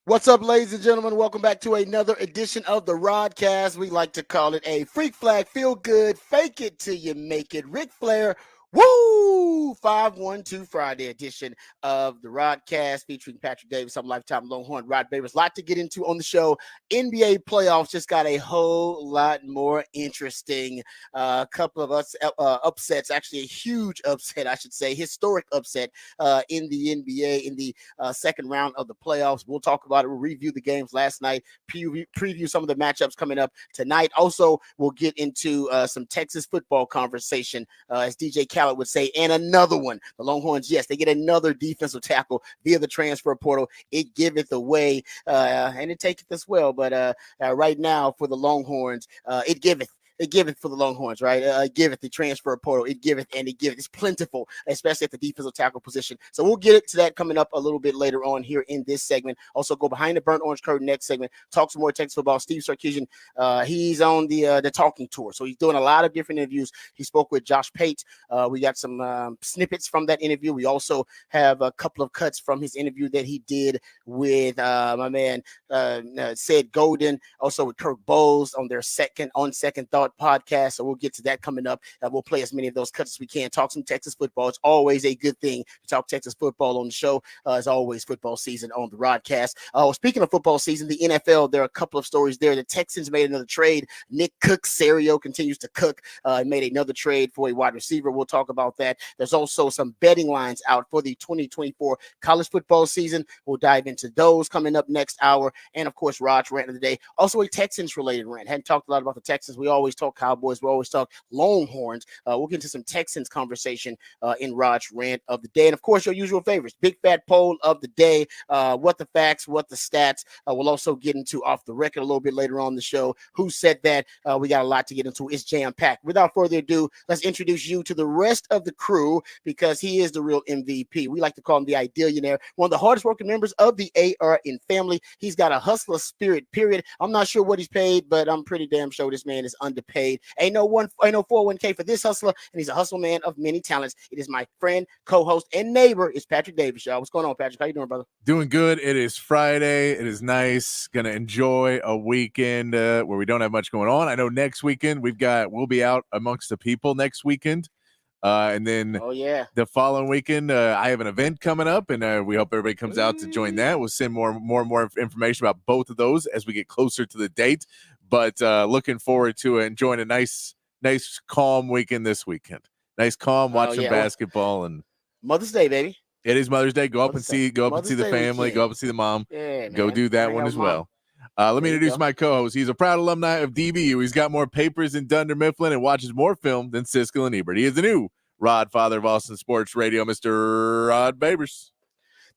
What's up, ladies and gentlemen? Welcome back to another edition of the Rodcast. We like to call it a freak flag, feel good, fake it till you make it. Ric Flair, woo! 512 Friday edition of the Rodcast featuring Patrick Davis. I'm lifetime Longhorn Rod Babers. A lot to get into on the show. NBA playoffs just got a whole lot more interesting. A couple of upsets, actually a huge upset, I should say, historic upset in the NBA in the second round of the playoffs. We'll talk about it. We'll review the games last night, preview some of the matchups coming up tonight. Also, we'll get into some Texas football conversation, as DJ Khaled would say, and another one. The Longhorns, yes, they get another defensive tackle via the transfer portal. It giveth away, and it taketh as well. But right now for the Longhorns, it giveth. It giveth for the Longhorns, right? It giveth the transfer portal. It giveth and it giveth. It's plentiful, especially at the defensive tackle position. So we'll get to that coming up a little bit later on here in this segment. Also, go behind the burnt orange curtain next segment. Talk some more Texas football. Steve Sarkisian, he's on the talking tour, so he's doing a lot of different interviews. He spoke with Josh Pate. We got some snippets from that interview. We also have a couple of cuts from his interview that he did with my man Sid Golden, also with Kirk Bowles on their second thought podcast. So we'll get to that coming up. We'll play as many of those cuts as we can. Talk some Texas football. It's always a good thing to talk Texas football on the show. As always, football season on the Rodcast. Speaking of football season, the NFL, there are a couple of stories there. The Texans made another trade. Nick Caserio continues to cook. Made another trade for a wide receiver. We'll talk about that. There's also some betting lines out for the 2024 college football season. We'll dive into those coming up next hour. And of course, Rod's rant of the day. Also a Texans related rant. Hadn't talked a lot about the Texans. We always talk Cowboys. We always talk Longhorns. We'll get into some Texans conversation in Rod's rant of the day. And of course, your usual favorites. Big fat poll of the day. What the facts, what the stats. We'll also get into off the record a little bit later on the show. Who said that? We got a lot to get into. It's jam-packed. Without further ado, let's introduce you to the rest of the crew because he is the real MVP. We like to call him the Idealionaire, one of the hardest working members of the ARN family. He's got a hustler spirit, period. I'm not sure what he's paid, but I'm pretty damn sure this man is underpaid. Ain't no 401k for this hustler, and he's a hustle man of many talents. It is my friend, co-host, and neighbor. It's Patrick Davis, y'all. What's going on, Patrick? How you doing, brother? Doing good. It is Friday. It is nice. Gonna enjoy a weekend where we don't have much going on. I know next weekend we'll be out amongst the people next weekend. And then the following weekend, I have an event coming up, and we hope everybody comes out to join that. We'll send more information about both of those as we get closer to the date. But looking forward to enjoying a nice, calm weekend this weekend. Nice, calm, watching basketball and Mother's Day, baby. It is Mother's Day. Go up and see the family. Go up and see the mom. Yeah, go do that one as well. Let me introduce my co-host. He's a proud alumni of DBU. He's got more papers than Dunder Mifflin and watches more film than Siskel and Ebert. He is the new Rod, father of Austin Sports Radio, Mr. Rod Babers.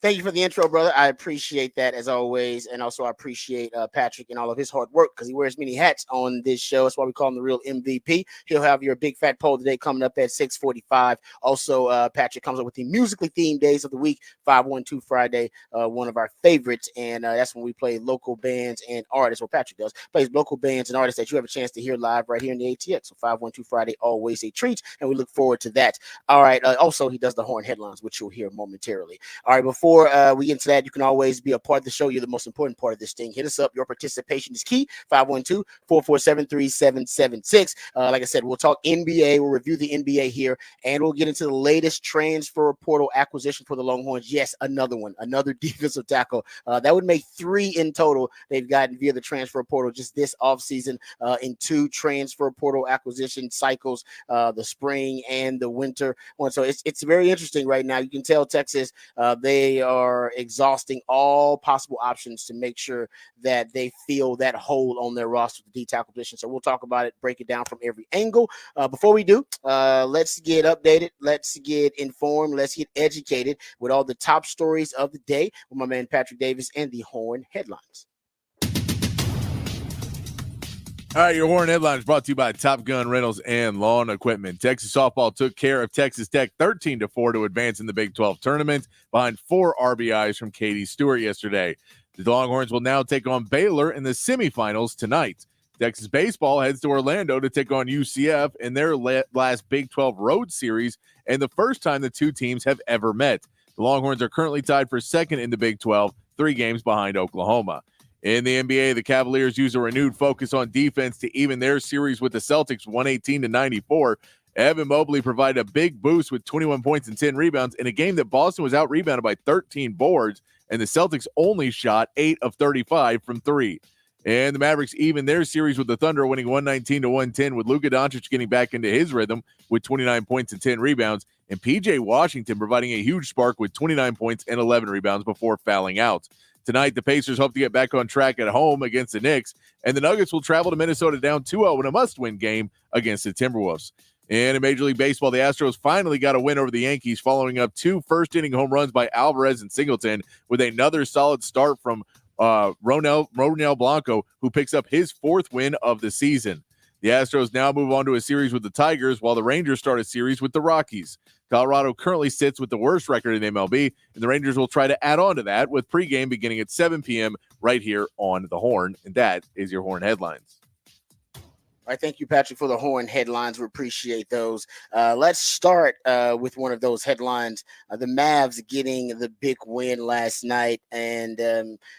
Thank you for the intro, brother. I appreciate that as always. And also I appreciate Patrick and all of his hard work because he wears many hats on this show. That's why we call him the real MVP. He'll have your big fat poll today coming up at 6:45. Also, Patrick comes up with the musically themed days of the week, 512 Friday, one of our favorites. And that's when we play local bands and artists. Well, Patrick does. Plays local bands and artists that you have a chance to hear live right here in the ATX. So 512 Friday, always a treat. And we look forward to that. All right. Also, he does the horn headlines, which you'll hear momentarily. All right. Before we get into that, you can always be a part of the show. You're the most important part of this thing. Hit us up. Your participation is key. 512-447-3776. Like I said, we'll talk NBA. We'll review the NBA here, and we'll get into the latest transfer portal acquisition for the Longhorns. Yes, another one, another defensive tackle. That would make 3 in total they've gotten via the transfer portal just this offseason in 2 transfer portal acquisition cycles, the spring and the winter one. So it's very interesting right now. You can tell Texas, they are exhausting all possible options to make sure that they fill that hole on their roster, the D tackle position. So we'll talk about it, break it down from every angle. Before we do, let's get updated. Let's get informed. Let's get educated with all the top stories of the day with my man Patrick Davis and the Horn Headlines. All right, your Horn Headlines brought to you by Top Gun Rentals and Lawn Equipment. Texas softball took care of Texas Tech 13-4 to advance in the Big 12 tournament behind 4 RBIs from Katie Stewart yesterday. The Longhorns will now take on Baylor in the semifinals tonight. Texas baseball heads to Orlando to take on UCF in their last Big 12 road series and the first time the two teams have ever met. The Longhorns are currently tied for second in the Big 12 3 games behind Oklahoma. In the NBA, the Cavaliers use a renewed focus on defense to even their series with the Celtics 118-94. Evan Mobley provided a big boost with 21 points and 10 rebounds in a game that Boston was out-rebounded by 13 boards, and the Celtics only shot 8 of 35 from 3. And the Mavericks even their series with the Thunder, winning 119-110, with Luka Doncic getting back into his rhythm with 29 points and 10 rebounds, and P.J. Washington providing a huge spark with 29 points and 11 rebounds before fouling out. Tonight, the Pacers hope to get back on track at home against the Knicks, and the Nuggets will travel to Minnesota down 2-0 in a must-win game against the Timberwolves. And in Major League Baseball, the Astros finally got a win over the Yankees following up 2 first-inning home runs by Alvarez and Singleton, with another solid start from Ronel Blanco, who picks up his 4th win of the season. The Astros now move on to a series with the Tigers, while the Rangers start a series with the Rockies. Colorado currently sits with the worst record in MLB, and the Rangers will try to add on to that with pregame beginning at 7 p.m. right here on The Horn. And that is your Horn Headlines. All right, thank you, Patrick, for the Horn headlines. We appreciate those. Let's start with one of those headlines. The Mavs getting the big win last night, and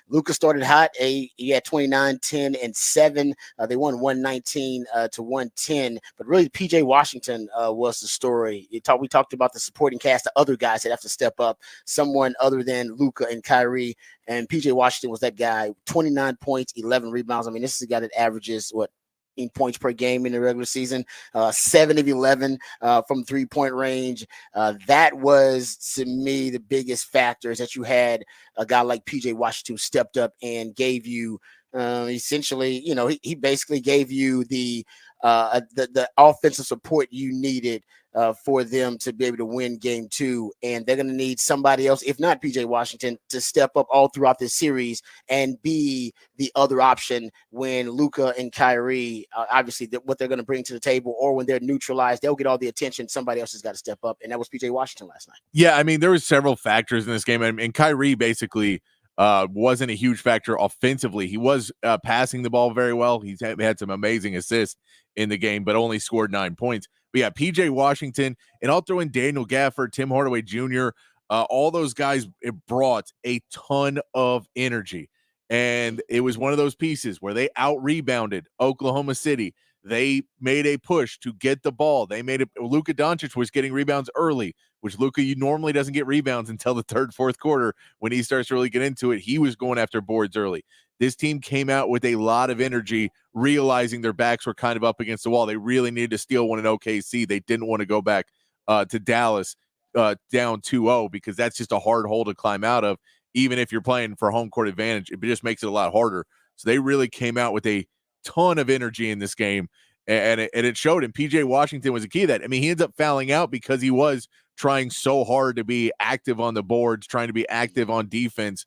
Luka started hot. He had 29, 10, and 7. They won 119 to 110, but really P.J. Washington was the story. We talked about the supporting cast, the other guys that have to step up, someone other than Luka and Kyrie, and P.J. Washington was that guy. 29 points, 11 rebounds. I mean, this is a guy that averages, in points per game in the regular season, 7 of 11 from 3-point range. That was, to me, the biggest factor, is that you had a guy like PJ Washington who stepped up and gave you essentially, he basically gave you the offensive support you needed for them to be able to win game 2. And they're going to need somebody else, if not PJ Washington, to step up all throughout this series and be the other option when Luka and Kyrie, obviously what they're going to bring to the table, or when they're neutralized, they'll get all the attention. Somebody else has got to step up. And that was PJ Washington last night. Yeah, I mean, there was several factors in this game, and Kyrie basically wasn't a huge factor offensively. He was passing the ball very well. He's had some amazing assists in the game, but only scored 9 points. But yeah, PJ Washington, and I'll throw in Daniel Gafford, Tim Hardaway Jr., all those guys, it brought a ton of energy. And it was one of those pieces where they out-rebounded Oklahoma City. They made a push to get the ball. They made it. Luka Doncic was getting rebounds early, which Luka normally doesn't get rebounds until the 3rd, 4th quarter. When he starts to really get into it, he was going after boards early. This team came out with a lot of energy, realizing their backs were kind of up against the wall. They really needed to steal one in OKC. They didn't want to go back to Dallas down 2-0, because that's just a hard hole to climb out of. Even if you're playing for home court advantage, it just makes it a lot harder. So they really came out with a ton of energy in this game, and it showed. And PJ Washington was a key to that. I mean, he ends up fouling out because he was trying so hard to be active on the boards, trying to be active on defense.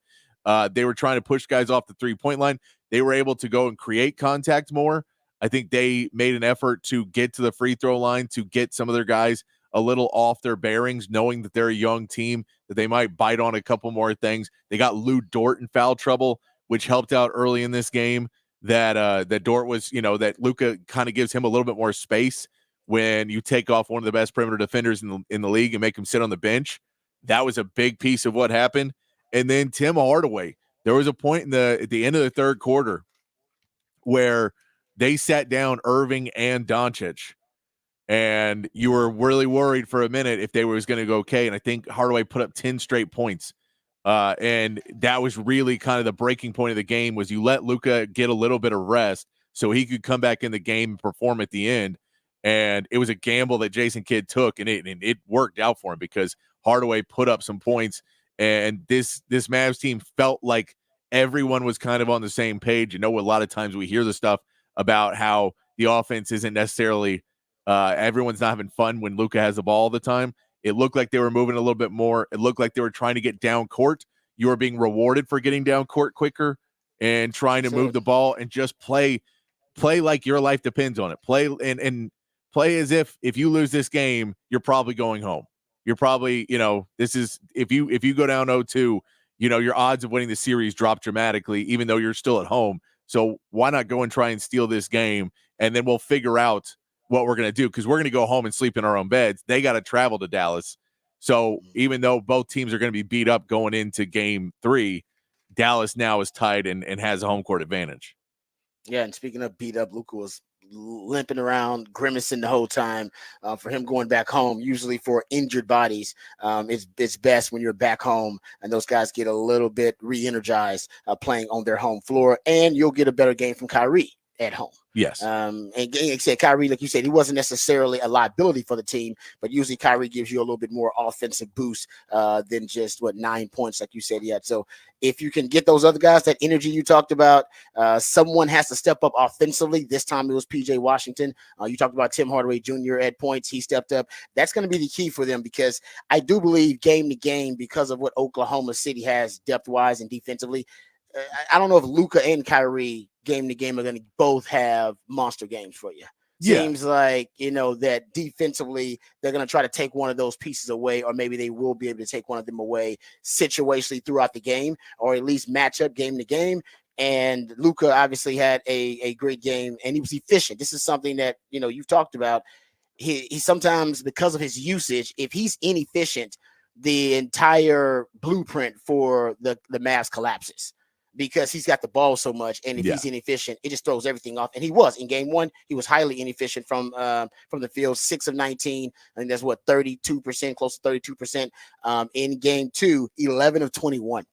They were trying to push guys off the 3-point line. They were able to go and create contact more. I think they made an effort to get to the free throw line, to get some of their guys a little off their bearings, knowing that they're a young team, that they might bite on a couple more things. They got Lou Dort in foul trouble, which helped out early in this game. That Dort was, that Luka kind of gives him a little bit more space when you take off one of the best perimeter defenders in the league and make him sit on the bench. That was a big piece of what happened. And then Tim Hardaway, there was a point at the end of the 3rd quarter where they sat down Irving and Doncic, and you were really worried for a minute if they was going to go okay. And I think Hardaway put up 10 straight points. And that was really kind of the breaking point of the game, was you let Luka get a little bit of rest so he could come back in the game and perform at the end. And it was a gamble that Jason Kidd took, and it worked out for him, because Hardaway put up some points, and this Mavs team felt like everyone was kind of on the same page. A lot of times we hear the stuff about how the offense isn't necessarily everyone's not having fun when Luka has the ball all the time. It looked like they were moving a little bit more. It looked like they were trying to get down court. You were being rewarded for getting down court quicker and trying to move the ball and just play like your life depends on it. Play and play as if you lose this game, you're probably going home. You're probably, this is if you go down 0-2, your odds of winning the series drop dramatically, even though you're still at home. So why not go and try and steal this game, and then we'll figure out what we're going to do, because we're going to go home and sleep in our own beds. They got to travel to Dallas. So even though both teams are going to be beat up going into game 3, Dallas now is tied and has a home court advantage. Yeah, and speaking of beat up, Luka was limping around, grimacing the whole time. For him going back home, usually for injured bodies, it's best when you're back home and those guys get a little bit re-energized playing on their home floor, and you'll get a better game from Kyrie at home. Yes. And said Kyrie, like you said, he wasn't necessarily a liability for the team, but usually Kyrie gives you a little bit more offensive boost than just 9 points, like you said he had. So if you can get those other guys, that energy you talked about, someone has to step up offensively. This time it was PJ Washington. You talked about Tim Hardaway Jr. at points. He stepped up. That's going to be the key for them, because I do believe game to game, because of what Oklahoma City has depth wise and defensively, I don't know if Luka and Kyrie game to game are going to both have monster games for you. Yeah. Seems like, that defensively they're going to try to take one of those pieces away, or maybe they will be able to take one of them away situationally throughout the game, or at least match up game to game. And Luka obviously had a great game, and he was efficient. This is something that, you've talked about. He sometimes, because of his usage, if he's inefficient, the entire blueprint for the Mavs collapses, because he's got the ball so much, and if he's inefficient, it just throws everything off. And he was in game one, he was highly inefficient from the field, 6 of 19. I think that's 32%, close to 32%. In game two, 11 of 21.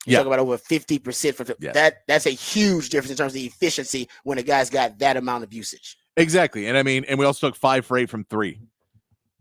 You talk about over 50% for that's a huge difference in terms of the efficiency when a guy's got that amount of usage. Exactly. And we also took 5 for 8 from 3,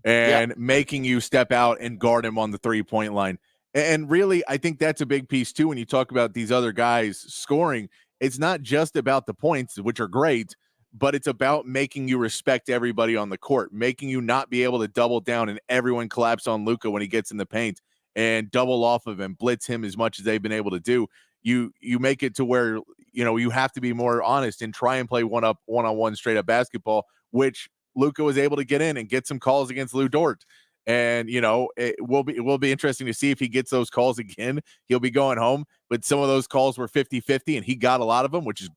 and making you step out and guard him on the 3-point line. And really, I think that's a big piece too. When you talk about these other guys scoring, it's not just about the points, which are great, but it's about making you respect everybody on the court, making you not be able to double down and everyone collapse on Luka when he gets in the paint and double off of him, blitz him as much as they've been able to do. You make it to where, you have to be more honest and try and play one-on-one straight up basketball, which Luka was able to get in and get some calls against Lou Dort. And, it will be interesting to see if he gets those calls again. He'll be going home, but some of those calls were 50-50, and he got a lot of them, which is,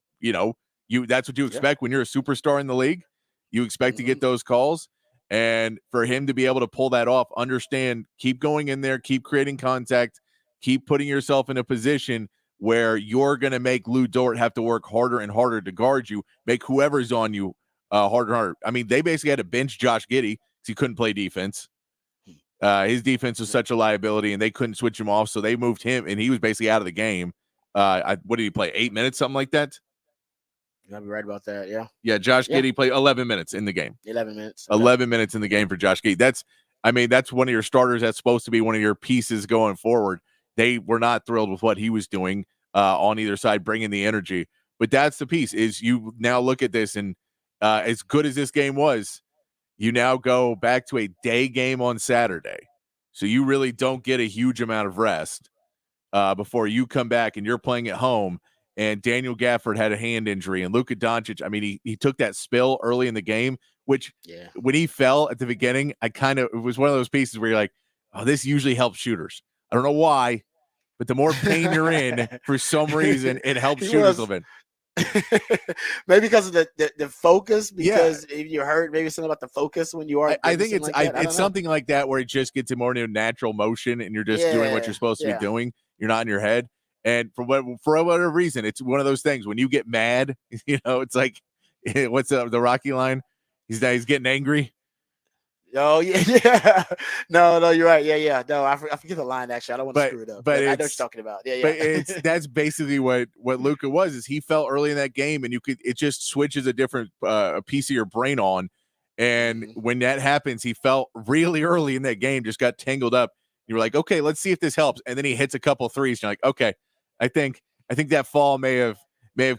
that's what you expect when you're a superstar in the league. You expect to get those calls. And for him to be able to pull that off, understand, keep going in there, keep creating contact, keep putting yourself in a position where you're going to make Lou Dort have to work harder and harder to guard you, make whoever's on you harder and harder. I mean, they basically had to bench Josh Giddey because he couldn't play defense. His defense was such a liability, and they couldn't switch him off, so they moved him, and he was basically out of the game. What did he play, 8 minutes, something like that? You might be right about that, yeah. Yeah, Josh Giddey played 11 minutes in the game. 11 minutes. Okay. 11 minutes in the game for Josh Giddey. That's one of your starters. That's supposed to be one of your pieces going forward. They were not thrilled with what he was doing on either side, bringing the energy. But that's the piece, is you now look at this, and as good as this game was, you now go back to a day game on Saturday. So you really don't get a huge amount of rest before you come back, and you're playing at home. And Daniel Gafford had a hand injury, and Luka Doncic, he took that spill early in the game, which when he fell at the beginning, it was one of those pieces where you're like, oh, this usually helps shooters. I don't know why, but the more pain you're in, for some reason, it helps shooters a little bit. Maybe because of the focus, because if you heard maybe something about the focus when you are. I think it's something like that, where it just gets more into natural motion, and you're just doing what you're supposed to be doing. You're not in your head. And for whatever reason, it's one of those things when you get mad, it's like, what's the Rocky line? He's getting angry. Oh yeah. No, you're right. Yeah. No, I forget the line, actually. I don't want to screw it up. But I know what you're talking about. Yeah. But that's basically what Luka was. Is he felt early in that game, and it just switches a different piece of your brain on. And when that happens, he felt really early in that game, just got tangled up. You were like, okay, let's see if this helps. And then he hits a couple of threes. And you're like, okay, I think that fall may have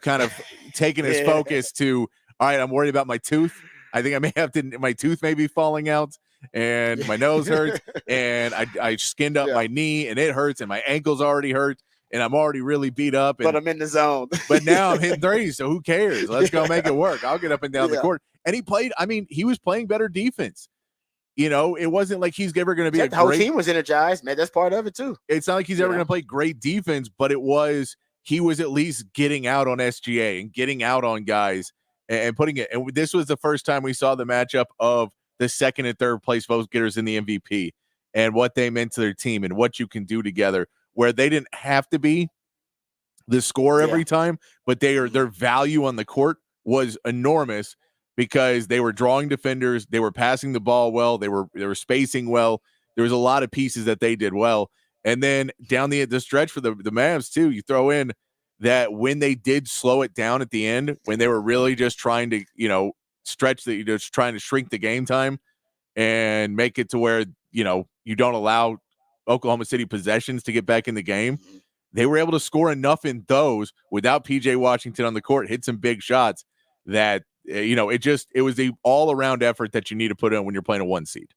kind of taken his focus to, all right, I'm worried about my tooth. I think I may have my tooth may be falling out, and my nose hurts, and I skinned up my knee, and it hurts, and my ankle's already hurt, and I'm already really beat up. But I'm in the zone. But now I'm hitting threes, so who cares? Let's go make it work. I'll get up and down the court. And he played, he was playing better defense. It wasn't like he's ever going to be the whole team was energized, man. That's part of it too. It's not like he's ever going to play great defense, but he was at least getting out on SGA and getting out on guys and putting it. And this was the first time we saw the matchup of the second and third place vote getters in the MVP and what they meant to their team and what you can do together, where they didn't have to be the score every Yeah. time, but their value on the court was enormous because they were drawing defenders, they were passing the ball well, they were spacing well. There was a lot of pieces that they did well. And then down the stretch for the Mavs too, you throw in that when they did slow it down at the end, when they were really just trying to, stretch the, just trying to shrink the game time and make it to where, you don't allow Oklahoma City possessions to get back in the game. They were able to score enough in those without PJ Washington on the court, hit some big shots that, it was a all around effort that you need to put in when you're playing a 1 seed.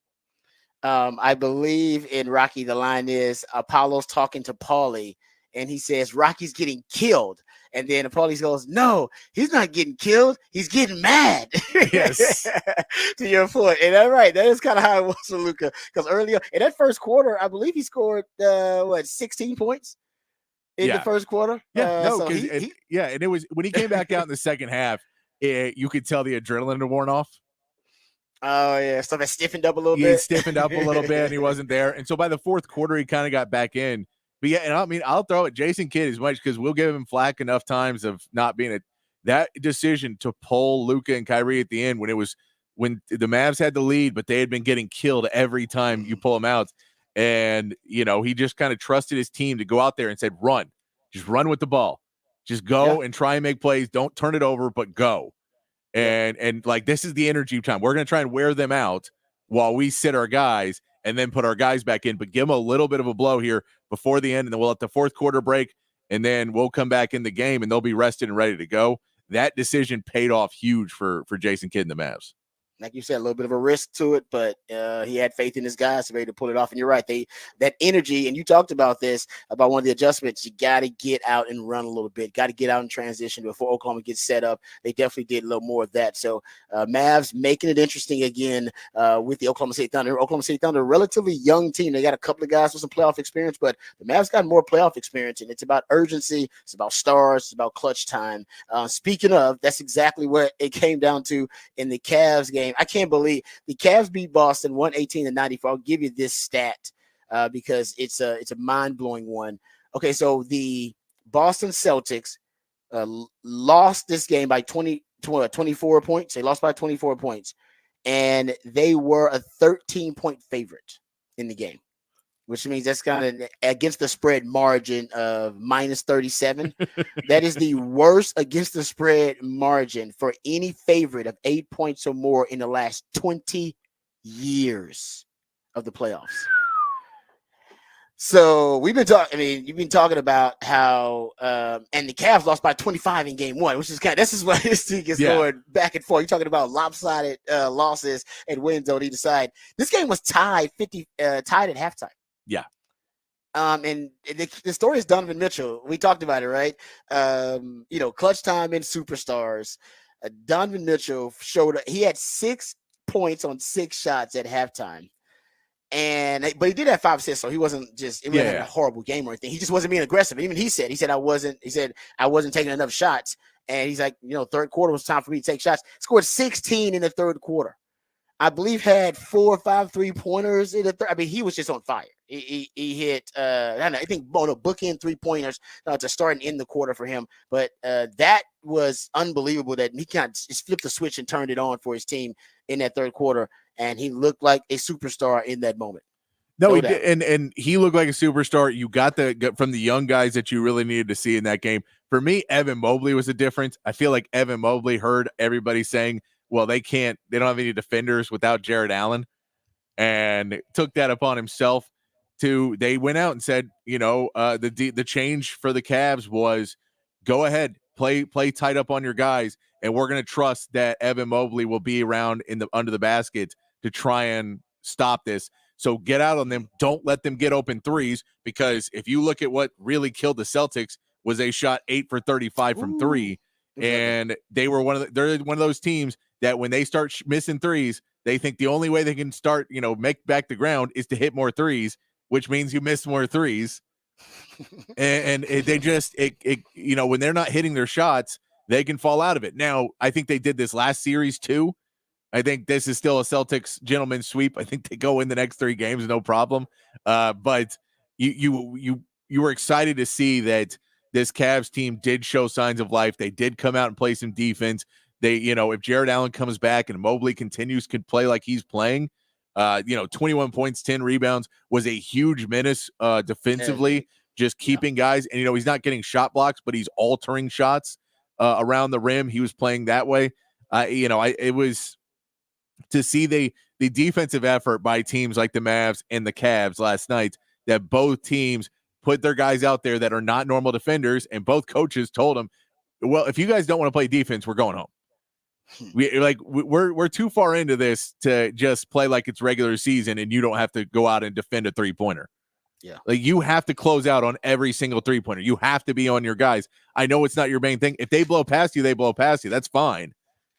I believe in Rocky, the line is Apollo's talking to Paulie, and he says Rocky's getting killed. And then Paulie goes, no, he's not getting killed. He's getting mad. Yes. To your point. And that's right. That is kind of how it was for Luka. Because earlier in that first quarter, I believe he scored 16 points in the first quarter. Yeah, and it was when he came back out in the second half, you could tell the adrenaline had worn off. Oh, yeah. So that stiffened up a little bit. He stiffened up a little bit, and he wasn't there. And so by the fourth quarter, he kind of got back in. But yeah, and I mean, I'll throw it Jason Kidd as much because we'll give him flack enough times of not being that decision to pull Luka and Kyrie at the end when the Mavs had the lead, but they had been getting killed every time you pull them out. And, he just kind of trusted his team to go out there and said, run. Just run with the ball. Just go and try and make plays. Don't turn it over, but go. And like, this is the energy time. We're going to try and wear them out while we sit our guys and then put our guys back in, but give them a little bit of a blow here before the end. And then we'll let the fourth quarter break, and then we'll come back in the game and they'll be rested and ready to go. That decision paid off huge for Jason Kidd and the Mavs. Like you said, a little bit of a risk to it, but he had faith in his guys to be able to pull it off. And you're right, that energy, and you talked about this, about one of the adjustments, you got to get out and run a little bit, got to get out and transition before Oklahoma gets set up. They definitely did a little more of that. So Mavs making it interesting again with the Oklahoma City Thunder. Oklahoma City Thunder, a relatively young team. They got a couple of guys with some playoff experience, but the Mavs got more playoff experience, and it's about urgency. It's about stars. It's about clutch time. Speaking of, that's exactly what it came down to in the Cavs game. I can't believe the Cavs beat Boston 118-94. I'll give you this stat because it's a mind-blowing one. Okay, so the Boston Celtics lost this game by 24 points. They lost by 24 points, and they were a 13-point favorite in the game, which means that's kind of against the spread margin of minus 37. That is the worst against the spread margin for any favorite of 8 points or more in the last 20 years of the playoffs. So we've been talking. I mean, you've been talking about how, and the Cavs lost by 25 in Game 1, which is this is why this thing is going back and forth. You're talking about lopsided losses and wins on either side. This game was tied at halftime. Yeah. And the story is Donovan Mitchell. We talked about it, right? Clutch time and superstars. Donovan Mitchell he had 6 points on 6 shots at halftime. But he did have 5 assists, so he wasn't just a horrible game or anything. He just wasn't being aggressive. Even he said I wasn't taking enough shots. And he's like, third quarter was time for me to take shots. Scored 16 in the third quarter. I believe had 4 or 5 3-pointers in the third. I mean, he was just on fire. He hit I think bookend 3-pointers to start and end the quarter for him. But that was unbelievable that he kind of just flipped the switch and turned it on for his team in that third quarter, and he looked like a superstar in that moment. No, he did, and he looked like a superstar. You got from the young guys that you really needed to see in that game. For me, Evan Mobley was a difference. I feel like Evan Mobley heard everybody saying, well, they don't have any defenders without Jared Allen, and took that upon himself they went out and said, the change for the Cavs was go ahead, play tight up on your guys, and we're going to trust that Evan Mobley will be around under the basket to try and stop this. So get out on them. Don't let them get open threes, because if you look at what really killed the Celtics was they shot 8 for 35 from 3. And they're one of those teams that when they start missing threes, they think the only way they can start, make back the ground is to hit more threes, which means you miss more threes. and they just, when they're not hitting their shots, they can fall out of it. Now, I think they did this last series too. I think this is still a Celtics gentleman's sweep. I think they go in the next 3 games, no problem. But you were excited to see that this Cavs team did show signs of life. They did come out and play some defense. They, if Jared Allen comes back and Mobley continues to play like he's playing, 21 points, 10 rebounds was a huge menace defensively, just keeping guys. And, he's not getting shot blocks, but he's altering shots around the rim. He was playing that way. It was to see the defensive effort by teams like the Mavs and the Cavs last night, that both teams put their guys out there that are not normal defenders, and both coaches told them, well, if you guys don't want to play defense, we're going home. We're too far into this to just play like it's regular season and you don't have to go out and defend a 3-pointer. Yeah. Like, you have to close out on every single 3-pointer. You have to be on your guys. I know it's not your main thing. If they blow past you, they blow past you. That's fine.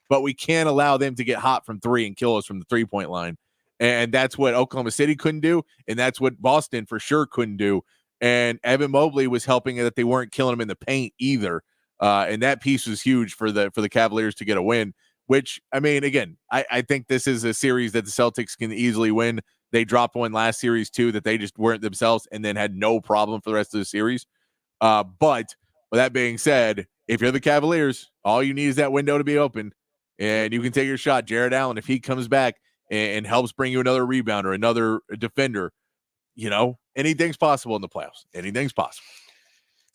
But we can't allow them to get hot from 3 and kill us from the 3-point line. And that's what Oklahoma City couldn't do. And that's what Boston for sure couldn't do. And Evan Mobley was helping that they weren't killing him in the paint either. And that piece was huge for the Cavaliers to get a win, which, I mean, again, I think this is a series that the Celtics can easily win. They dropped one last series too that they just weren't themselves and then had no problem for the rest of the series. But with that being said, if you're the Cavaliers, all you need is that window to be open and you can take your shot. Jared Allen, if he comes back and helps bring you another rebound or another defender, anything's possible in the playoffs. Anything's possible.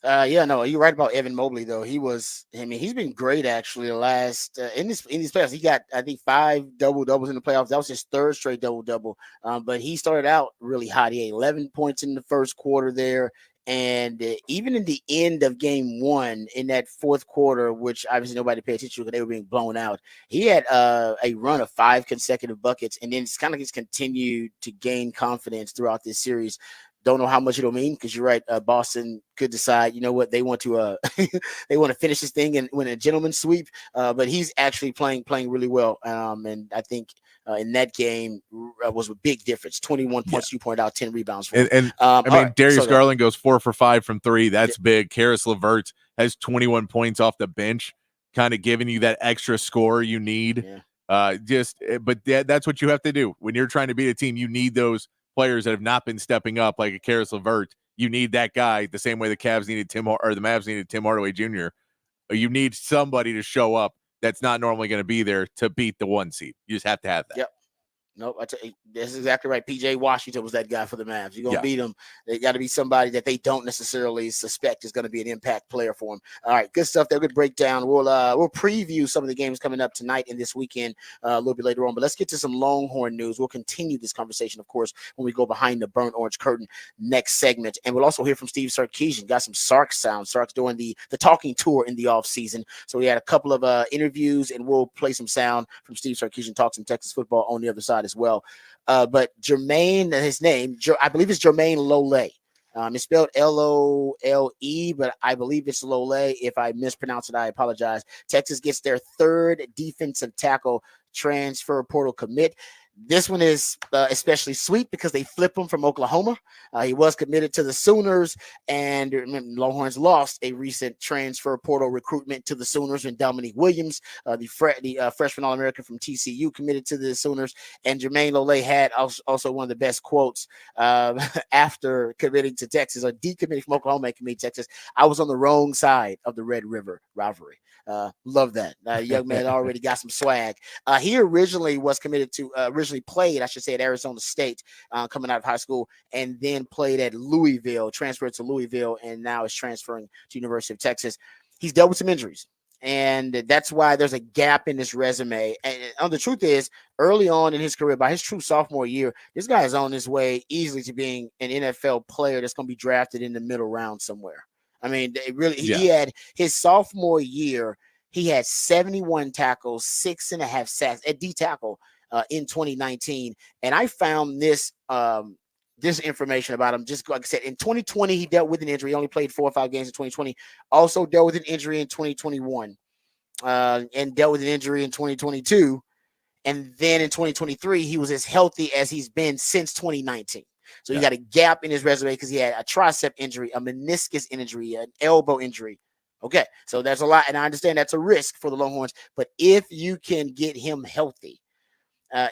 You're right about Evan Mobley though. He's been great actually the last in these playoffs. He got, I think, 5 double-doubles in the playoffs. That was his 3rd straight double-double. But he started out really hot. He had 11 points in the first quarter there. And even in the end of game 1 in that 4th quarter, which obviously nobody paid attention to because they were being blown out, he had a run of 5 consecutive buckets, and then it's kind of just continued to gain confidence throughout this series. Don't know how much it'll mean because you're right. Boston could decide, they want to they want to finish this thing and win a gentleman's sweep. But he's actually playing really well. And I think in that game was a big difference. 21 points, you pointed out, 10 rebounds. For him. Darius Garland goes 4 for 5 from 3. That's big. Karis LeVert has 21 points off the bench, kind of giving you that extra score you need. But that's what you have to do when you're trying to beat a team. You need those players that have not been stepping up, like a Karis LeVert. You need that guy the same way the Mavs needed Tim Hardaway Jr. You need somebody to show up that's not normally going to be there to beat the 1 seed. You just have to have that. Yep. Nope, that's exactly right. PJ Washington was that guy for the Mavs. You're gonna beat them. They got to be somebody that they don't necessarily suspect is going to be an impact player for them. All right, good stuff. They're good breakdown. We'll preview some of the games coming up tonight and this weekend a little bit later on. But let's get to some Longhorn news. We'll continue this conversation, of course, when we go behind the burnt orange curtain next segment, and we'll also hear from Steve Sarkisian. Got some Sark sound. Sark's doing the talking tour in the off season, so we had a couple of interviews, and we'll play some sound from Steve Sarkisian, talk some Texas football on the other side as well. But Jermaine, his name, I believe it's Jermaine Lole. It's spelled Lole, but I believe it's Lole. If I mispronounce it, I apologize. Texas gets their 3rd defensive tackle transfer portal commit. This one is especially sweet because they flip him from Oklahoma. He was committed to the Sooners, and Longhorns lost a recent transfer portal recruitment to the Sooners when Dominique Williams, the freshman All-American from TCU, committed to the Sooners. And Jermaine Lole had also one of the best quotes after committing to Texas, or decommitting from Oklahoma and committing to Texas. I was on the wrong side of the Red River rivalry. Love that. Young man already got some swag. He originally played, I should say, at Arizona State, coming out of high school, and then played at Louisville, transferred to Louisville, and now is transferring to University of Texas. He's dealt with some injuries, and that's why there's a gap in his resume. And the truth is, early on in his career, by his true sophomore year, this guy is on his way easily to being an NFL player that's going to be drafted in the middle round somewhere. I mean, he had his sophomore year, he had 71 tackles, 6.5 sacks at D tackle in 2019. And I found this information about him. Just like I said, in 2020, he dealt with an injury. He only played 4 or 5 games in 2020. Also dealt with an injury in 2021 and dealt with an injury in 2022. And then in 2023, he was as healthy as he's been since 2019. So you got a gap in his resume because he had a tricep injury, a meniscus injury, an elbow injury. Okay, so that's a lot, and I understand that's a risk for the Longhorns. But if you can get him healthy,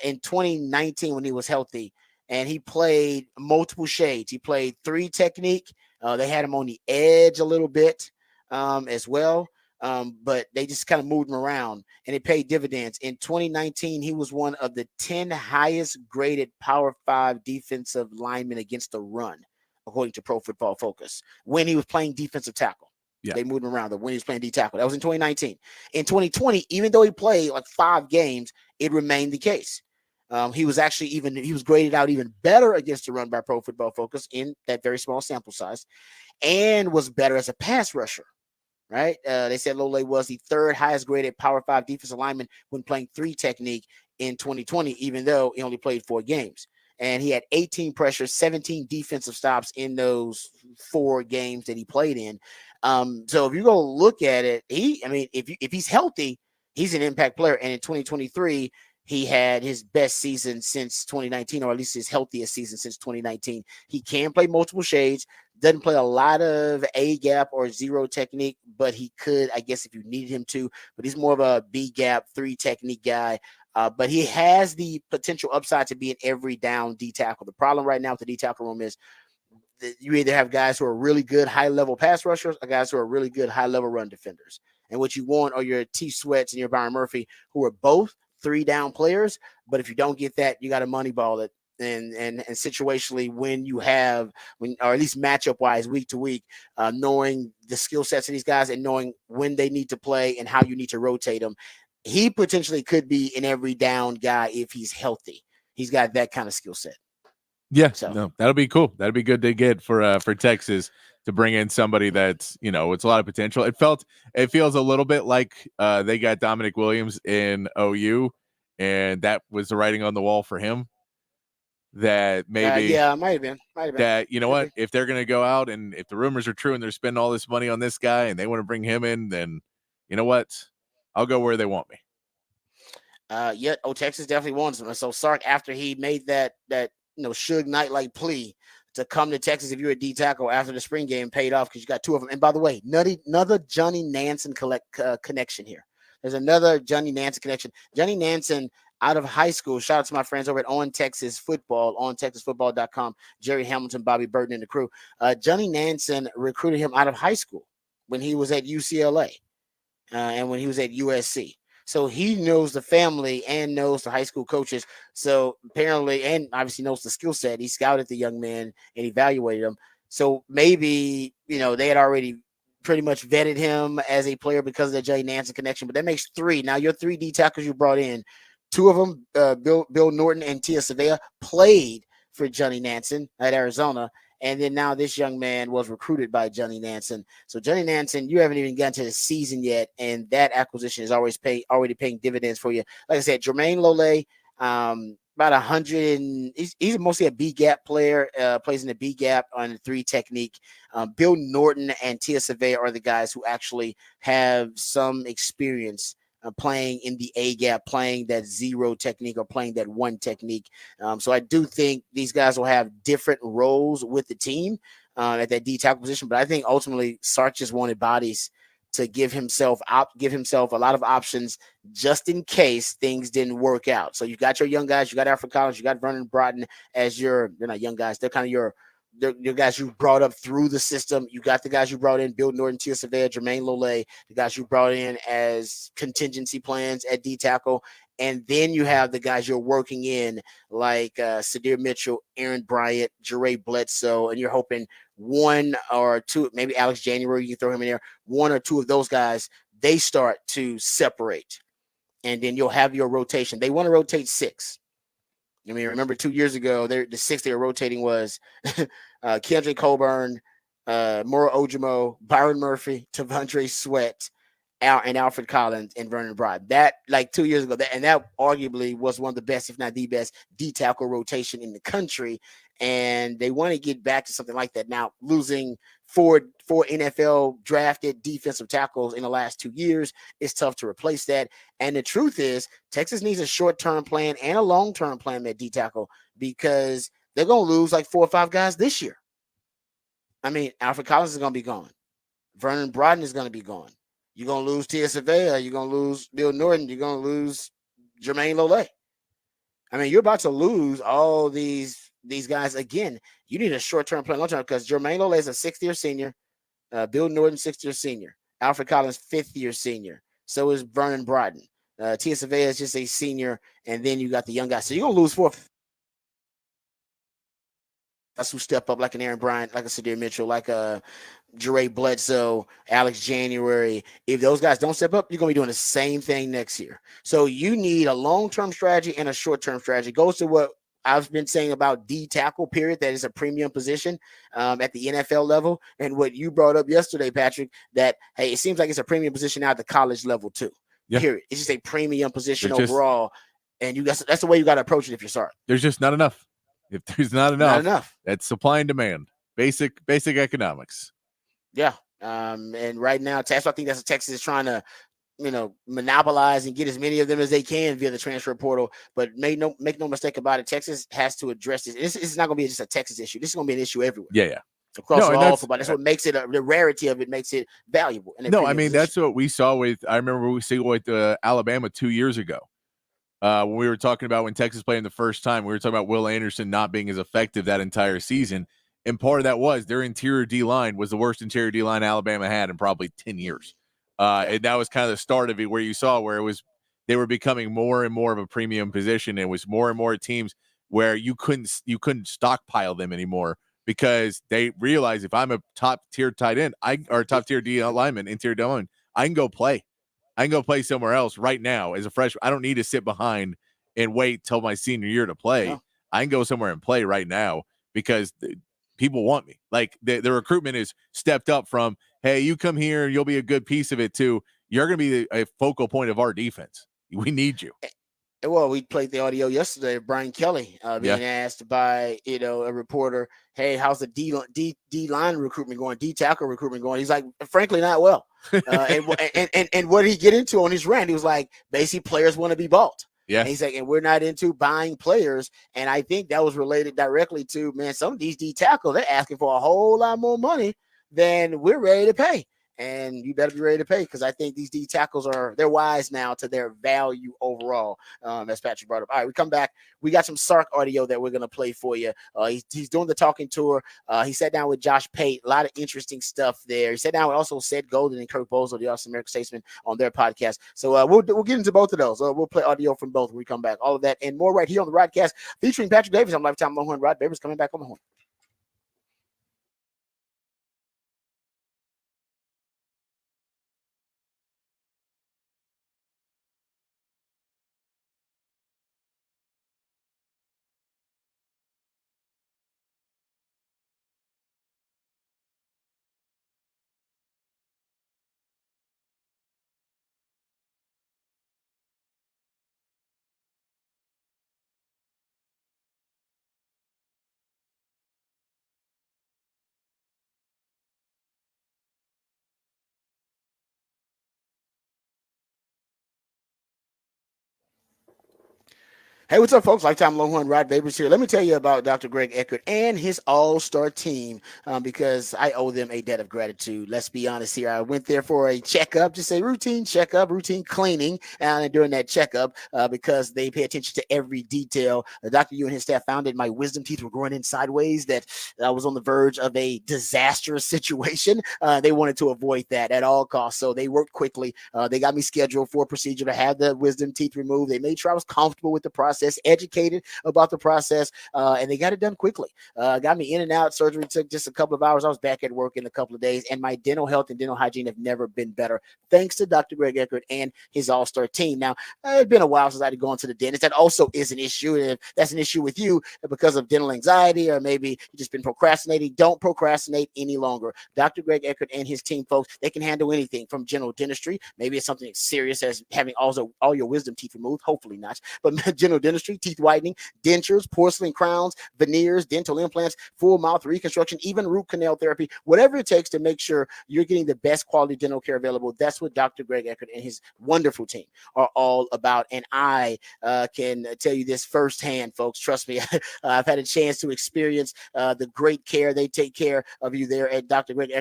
in 2019 when he was healthy, and he played multiple shades, he played 3 technique. They had him on the edge a little bit. as well. But they just kind of moved him around and it paid dividends. In 2019, he was one of the 10 highest graded Power 5 defensive linemen against the run, according to Pro Football Focus, when he was playing defensive tackle. Yeah. They moved him around when he was playing D tackle. That was in 2019. In 2020, even though he played like 5 games, it remained the case. He was graded out even better against the run by Pro Football Focus in that very small sample size, and was better as a pass rusher. Right? They said Lole was the third highest graded Power 5 defensive lineman when playing 3 technique in 2020, even though he only played 4 games. And he had 18 pressures, 17 defensive stops in those 4 games that he played in. So if you go look at it, if he's healthy, he's an impact player. And in 2023, he had his best season since 2019, or at least his healthiest season since 2019. He can play multiple shades, doesn't play a lot of A gap or zero technique, but he could, I guess, if you needed him to. But he's more of a B gap, 3 technique guy. But he has the potential upside to be an every down D tackle. The problem right now with the D tackle room is that you either have guys who are really good high level pass rushers or guys who are really good high level run defenders. And what you want are your T Sweats and your Byron Murphy, who are both 3 down players. But if you don't get that, you got to moneyball it. And situationally, or at least matchup wise, week to week, knowing the skill sets of these guys and knowing when they need to play and how you need to rotate them, he potentially could be an every down guy if he's healthy. He's got that kind of skill set. Yeah, So no, that'll be cool. That'd be good to get for Texas to bring in somebody that's, it's a lot of potential. It feels a little bit like they got Dominic Williams in OU, and that was the writing on the wall for him. That maybe might have been. that Could what be. if they're going to go out and if the rumors are true and they're spending all this money on this guy and they want to bring him in, then you know what, I'll go where they want me. Texas definitely wants him. So Sark, after he made that Suge Knight like plea to come to Texas if you're a D tackle after the spring game, paid off because you got 2 of them. And by the way, another Johnny Nansen connection here. There's another Johnny Nansen connection. Johnny Nansen out of high school. Shout out to my friends over at On Texas Football, on TexasFootball.com. Jerry Hamilton, Bobby Burton, and the crew. Johnny Nansen recruited him out of high school when he was at UCLA and when he was at USC. So he knows the family and knows the high school coaches. So apparently, and obviously knows the skill set. He scouted the young man and evaluated him. So maybe, they had already pretty much vetted him as a player because of the Jay Nansen connection. But that makes 3. Now your 3 D tackles you brought in, 2 of them, Bill Norton and Tia Savea, played for Johnny Nansen at Arizona. And then now this young man was recruited by Johnny Nansen. So Johnny Nansen, you haven't even gotten to the season yet, and that acquisition is already paying dividends for you. Like I said, Jermaine Lole, about 100, and he's mostly a B gap player. Plays in the B gap on the 3 technique. Bill Norton and Tia Savea are the guys who actually have some experience playing in the A gap, playing that 0 technique or playing that 1 technique. So I do think these guys will have different roles with the team at that D tackle position. But I think ultimately Sark just wanted bodies to give himself a lot of options just in case things didn't work out. So you got your young guys, you got Alfred Collins, you got Vernon Broughton as they're not young guys, they're kind of your guys you brought up through the system. You got the guys you brought in, Bill Norton, Tia Savea, Jermaine Lole, the guys you brought in as contingency plans at D tackle. And then you have the guys you're working in like Sadir Mitchell, Aaron Bryant, Jeray Bledsoe, and you're hoping 1 or 2, maybe Alex January, you can throw him in there, 1 or 2 of those guys, they start to separate. And then you'll have your rotation. They want to rotate 6. I mean, remember 2 years ago, the 6 they were rotating was Kendrick Coburn, Mora Ojimo, Byron Murphy, Tavondre Sweat, and Alfred Collins and Vernon Broughton. That, like 2 years ago, that arguably was one of the best, if not the best, D tackle rotation in the country. And they want to get back to something like that. Now, losing 4 NFL drafted defensive tackles in the last 2 years, it's tough to replace that. And the truth is, Texas needs a short-term plan and a long-term plan at D tackle because they're going to lose like 4 or 5 guys this year. I mean, Alfred Collins is going to be gone. Vernon Broughton is going to be gone. You're going to lose Tia Savea. You're going to lose Bill Norton. You're going to lose Jermaine Lole. I mean, you're about to lose all these guys again. You need a short-term plan, long-term, because Jermaine Lole is a 6th-year senior. Bill Norton, 6th-year senior. Alfred Collins, fifth-year senior. So is Vernon Broughton. Tia Savea is just a senior, and then you got the young guys. So you're going to lose 4 who step up, like an Aaron Bryant, like a Sadir Mitchell, like a Jere Bledsoe, Alex January. If those guys don't step up, you're going to be doing the same thing next year. So you need a long-term strategy and a short-term strategy. It goes to what I've been saying about D tackle, period. That is a premium position at the NFL level. And what you brought up yesterday, Patrick, that, hey, it seems like it's a premium position now at the college level too. Yeah. Period. It's just a premium position overall. And that's the way you got to approach it if you're sorry. There's just not enough. If there's not enough. That's supply and demand. Basic economics. Yeah. And right now, I think that's what Texas is trying to, monopolize and get as many of them as they can via the transfer portal. But make no mistake about it, Texas has to address this. This is not going to be just a Texas issue. This is going to be an issue everywhere. Yeah. Across all football. That's what makes it the rarity of it makes it valuable. That's what we saw with. I remember we saw with Alabama 2 years ago. When we were talking about when Texas played in the first time, we were talking about Will Anderson not being as effective that entire season. And part of that was their interior D-line was the worst interior D-line Alabama had in probably 10 years. And that was kind of the start of it, where you saw where they were becoming more and more of a premium position. It was more and more teams where you couldn't stockpile them anymore, because they realized, if I'm a top tier tight end, or top tier D lineman, interior D lineman, I can go play. I can go play somewhere else right now as a freshman. I don't need to sit behind and wait till my senior year to play. No. I can go somewhere and play right now because people want me. Like the recruitment is stepped up from, hey, you come here, you'll be a good piece of it too. You're going to be a focal point of our defense. We need you. Well, we played the audio yesterday of Brian Kelly being asked by, a reporter, hey, how's the D line recruitment going? D tackle recruitment going? He's like, frankly, not well. And what did he get into on his rant? He was like, basically, players want to be bought. Yeah. And he's like, and we're not into buying players. And I think that was related directly to, man, some of these D tackles, they're asking for a whole lot more money than we're ready to pay. And you better be ready to pay, because I think these D tackles they're wise now to their value overall, as Patrick brought up. All right, we come back. We got some Sark audio that we're going to play for you. He's doing the talking tour. He sat down with Josh Pate. A lot of interesting stuff there. He sat down with also Seth Golden and Kirk Bozo, the Austin American Statesman, on their podcast. So we'll get into both of those. We'll play audio from both when we come back. All of that and more right here on the Rodcast, featuring Patrick Davis on Lifetime Longhorn. Rod Babers coming back on the horn. Hey, what's up, folks? Lifetime Longhorn, Rod Babers here. Let me tell you about Dr. Greg Eckert and his all-star team, because I owe them a debt of gratitude. Let's be honest here. I went there for a checkup, just a routine checkup, routine cleaning, and during that checkup, because they pay attention to every detail. Dr. Yu and his staff found that my wisdom teeth were growing in sideways, that I was on the verge of a disastrous situation. They wanted to avoid that at all costs, so they worked quickly. They got me scheduled for a procedure to have the wisdom teeth removed. They made sure I was comfortable with the process, educated about the process, and they got it done quickly. Got me in and out. Surgery took just a couple of hours. I was back at work in a couple of days, and my dental health and dental hygiene have never been better, thanks to Dr. Greg Eckert and his all-star team. Now, it's been a while since I had gone to the dentist. That also is an issue, and if that's an issue with you because of dental anxiety, or maybe you've just been procrastinating, don't procrastinate any longer. Dr. Greg Eckert and his team, folks, they can handle anything from general dentistry. Maybe it's something as serious as having also all your wisdom teeth removed. Hopefully not. But general dentistry, teeth whitening, dentures, porcelain crowns, veneers, dental implants, full mouth reconstruction, even root canal therapy, whatever it takes to make sure you're getting the best quality dental care available. That's what Dr. Greg Eckert and his wonderful team are all about. And I can tell you this firsthand, folks. Trust me, I've had a chance to experience the great care they take care of you there at Dr. Greg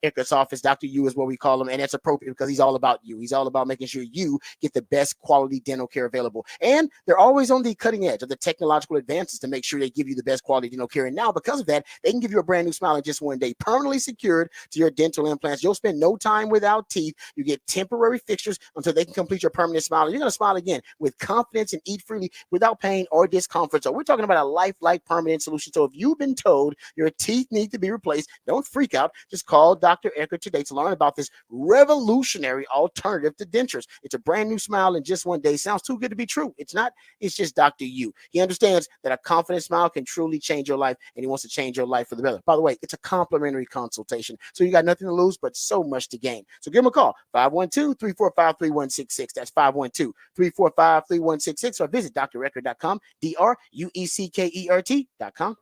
Eckert's office. Dr. Yu is what we call him, and that's appropriate because he's all about you. He's all about making sure you get the best quality dental care available. And they're all always on the cutting edge of the technological advances to make sure they give you the best quality dental care. And now, because of that, they can give you a brand new smile in just one day, permanently secured to your dental implants. You'll spend no time without teeth. You get temporary fixtures until they can complete your permanent smile. And you're going to smile again with confidence and eat freely without pain or discomfort. So we're talking about a lifelike permanent solution. So if you've been told your teeth need to be replaced, don't freak out. Just call Dr. Eckert today to learn about this revolutionary alternative to dentures. It's a brand new smile in just one day. Sounds too good to be true. It's not. It's just Dr. U. He understands that a confident smile can truly change your life, and he wants to change your life for the better. By the way, it's a complimentary consultation, so you got nothing to lose but so much to gain. So give him a call, 512-345-3166. That's 512-345-3166, or visit drueckert.com, drueckert.com.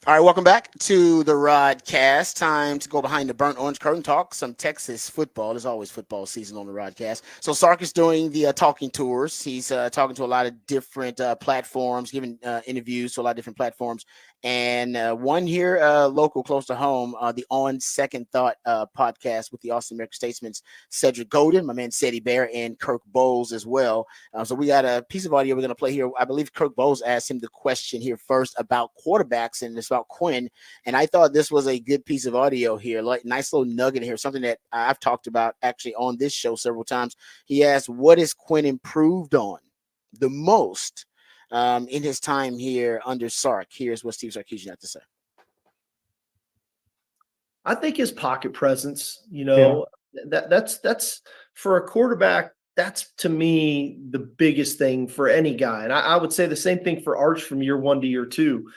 All right, welcome back to the Rodcast. Time to go behind the burnt orange curtain, talk some Texas football. There's always football season on the Rodcast. So Sark is doing the talking tours. He's talking to a lot of different platforms, giving interviews to a lot of different platforms. And one here, local, close to home, the On Second Thought podcast with the Austin American Statesman's Cedric Golden, my man Ceddy Bear, and Kirk Bowles as well. So we got a piece of audio we're going to play here. I believe Kirk Bowles asked him the question here first about quarterbacks, and it's about Quinn. And I thought this was a good piece of audio here, like nice little nugget here, something that I've talked about actually on this show several times. He asked, what is Quinn improved on the most in his time here under Sark? Here's what Steve Sarkisian had to say. I think his pocket presence, you know, That's for a quarterback. That's to me the biggest thing for any guy, and I would say the same thing for Arch from year one to year two.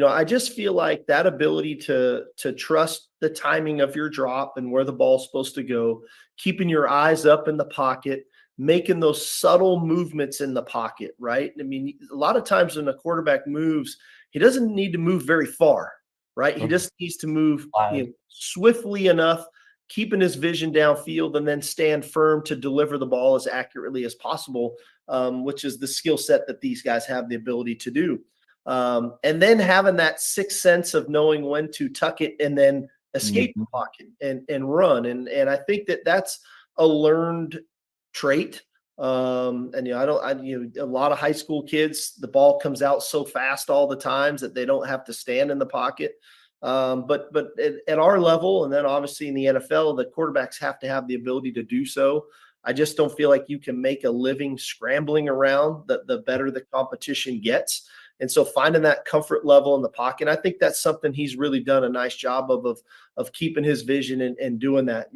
I just feel like that ability to trust the timing of your drop and where the ball's supposed to go, keeping your eyes up in the pocket, making those subtle movements in the pocket, right? I mean, a lot of times when a quarterback moves, he doesn't need to move very far, right? He just needs to move swiftly enough, keeping his vision downfield, and then stand firm to deliver the ball as accurately as possible, which is the skill set that these guys have the ability to do. And then having that sixth sense of knowing when to tuck it and then escape the pocket and run. And I think that's a learned trait. And a lot of high school kids, the ball comes out so fast all the times that they don't have to stand in the pocket. But at our level, and then obviously in the NFL, the quarterbacks have to have the ability to do so. I just don't feel like you can make a living scrambling around the better the competition gets. And so finding that comfort level in the pocket, I think that's something he's really done a nice job of keeping his vision and doing that.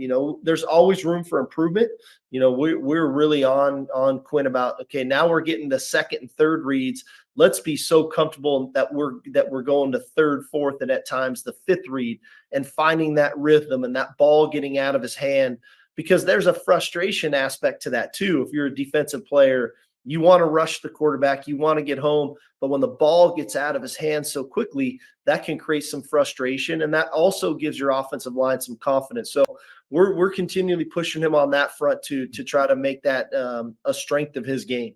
There's always room for improvement. We're really on Quinn about, okay, now we're getting the second and third reads. Let's be so comfortable that we're going to third, fourth, and at times the fifth read, and finding that rhythm and that ball getting out of his hand, because there's a frustration aspect to that too. If you're a defensive player, you want to rush the quarterback, you want to get home, but when the ball gets out of his hands so quickly, that can create some frustration, and that also gives your offensive line some confidence. So we're continually pushing him on that front to try to make that a strength of his game.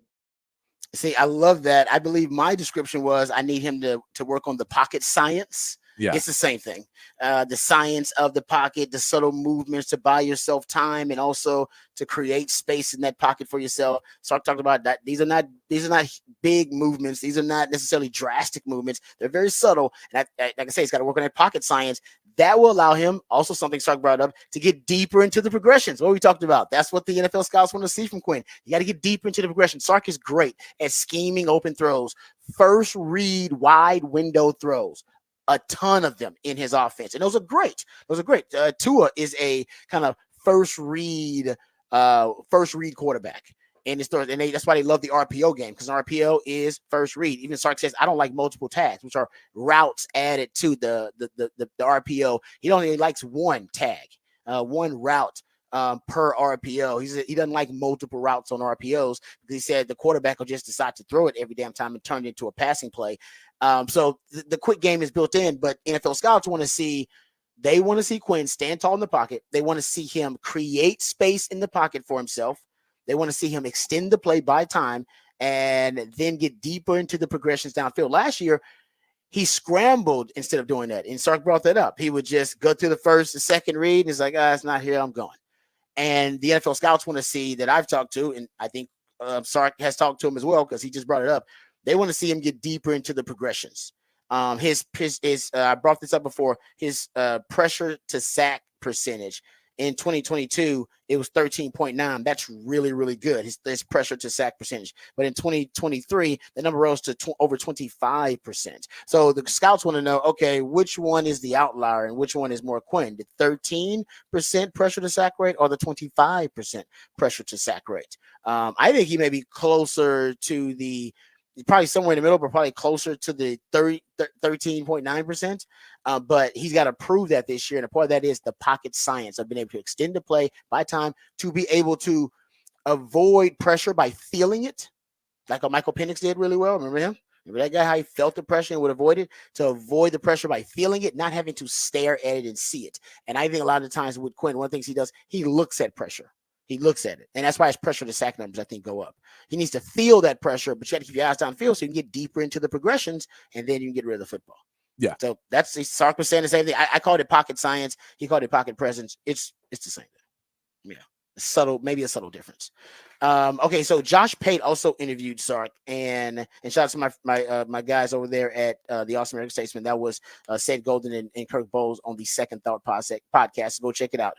See, I love that. I believe my description was I need him to work on the pocket science. Yeah. It's the same thing. The science of the pocket, the subtle movements to buy yourself time, and also to create space in that pocket for yourself. So I talked about that. These are not big movements. These are not necessarily drastic movements. They're very subtle. And like I say, he's got to work on that pocket science. That will allow him, also something Sark brought up, to get deeper into the progressions. What we talked about. That's what the NFL scouts want to see from Quinn. You got to get deeper into the progression. Sark is great at scheming open throws, first read wide window throws. A ton of them in his offense, and those are great. Tua is a kind of first read quarterback. And that's why they love the RPO game, because RPO is first read. Even Sark says, I don't like multiple tags, which are routes added to the RPO. He only likes one tag, one route per RPO. He doesn't like multiple routes on RPOs, because he said the quarterback will just decide to throw it every damn time and turn it into a passing play. So the quick game is built in, but NFL scouts want to see Quinn stand tall in the pocket. They want to see him create space in the pocket for himself. They want to see him extend the play by time and then get deeper into the progressions downfield. Last year, he scrambled instead of doing that. And Sark brought that up. He would just go through the first and second read. And it's like, it's not here, I'm going. And the NFL scouts want to see, that I've talked to, and I think Sark has talked to him as well, because he just brought it up. They want to see him get deeper into the progressions. I brought this up before, his pressure to sack percentage. In 2022, it was 13.9. That's really, really good. His pressure to sack percentage. But in 2023, the number rose to over 25%. So the scouts want to know, okay, which one is the outlier and which one is more Quinn? The 13% pressure to sack rate or the 25% pressure to sack rate? I think he may be closer to probably somewhere in the middle, but probably closer to the 13.9%. But he's got to prove that this year. And a part of that is the pocket science of being able to extend the play by time, to be able to avoid pressure by feeling it, like Michael Penix did really well. Remember him? Remember that guy, how he felt the pressure and would avoid it? To avoid the pressure by feeling it, not having to stare at it and see it. And I think a lot of the times with Quinn, one of the things he does, he looks at pressure. He looks at it. And that's why his pressure to sack numbers, I think, go up. He needs to feel that pressure, but you got to keep your eyes downfield so you can get deeper into the progressions, and then you can get rid of the football. Yeah. So that's Sark was saying the same thing. I called it pocket science. He called it pocket presence. It's the same thing. Yeah. Maybe a subtle difference. Okay, so Josh Pate also interviewed Sark, and shout out to my guys over there at the Awesome American Statesman. That was Seth Golden and Kirk Bowles on the Second Thought podcast. Go check it out.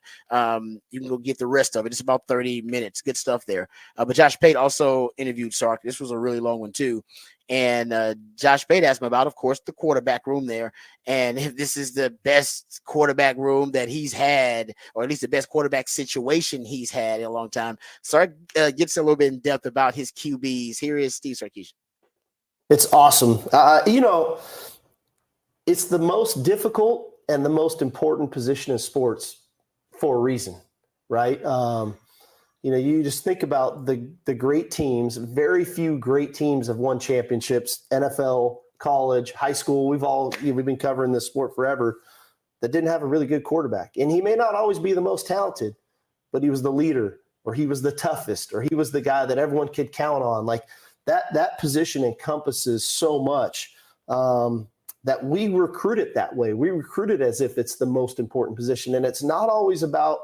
You can go get the rest of it. It's about 30 minutes. Good stuff there. But Josh Pate also interviewed Sark. This was a really long one too, And Josh Bate asked him about, of course, the quarterback room there, and if this is the best quarterback room that he's had, or at least the best quarterback situation he's had in a long time. Sark gets a little bit in depth about his QBs. Here is Steve Sarkisian. It's awesome. It's the most difficult and the most important position in sports for a reason, right? You just think about the great teams. Very few great teams have won championships, NFL, college, high school. We've been covering this sport forever, that didn't have a really good quarterback. And he may not always be the most talented, but he was the leader, or he was the toughest, or he was the guy that everyone could count on. Like that position encompasses so much. That we recruit it that way. We recruit it as if it's the most important position. And it's not always about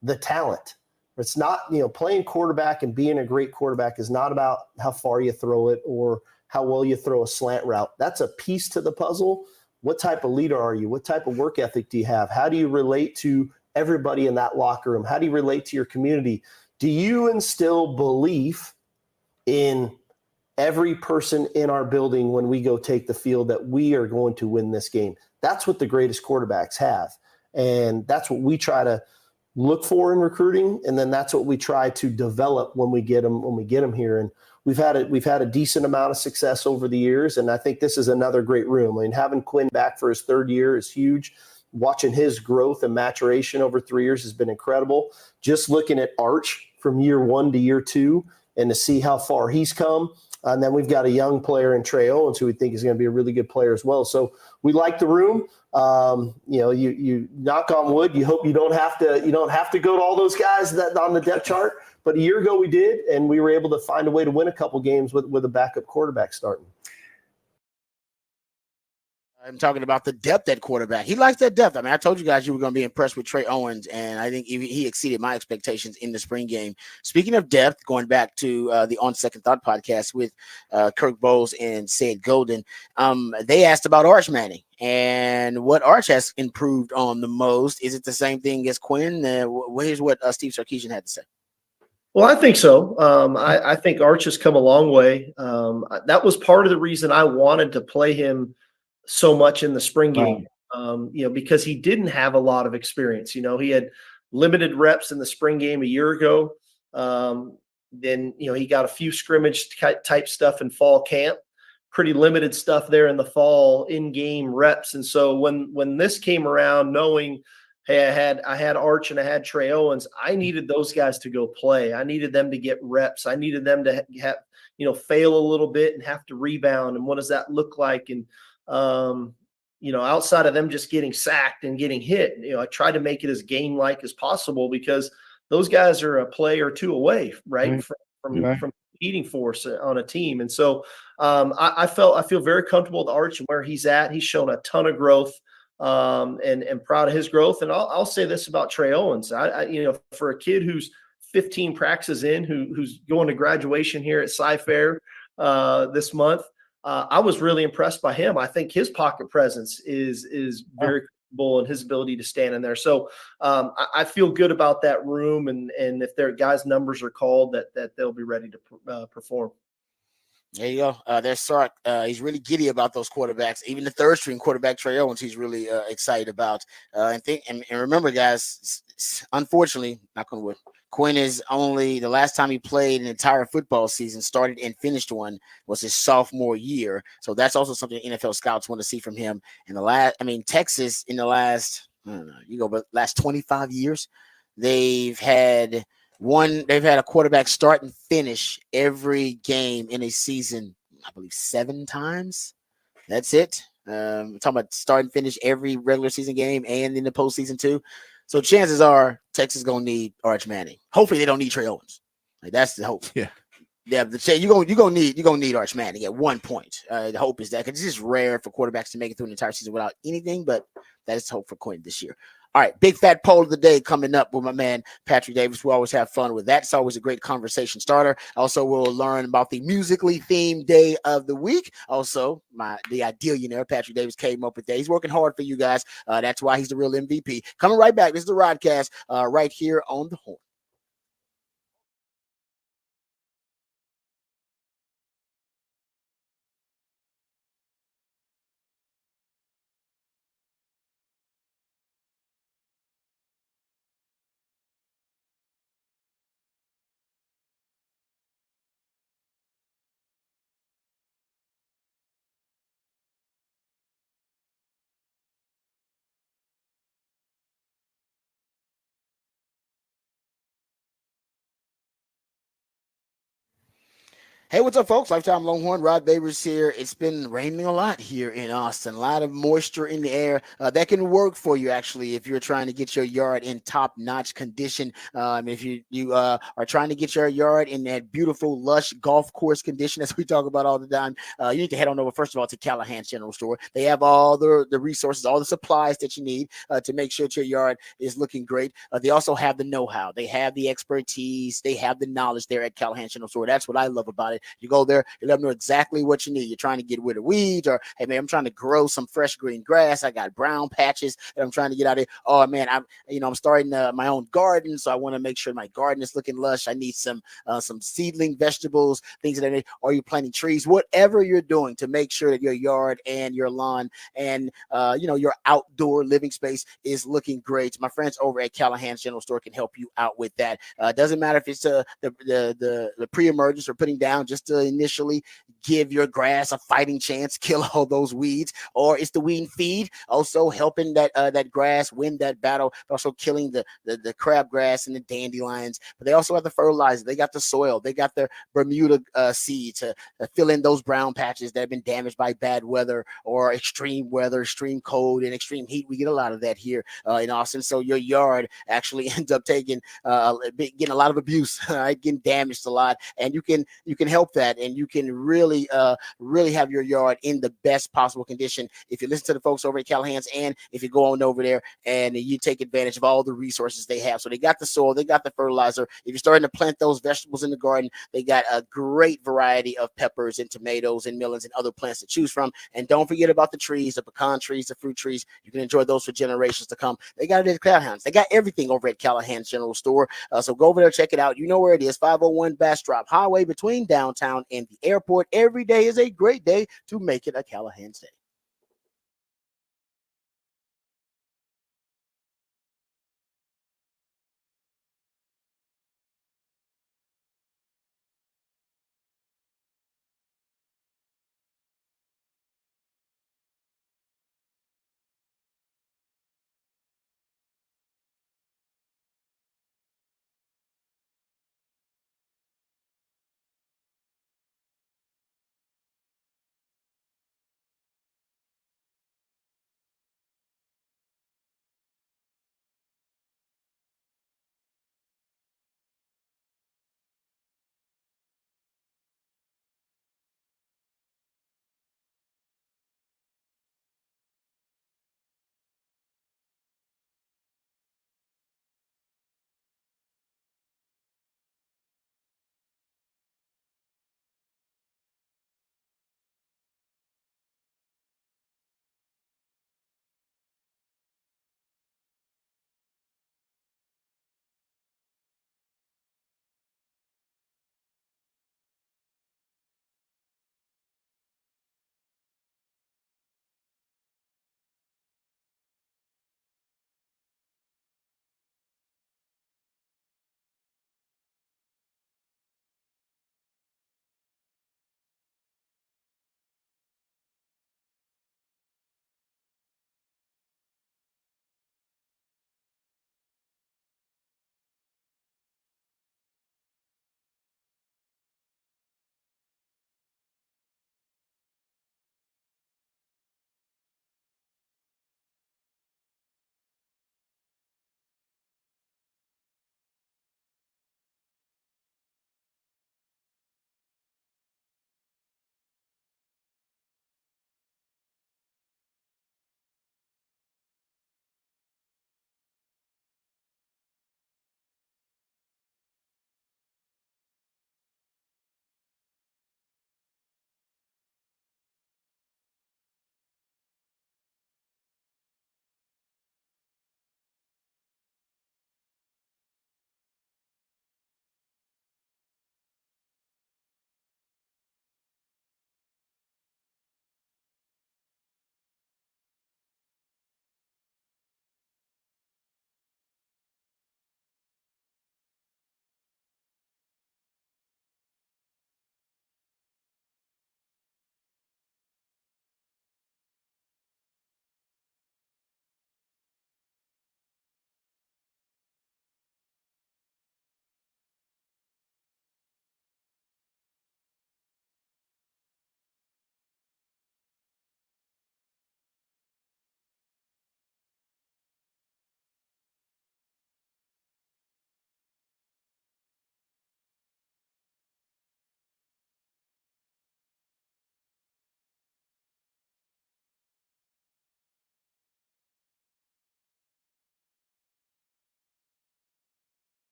the talent. It's not, playing quarterback and being a great quarterback is not about how far you throw it or how well you throw a slant route. That's a piece to the puzzle. What type of leader are you? What type of work ethic do you have? How do you relate to everybody in that locker room? How do you relate to your community? Do you instill belief in every person in our building when we go take the field that we are going to win this game? That's what the greatest quarterbacks have. And that's what we try to look for in recruiting. And then that's what we try to develop when we get them here. And we've had a decent amount of success over the years. And I think this is another great room. I mean, having Quinn back for his third year is huge. Watching his growth and maturation over 3 years has been incredible. Just looking at Arch from year 1 to year 2 and to see how far he's come. And then we've got a young player in Trey Owens who we think is going to be a really good player as well. So we like the room. You knock on wood. You hope you don't have to go to all those guys that on the depth chart. But a year ago we did, and we were able to find a way to win a couple games with a backup quarterback starting. I'm talking about the depth at quarterback. He likes that depth. I mean, I told you guys you were going to be impressed with Trey Owens, and I think he exceeded my expectations in the spring game. Speaking of depth, going back to the On Second Thought podcast with Kirk Bowles and Sid Golden, they asked about Arch Manning and what Arch has improved on the most. Is it the same thing as Quinn? Here's what Steve Sarkisian had to say. Well, I think so. I think Arch has come a long way. That was part of the reason I wanted to play him so much in the spring game, because he didn't have a lot of experience. He had limited reps in the spring game a year ago. Then, he got a few scrimmage type stuff in fall camp, pretty limited stuff there in the fall in-game reps. And so when this came around, knowing, hey, I had Arch and I had Trey Owens, I needed those guys to go play. I needed them to get reps. I needed them to have, fail a little bit and have to rebound. And what does that look like? And outside of them just getting sacked and getting hit, I tried to make it as game-like as possible, because those guys are a play or two away, right, from competing force on a team. And so I feel very comfortable with Arch and where he's at. He's shown a ton of growth, and proud of his growth. And I'll say this about Trey Owens. For a kid who's 15 practices in, who's going to graduation here at Sci-Fair this month, I was really impressed by him. I think his pocket presence is very comfortable, and his ability to stand in there. So I feel good about that room, and if their guys' numbers are called, that they'll be ready to perform. There you go. There's Sark. He's really giddy about those quarterbacks. Even the third string quarterback, Trey Owens, he's really excited about. And remember, guys, unfortunately, knock on wood, Quinn is only the last time he played an entire football season, started and finished one, was his sophomore year. So that's also something NFL scouts want to see from him. Texas in the last, last 25 years, they've had a quarterback start and finish every game in a season, I believe 7 times. That's it. I'm talking about start and finish every regular season game and in the postseason too. So chances are Texas is gonna need Arch Manning. Hopefully they don't need Trey Owens. Like, that's the hope. Yeah. Yeah, you're gonna need Arch Manning at one point. The hope is that, because it's just rare for quarterbacks to make it through an entire season without anything, but that is the hope for Quinn this year. All right, big fat poll of the day coming up with my man Patrick Davis. We always have fun with that. It's always a great conversation starter. Also, we'll learn about the musically themed day of the week. Also, the idealionaire Patrick Davis came up with that. He's working hard for you guys. That's why he's the real MVP. Coming right back. This is the Rodcast right here on the Horn. Hey, what's up, folks? Lifetime Longhorn, Rod Babers here. It's been raining a lot here in Austin, a lot of moisture in the air. That can work for you, actually, if you're trying to get your yard in top-notch condition. If you are trying to get your yard in that beautiful, lush golf course condition, as we talk about all the time, you need to head on over, first of all, to Callahan's General Store. They have all the resources, all the supplies that you need to make sure that your yard is looking great. They also have the know-how. They have the expertise. They have the knowledge there at Callahan's General Store. That's what I love about it. You go there, you let them know exactly what you need. You're trying to get rid of weeds, or hey man, I'm trying to grow some fresh green grass. I got brown patches that I'm trying to get out of. Oh man, I'm starting my own garden, so I want to make sure my garden is looking lush. I need some seedling vegetables, things that I need. Or you planting trees, whatever you're doing to make sure that your yard and your lawn and your outdoor living space is looking great. My friends over at Callahan's General Store can help you out with that. Doesn't matter if it's the pre-emergence or putting down just to initially give your grass a fighting chance, kill all those weeds, or it's the weed and feed, also helping that grass win that battle, but also killing the crabgrass and the dandelions. But they also have the fertilizer, they got the soil, they got the Bermuda seed to fill in those brown patches that have been damaged by bad weather or extreme weather, extreme cold, and extreme heat. We get a lot of that here in Austin. So your yard actually ends up getting a lot of abuse, right? Getting damaged a lot, and you can help that, and you can really have your yard in the best possible condition if you listen to the folks over at Callahan's, and if you go on over there and you take advantage of all the resources they have. So they got the soil, they got the fertilizer. If you're starting to plant those vegetables in the garden, they got a great variety of peppers and tomatoes and melons and other plants to choose from. And don't forget about the trees, the pecan trees, the fruit trees. You can enjoy those for generations to come. They got it at Callahan's. They got everything over at Callahan's General Store. So go over there, check it out. You know where it is, 501 Bastrop Highway between downtown and the airport. Every day is a great day to make it a Callahan's day.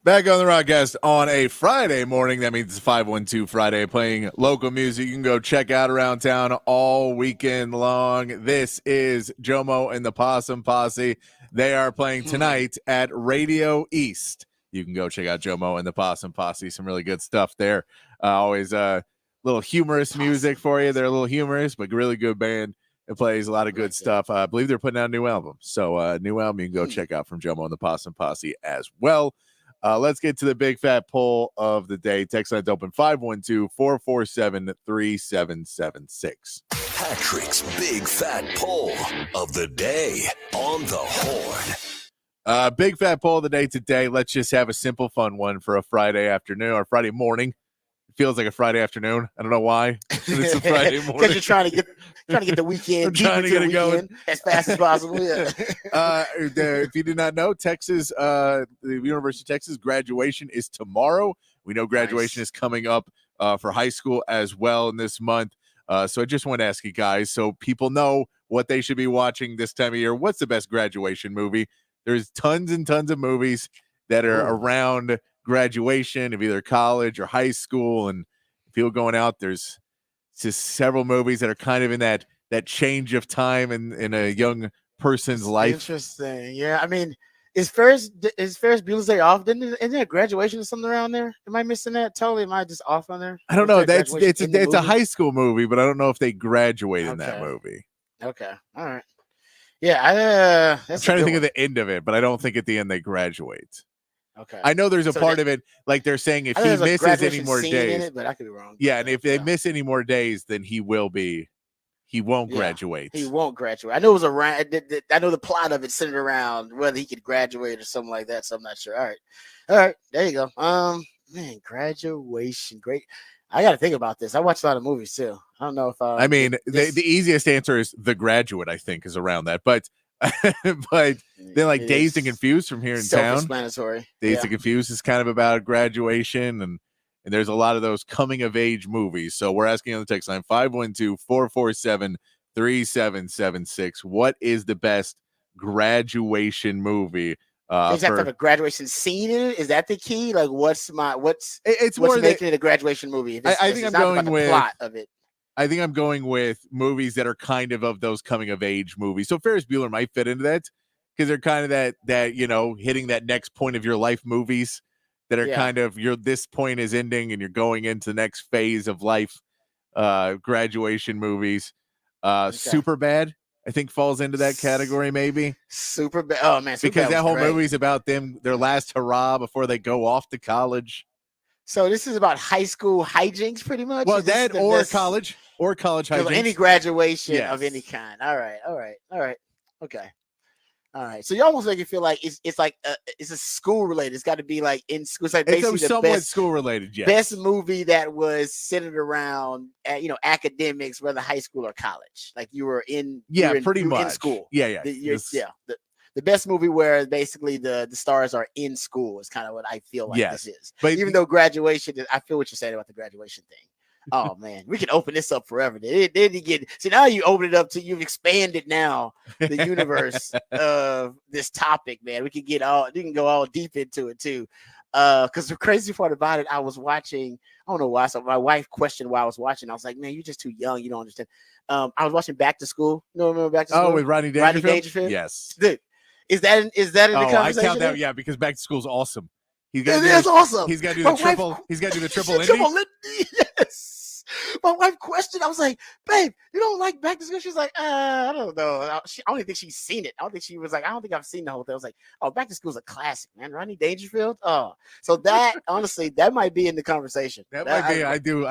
Back on the Rodcast on a Friday morning. That means it's 512 Friday, playing local music you can go check out around town all weekend long. This is Jomo and the Possum Posse. They are playing tonight at Radio East. You can go check out Jomo and the Possum Posse. Some really good stuff there. Always little humorous music for you. They're a little humorous, but really good band. It plays a lot of good stuff. I believe they're putting out a new album. So new album you can go check out from Jomo and the Possum Posse as well. Let's get to the big fat poll of the day. Text line's open 512-447-3776. Patrick's big fat poll of the day on the Horn. Big fat poll of the day today. Let's just have a simple, fun one for a Friday afternoon or Friday morning. It feels like a Friday afternoon. I don't know why. It's a Friday morning. Because you're trying to get the weekend, trying to get it going as fast as possible. Yeah. If you did not know, Texas, the University of Texas graduation is tomorrow. We know graduation is coming up for high school as well in this month. So I just want to ask you guys, so people know what they should be watching this time of year. What's the best graduation movie? There's tons and tons of movies that are around graduation of either college or high school, and people going out. There's just several movies that are kind of in that change of time in a young person's life. Interesting. Yeah. I mean, is Ferris Bueller's Day Off? Isn't there a graduation or something around there? Am I missing that? Totally. Am I just off on there? I don't know. It's a high school movie, but I don't know if they graduate in that movie. Okay. All right. Yeah. I'm trying to think of the end of it, but I don't think at the end they graduate. Okay. I know there's a part of it, like they're saying if he misses any more days, but I could be wrong. Yeah, and if they miss any more days, then he won't graduate. He won't graduate. I know it was around. I know the plot of it centered around whether he could graduate or something like that. So I'm not sure. All right. There you go. Man, graduation, great. I got to think about this. I watch a lot of movies too. I don't know if I mean, the easiest answer is The Graduate. I think is around that, but then like Dazed and Confused from here in town. Self-explanatory. Dazed and Confused is kind of about graduation, and there's a lot of those coming of age movies. So we're asking on the text line 512-447-3776. What is the best graduation movie? Does that have a graduation scene in it? Is that the key? Like, what's what's making it a graduation movie? I think I'm going with plot of it. I think I'm going with movies that are kind of those coming of age movies. So Ferris Bueller might fit into that because they're kind of that hitting that next point of your life movies that are kind of this point is ending and you're going into the next phase of life. Graduation movies. Superbad, I think, falls into that category maybe. Superbad. Oh man, because that whole movie's about their last hurrah before they go off to college. So this is about high school hijinks, pretty much. Well, that or college hijinks. Any graduation of any kind. All right. Okay. All right. So you almost make it feel like it's like it's a school related. It's got to be like in school. It's like basically it's somewhat school related. Yes. Best movie that was centered around academics, whether high school or college. Like you were in pretty much in school. Yeah. The best movie where basically the stars are in school is kind of what I feel like this is. But even though graduation, I feel what you're saying about the graduation thing. Oh man, we can open this up forever. Now you open it up to you've expanded now the universe of this topic, man. You can go all deep into it too. Because the crazy part about it, I was watching, I don't know why. So my wife questioned why I was watching. I was like, man, you're just too young. You don't understand. I was watching Back to School. Remember Back to School? Oh, with Rodney Dangerfield? Yes. Dude, is that in the conversation? I count that, yeah, because Back to School is awesome. Awesome. He's got to do the triple. He's got to do the triple Indy. Yes. My wife questioned. I was like, "Babe, you don't like Back to School?" She's like, "I don't know. I don't even think she's seen it. I don't think she was like, I don't think I've seen the whole thing." I was like, "Oh, Back to School is a classic, man. Rodney Dangerfield." Oh, so that honestly, that might be in the conversation. That might be. I do.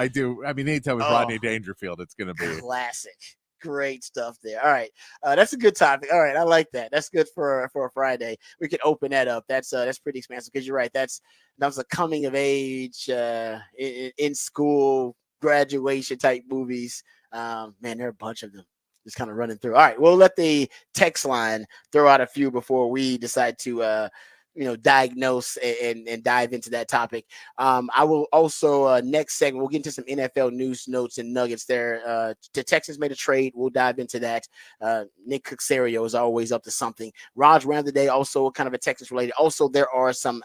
I mean, anytime with Rodney Dangerfield, it's going to be classic. Great stuff there. All right, that's a good topic. All right, I like that. That's good for a Friday. We could open that up. That's pretty expansive because you're right. That was a coming of age in school graduation type movies. Man, there are a bunch of them just kind of running through. All right, we'll let the text line throw out a few before we decide to diagnose and dive into that topic. I will also next segment we'll get into some NFL news notes and nuggets there. The Texans made a trade. We'll dive into that. Nick Caserio is always up to something. Raj ran the day, also kind of a Texans related. Also, there are some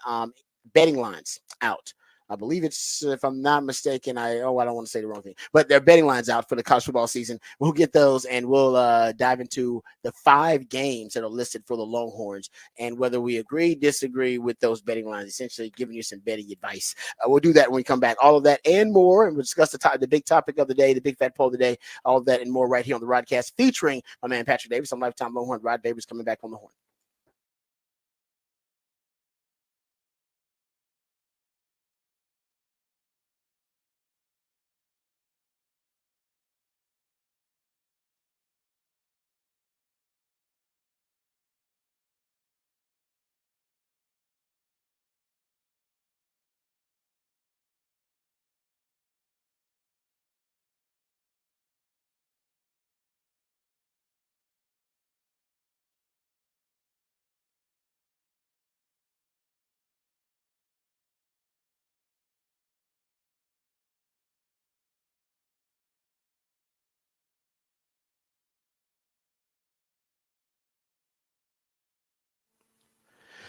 betting lines out. I believe it's, if I'm not mistaken, I don't want to say the wrong thing, but there are betting lines out for the college football season. We'll get those and we'll dive into the 5 games that are listed for the Longhorns and whether we agree, disagree with those betting lines, essentially giving you some betting advice. We'll do that when we come back. All of that and more, and we'll discuss the big topic of the day, the big fat poll of the day, all of that and more right here on the Rodcast featuring my man Patrick Davis. I'm lifetime Longhorn. Rod Davis coming back on the horn.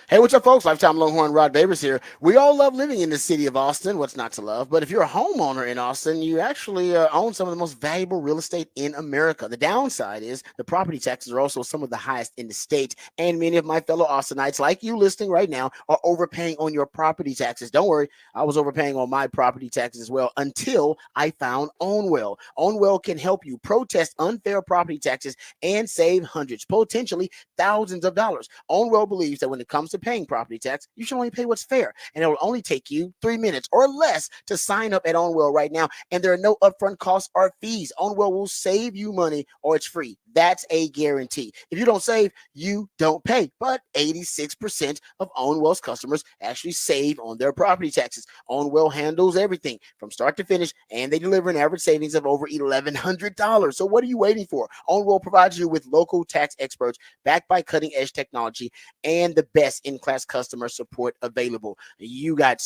Hey, what's up, folks? Lifetime Longhorn Rod Babers here. We all love living in the city of Austin. What's not to love? But if you're a homeowner in Austin, you actually own some of the most valuable real estate in America. The downside is the property taxes are also some of the highest in the state. And many of my fellow Austinites, like you listening right now, are overpaying on your property taxes. Don't worry, I was overpaying on my property taxes as well until I found Ownwell. Ownwell can help you protest unfair property taxes and save hundreds, potentially thousands of dollars. Ownwell believes that when it comes to paying property tax, you should only pay what's fair. And it will only take you 3 minutes or less to sign up at Ownwell right now. And there are no upfront costs or fees. Ownwell will save you money or it's free. That's a guarantee. If you don't save, you don't pay. But 86% of Ownwell's customers actually save on their property taxes. Ownwell handles everything from start to finish, and they deliver an average savings of over $1,100. So what are you waiting for? Ownwell provides you with local tax experts backed by cutting-edge technology and the best in-class customer support available. You got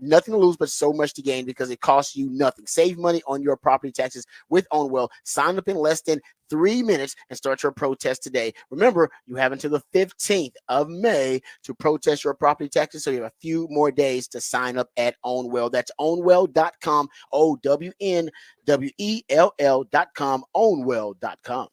nothing to lose, but so much to gain because it costs you nothing. Save money on your property taxes with Ownwell. Sign up in less than 3 minutes and start your protest today. Remember, you have until the 15th of May to protest your property taxes, so you have a few more days to sign up at Ownwell. That's ownwell.com, OWNWELL.com, ownwell.com.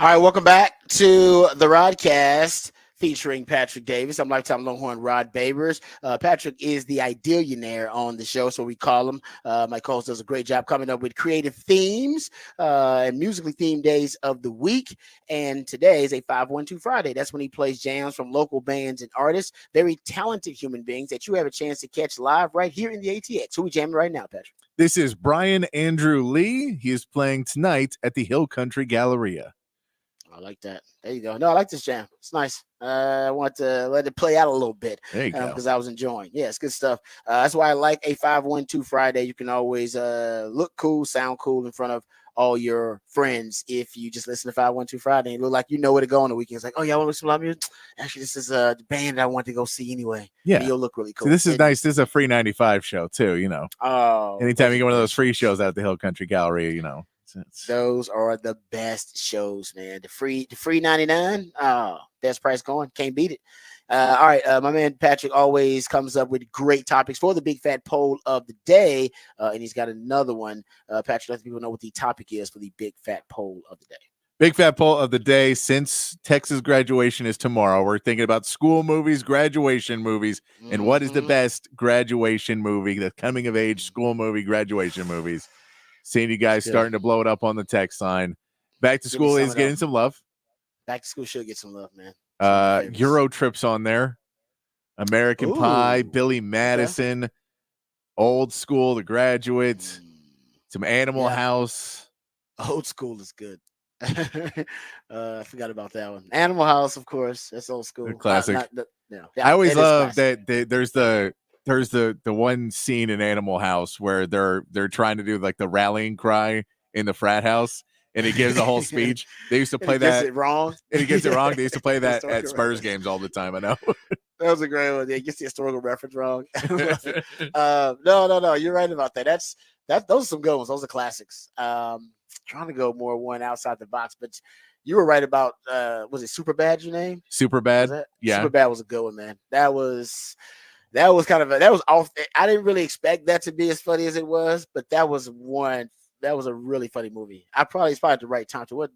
All right, welcome back to the Rodcast featuring Patrick Davis. I'm lifetime Longhorn Rod Babers. Patrick is the idealionaire on the show, so we call him. My co-host does a great job coming up with creative themes and musically themed days of the week. And today is a 512 Friday. That's when he plays jams from local bands and artists, very talented human beings that you have a chance to catch live right here in the ATX. Who we jamming right now, Patrick? This is Brian Andrew Lee. He is playing tonight at the Hill Country Galleria. I like that. There you go. No, I like this jam. It's nice. I want to let it play out a little bit because I was enjoying. Yeah, it's good stuff. That's why I like a 512 Friday. You can always look cool, sound cool in front of all your friends if you just listen to 512 Friday and look like you know where to go on the weekend. It's like, oh, y'all want to listen to live music? Actually, this is the band I want to go see anyway. Yeah. And you'll look really cool. So this is nice. This is a free 95 show, too, Oh. Anytime you get one of those free shows out at the Hill Country Galleria, Those are the best shows, man. The free 99. Oh, best price going. Can't beat it. All right. My man Patrick always comes up with great topics for the big fat poll of the day. And he's got another one. Patrick, let people know what the topic is for the big fat poll of the day. Big fat poll of the day. Since Texas graduation is tomorrow, we're thinking about school movies, graduation movies, and what is the best graduation movie, the coming of age school movie, graduation movies. Seeing you guys starting to blow it up on the text line. Back to school is getting some love. Back to school should get some love, man. Euro trips on there. American Pie, Billy Madison, Old School, The Graduate, some Animal House. Old School is good. I forgot about that one. Animal House, of course. That's old school. Classic. I always love that there's the one scene in Animal House where they're trying to do like the rallying cry in the frat house, and he gives a whole speech. They used to play that it wrong, and he gets it wrong. They used to play that at Spurs games all the time. I know. That was a great one. Yeah, gets the historical reference wrong. No. You're right about that. Those are some good ones. Those are classics. Trying to go more one outside the box, but you were right about was it Superbad your name? Superbad? Yeah. Superbad was a good one, man. That was off. I didn't really expect that to be as funny as it was, but that was a really funny movie. It's probably the right time to what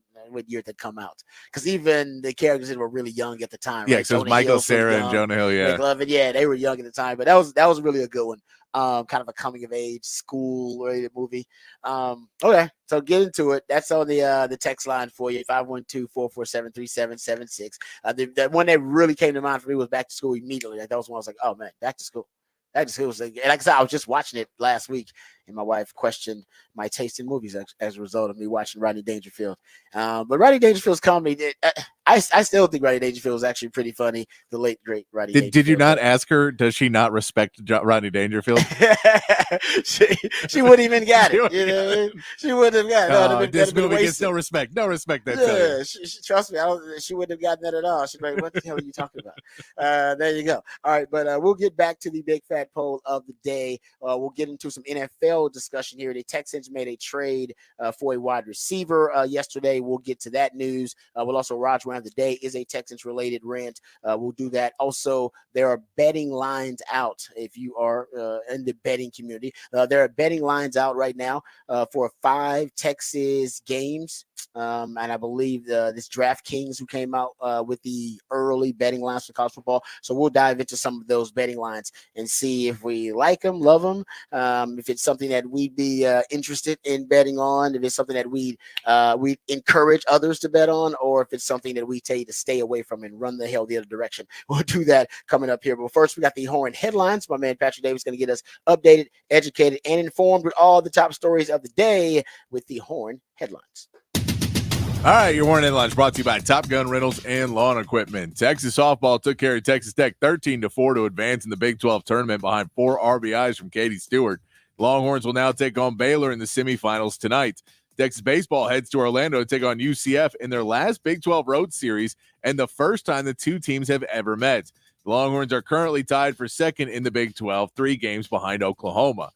year did that come out? Because even the characters were really young at the time. Yeah, right? so it was Michael Cera and Jonah Hill. Yeah, McLovin, they were young at the time, but that was really a good one. Kind of a coming of age school related movie. Okay, so get into it. That's on the text line for you, 512-447-3776. The one that really came to mind for me was Back to School immediately. That was one I was like, oh man, Back to School. That just was like I said, I was just watching it last week, and my wife questioned my taste in movies as a result of me watching Rodney Dangerfield. But Rodney Dangerfield's comedy, I still think Rodney Dangerfield was actually pretty funny. The late great Rodney. Did you not ask her? Does she not respect Rodney Dangerfield? she wouldn't even got it. You know what I mean? She wouldn't have got it. This movie gets no respect. No respect. That she trust me. She wouldn't have gotten that at all. She'd be like, "What the hell are you talking about?" There you go. All right, but we'll get back to the big fat poll of the day. We'll get into some NFL discussion here. The Texans made a trade for a wide receiver yesterday. We'll get to that news. We'll also Raj Round the Day is a Texans related rant. We'll do that. Also, there are betting lines out. If you are in the betting community, there are betting lines out right now for 5 Texas games. And I believe this DraftKings who came out with the early betting lines for college football. So we'll dive into some of those betting lines and see if we like them, love them, if it's something that we'd be interested in betting on, if it's something that we encourage others to bet on, or if it's something that we tell you to stay away from and run the hell the other direction. We'll do that coming up here. But first, we got the Horn headlines. My man Patrick Davis is going to get us updated, educated, and informed with all the top stories of the day with the Horn headlines. All right, your Horn headlines brought to you by Top Gun Rentals and Lawn Equipment. Texas softball took care of Texas Tech 13-4 to advance in the Big 12 tournament behind 4 RBIs from Katie Stewart. Longhorns will now take on Baylor in the semifinals tonight. Texas baseball heads to Orlando to take on UCF in their last Big 12 road series and the first time the two teams have ever met. The Longhorns are currently tied for second in the Big 12, 3 games behind Oklahoma.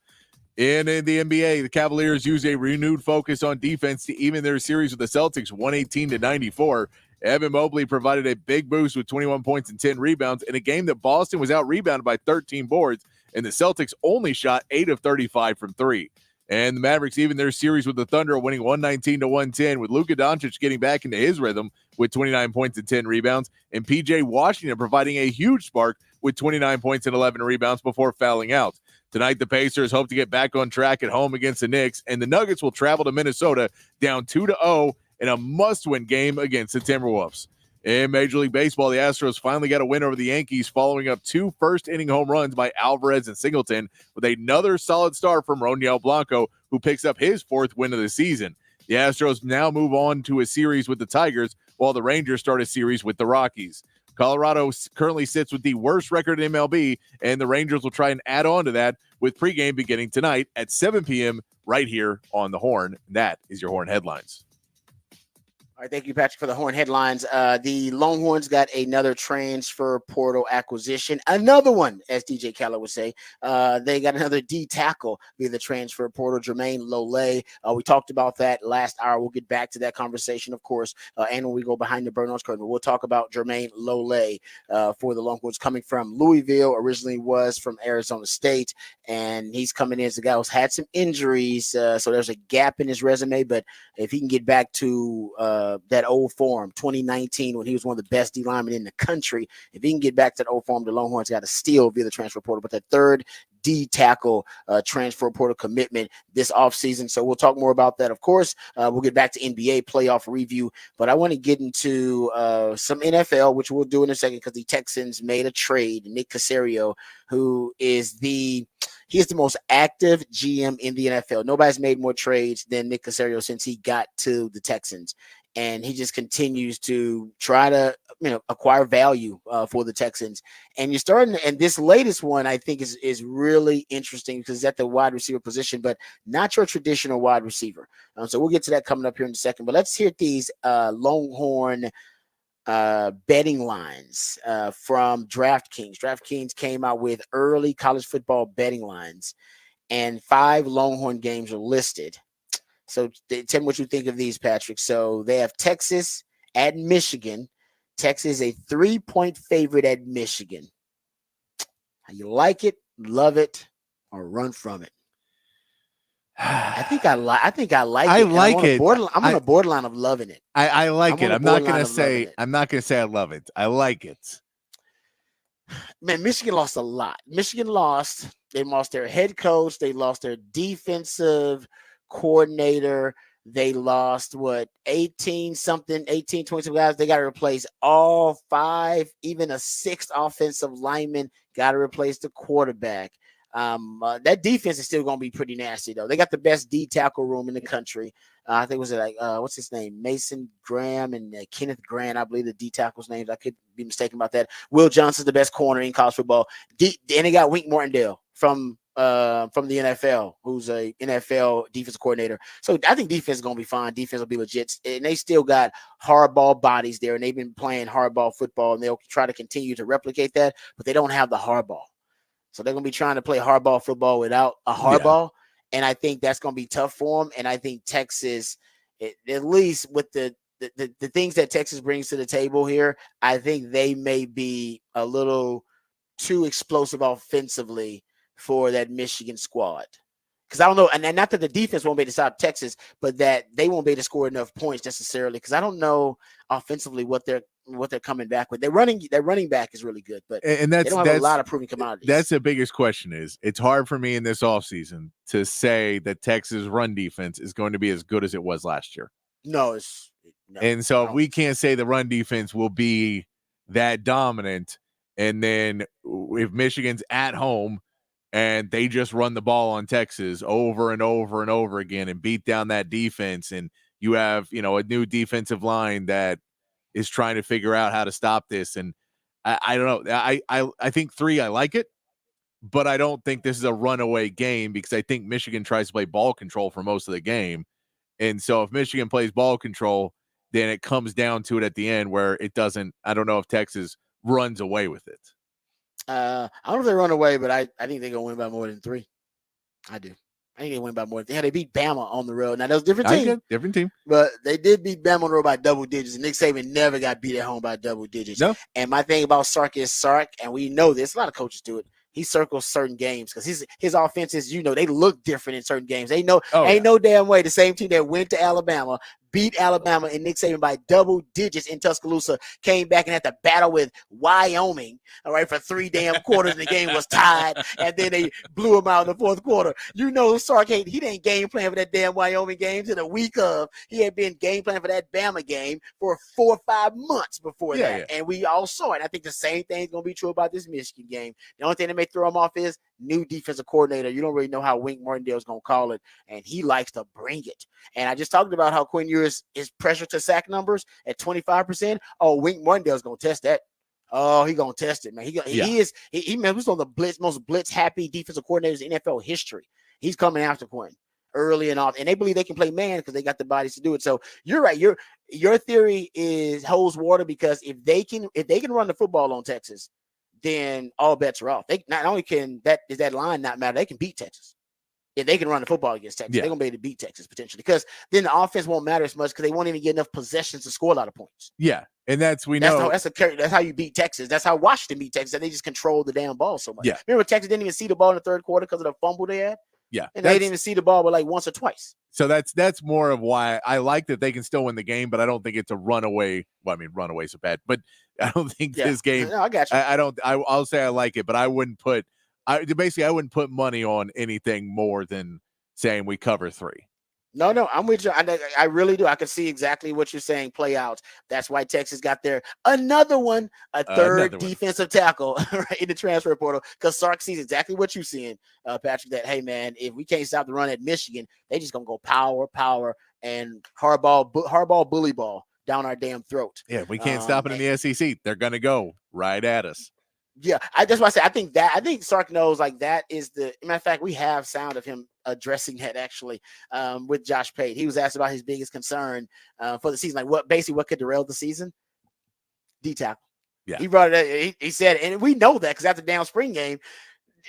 In the NBA, the Cavaliers use a renewed focus on defense to even their series with the Celtics 118-94. Evan Mobley provided a big boost with 21 points and 10 rebounds in a game that Boston was out-rebounded by 13 boards, and the Celtics only shot 8 of 35 from 3. And the Mavericks even their series with the Thunder, winning 119-110, with Luka Doncic getting back into his rhythm with 29 points and 10 rebounds, and PJ Washington providing a huge spark with 29 points and 11 rebounds before fouling out. Tonight, the Pacers hope to get back on track at home against the Knicks, and the Nuggets will travel to Minnesota down 2-0 in a must-win game against the Timberwolves. In Major League Baseball, the Astros finally got a win over the Yankees following up 2 first-inning home runs by Alvarez and Singleton, with another solid start from Roniel Blanco, who picks up his 4th win of the season. The Astros now move on to a series with the Tigers, while the Rangers start a series with the Rockies. Colorado currently sits with the worst record in MLB, and the Rangers will try and add on to that with pregame beginning tonight at 7 p.m. right here on the Horn. That is your Horn Headlines. All right, thank you, Patrick, for the Horn headlines. The Longhorns got another transfer portal acquisition. Another one, as DJ Khaled would say. They got another D tackle via the transfer portal, Jermaine Lole. We talked about that last hour. We'll get back to that conversation, of course, and when we go behind the Burn-Ons curtain. We'll talk about Jermaine Lole for the Longhorns, coming from Louisville, originally was from Arizona State, and he's coming in as a guy who's had some injuries, so there's a gap in his resume, but if he can get back to that old form, 2019, when he was one of the best D linemen in the country. If he can get back to that old form, the Longhorns got to steal via the transfer portal. But the third D tackle transfer portal commitment this offseason. So we'll talk more about that. Of course, we'll get back to NBA playoff review, but I want to get into some NFL, which we'll do in a second, because the Texans made a trade. Nick Caserio, who is he is the most active GM in the NFL. Nobody's made more trades than Nick Caserio since he got to the Texans. And he just continues to try to, acquire value for the Texans. And you're starting, and this latest one I think is really interesting because it's at the wide receiver position, but not your traditional wide receiver. So we'll get to that coming up here in a second. But let's hear these Longhorn betting lines from DraftKings. DraftKings came out with early college football betting lines, and 5 Longhorn games are listed. So tell me what you think of these, Patrick. So they have Texas at Michigan. Texas is a 3-point favorite at Michigan. How you like it, love it, or run from it? I think I like it. I like it. I'm on a borderline of loving it. I like it. I'm not gonna say I love it. I like it. Man, Michigan lost a lot. Michigan lost. They lost their head coach. They lost their defensive coordinator. They lost 18, 20 guys. They got to replace all 5, even a 6th offensive lineman. Got to replace the quarterback. That defense is still going to be pretty nasty, though. They got the best D tackle room in the country. I think it was what's his name? Mason Graham and Kenneth Grant, I believe the D tackles' names. I could be mistaken about that. Will Johnson's the best corner in college football. And they got Wink Martindale from the NFL, who's a NFL defensive coordinator. So I think defense is going to be fine. Defense will be legit. And they still got hardball bodies there, and they've been playing hardball football, and they'll try to continue to replicate that, but they don't have the hardball. So they're going to be trying to play hardball football without a hardball. Yeah. And I think that's going to be tough for them. And I think Texas, at least with the things that Texas brings to the table here, I think they may be a little too explosive offensively for that Michigan squad. Because I don't know, and not that the defense won't be able to stop Texas, but that they won't be able to score enough points necessarily. Because I don't know offensively what they're coming back with. Their running back is really good, but and that's, they don't have a lot of proven commodities. That's the biggest question. Is it's hard for me in this offseason to say that Texas run defense is going to be as good as it was last year. No. And so if we can't say the run defense will be that dominant, and then if Michigan's at home and they just run the ball on Texas over and over and over again and beat down that defense, and you have, a new defensive line that is trying to figure out how to stop this. And I don't know. I think 3, I like it, but I don't think this is a runaway game because I think Michigan tries to play ball control for most of the game. And so if Michigan plays ball control, then it comes down to it at the end where it doesn't. I don't know if Texas runs away with it. I don't know if they run away, but I think they're going to win by more than 3. I do. I think they win by more. Yeah, they beat Bama on the road. Now, that was a different team. But they did beat Bama on the road by double digits. And Nick Saban never got beat at home by double digits. No. And my thing about Sark is Sark, and we know this, a lot of coaches do it. he circles certain games because his offenses, they look different in certain games. They know Oh, ain't no damn way the same team that went to Alabama, beat Alabama and Nick Saban by double digits in Tuscaloosa, came back and had to battle with Wyoming, all right, for 3 damn quarters, and the game was tied, and then they blew him out in the fourth quarter. Sark, he didn't game plan for that damn Wyoming game to the week of. He had been game planning for that Bama game for 4 or 5 months before that, and we all saw it. I think the same thing is going to be true about this Michigan game. The only thing that may throw him off is new defensive coordinator. You don't really know how Wink Martindale is going to call it, and he likes to bring it. And I just talked about how Quinn Ewers is pressure to sack numbers at 25%. Oh, Wink Martindale is going to test that. Oh, he gonna test it, man. He was on the most blitz happy defensive coordinators in NFL history. He's coming after Quinn early and often, and they believe they can play man because they got the bodies to do it. So you're right. Your theory holds water because if they can run the football on Texas, then all bets are off. They not only can that line not matter, they can beat Texas. If they can run the football against Texas, they're gonna be able to beat Texas potentially because then the offense won't matter as much because they won't even get enough possessions to score a lot of points. Yeah, and that's how you beat Texas. That's how Washington beat Texas. And they just control the damn ball so much. Yeah. Remember, Texas didn't even see the ball in the third quarter because of the fumble they had. Yeah, and they didn't even see the ball but like once or twice. So that's more of why I like that they can still win the game, but I don't think it's a runaway. Well, I mean, runaway's so bad, but I don't think this game. No, I got you. I'll say I like it, but I wouldn't put. I wouldn't put money on anything more than saying we cover 3. No, I'm with you. I really do. I can see exactly what you're saying play out. That's why Texas got there. Another third defensive tackle right, in the transfer portal because Sark sees exactly what you're seeing, Patrick, that, hey, man, if we can't stop the run at Michigan, they just going to go power, and hardball bully ball down our damn throat. Yeah, we can't stop it in the SEC. They're going to go right at us. Yeah, that's why I say I think Sark knows like that is the matter of fact. We have sound of him addressing that actually with Josh Pate. He was asked about his biggest concern for the season, like what could derail the season? D tackle. Yeah, he brought it up. He said, and we know that because after the down spring game,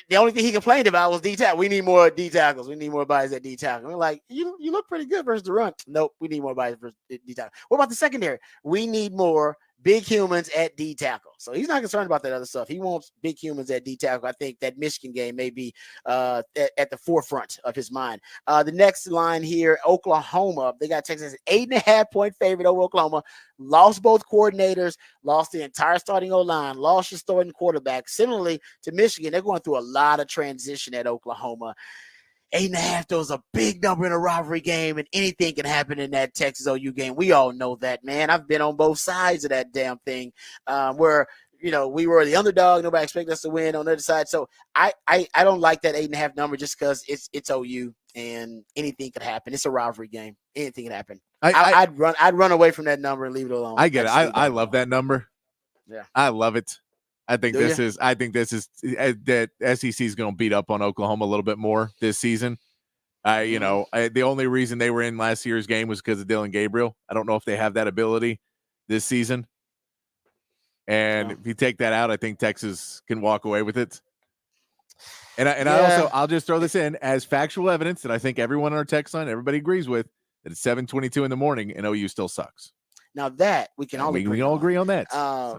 the only thing he complained about was D tackle. We need more D tackles. We need more bodies at D tackle. We're like, you look pretty good versus the run. Nope, we need more bodies versus D tackle. What about the secondary? We need more big humans at D tackle. So he's not concerned about that other stuff. He wants big humans at D tackle. I think that Michigan game may be at the forefront of his mind. The next line here, Oklahoma. They got Texas 8.5-point favorite over Oklahoma. Lost both coordinators, lost the entire starting O-line, lost your starting quarterback. Similarly to Michigan, they're going through a lot of transition at Oklahoma. 8.5, there was a big number in a rivalry game, and anything can happen in that Texas OU game. We all know that, man. I've been on both sides of that damn thing where, we were the underdog. Nobody expected us to win on the other side. So I don't like that 8.5 number just because it's OU and anything could happen. It's a rivalry game. Anything can happen. I'd run away from that number and leave it alone. I get it. I love that number. Yeah. I love it. I think this is that SEC is going to beat up on Oklahoma a little bit more this season. The only reason they were in last year's game was because of Dylan Gabriel. I don't know if they have that ability this season. And if you take that out, I think Texas can walk away with it. And I'll just throw this in as factual evidence that I think everyone on our text line, everybody agrees with, that it's 7:22 in the morning and OU still sucks. Now that we can all agree on that.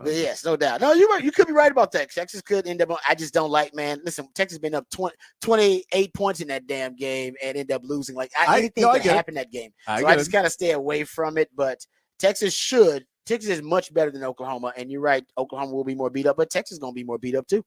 Yes, no doubt. No, you're right. You could be right about that. Texas could end up. I just don't like, man. Listen, Texas been up 28 points in that damn game and end up losing. Like anything could happen in that game. So I just gotta stay away from it. But Texas is much better than Oklahoma. And you're right. Oklahoma will be more beat up, but Texas is gonna be more beat up too.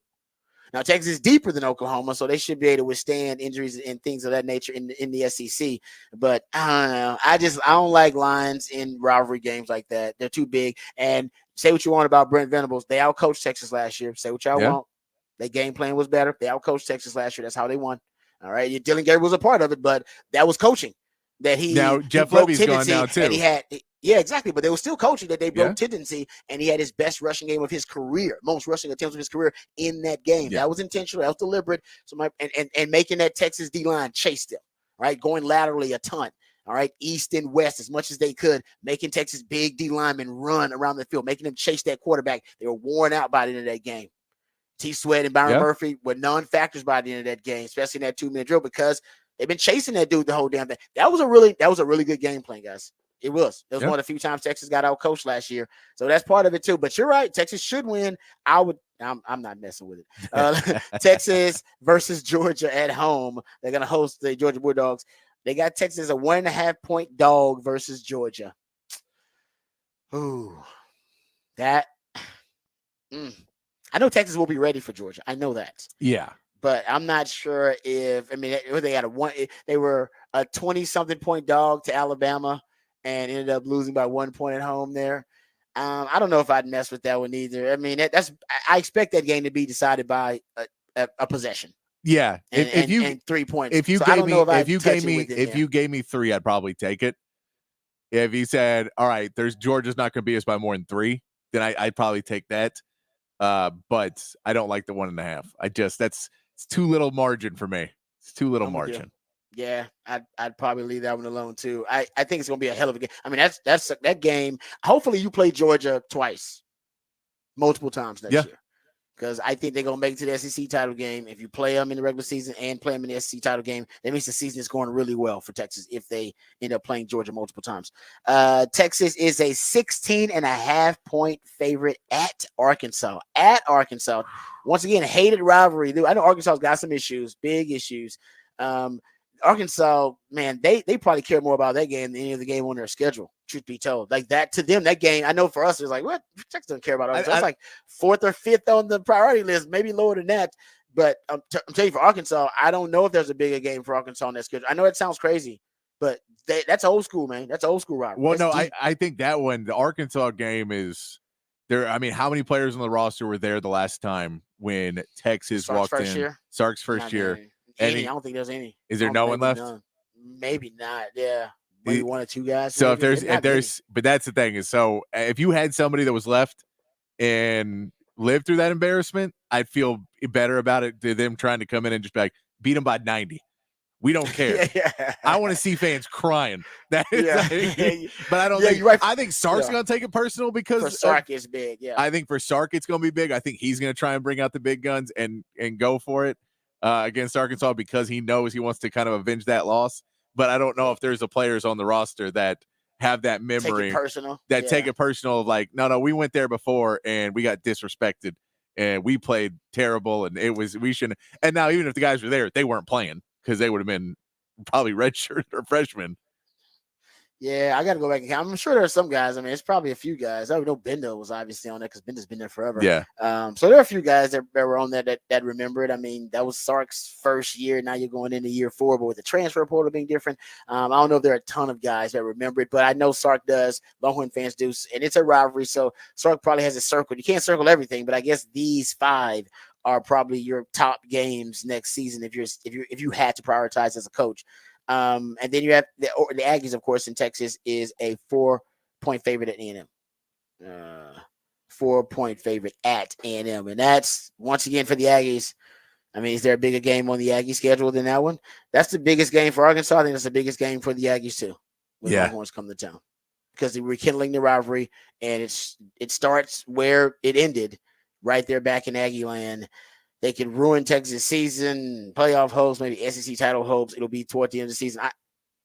Now, Texas is deeper than Oklahoma, so they should be able to withstand injuries and things of that nature in the SEC. But I don't know. I don't like lines in rivalry games like that. They're too big. And say what you want about Brent Venables. They outcoached Texas last year. Say what y'all want. Their game plan was better. They outcoached Texas last year. That's how they won. All right. Dylan Gabriel was a part of it, but that was coaching. Now Jeff Lebby's gone now too. And he had. Yeah, exactly. But they were still coaching that they broke tendency, and he had his best rushing game of his career, most rushing attempts of his career in that game. Yeah. That was intentional. That was deliberate. So and making that Texas D-line chase them, right? Going laterally a ton, all right? East and west as much as they could, making Texas big D-linemen run around the field, making them chase that quarterback. They were worn out by the end of that game. T. Sweat and Byron Murphy were non-factors by the end of that game, especially in that 2-minute drill because they've been chasing that dude the whole damn thing. That was a really good game plan, guys. It was Yeah. one of the few times Texas got out coached last year. So that's part of it too. But you're right. Texas should win. I'm not messing with it. Texas versus Georgia at home. They're going to host the Georgia Bulldogs. They got Texas a 1.5 point dog versus Georgia. Ooh, that. I know Texas will be ready for Georgia. I know that. Yeah. But I'm not sure if they had they were a 20-something point dog to Alabama and ended up losing by 1 point at home there. I don't know if I'd mess with that one either. I mean, I expect that game to be decided by a possession. Yeah. And 3 points. If you gave me 3, I'd probably take it. If you said, all right, Georgia's not going to beat us by more than 3, then I'd probably take that. But I don't like the 1.5. It's too little margin for me. It's too little margin. Yeah, I'd probably leave that one alone too. I think it's gonna be a hell of a game. I mean, that's that game. Hopefully, you play Georgia multiple times next year, because I think they're gonna make it to the SEC title game. If you play them in the regular season and play them in the SEC title game, that means the season is going really well for Texas if they end up playing Georgia multiple times. Texas is a 16.5 point favorite at Arkansas. Once again, hated rivalry. I know Arkansas's got some issues, big issues. Arkansas, man, they probably care more about that game than any other game on their schedule, truth be told. Like that, to them, that game, I know for us, it's like, what? Texas doesn't care about Arkansas. That's like 4th or 5th on the priority list, maybe lower than that. But I'm telling you, for Arkansas, I don't know if there's a bigger game for Arkansas on that schedule. I know it sounds crazy, but that's old school, man. That's old school rivalry. Well, no, I think that one, the Arkansas game is there. I mean, how many players on the roster were there the last time when Texas walked in? Sark's first year. I don't think there's any. Is there no one left? None. Maybe not. Yeah, maybe 1 or 2 guys. So maybe. if there's, but that's the thing is, so if you had somebody that was left and lived through that embarrassment, I'd feel better about it than them trying to come in and just be like, beat them by 90. We don't care. I want to see fans crying. But I don't think. Right. I think Sark's going to take it personal because for Sark is big. Yeah, I think for Sark it's going to be big. I think he's going to try and bring out the big guns and go for it against Arkansas because he knows he wants to kind of avenge that loss. But I don't know if there's players on the roster that have that memory, take it personal of like, no, we went there before and we got disrespected and we played terrible and we shouldn't. And now even if the guys were there, they weren't playing, because they would have been probably redshirt or freshmen. Yeah, I got to go back and count. I'm sure there are some guys. I mean, it's probably a few guys. I know Bendo was obviously on there because Bendo's been there forever. Yeah. So there are a few guys that were on there that remember it. I mean, that was Sark's first year. Now you're going into year 4, but with the transfer portal being different, I don't know if there are a ton of guys that remember it, but I know Sark does. Longhorn fans do, and it's a rivalry. So Sark probably has a circle. You can't circle everything, but I guess these 5 are probably your top games next season if you had to prioritize as a coach. And then you have the Aggies, of course, in Texas is a 4-point favorite at A&M. 4-point favorite at A&M, and that's once again for the Aggies. I mean, is there a bigger game on the Aggie schedule than that one? That's the biggest game for Arkansas. I think that's the biggest game for the Aggies too. When Longhorns come to town, because they're rekindling the rivalry, and it starts where it ended, right there back in Aggie land. They could ruin Texas' season, playoff hopes, maybe SEC title hopes. It'll be toward the end of the season.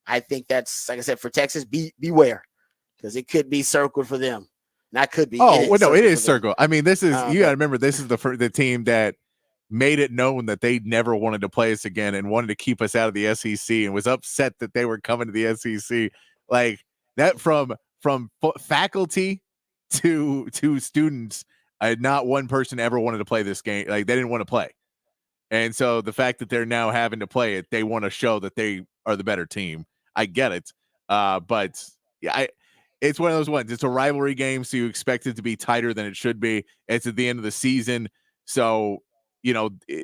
I think that's, like I said, for Texas, beware, because it could be circled for them. Not could be. It is circled. I mean, this is you got to remember, this is the team that made it known that they never wanted to play us again and wanted to keep us out of the SEC and was upset that they were coming to the SEC. Like that, from faculty to students. Not one person ever wanted to play this game. Like they didn't want to play. And so the fact that they're now having to play it, they want to show that they are the better team. I get it. But yeah, it's one of those ones. It's a rivalry game, so you expect it to be tighter than it should be. It's at the end of the season. So,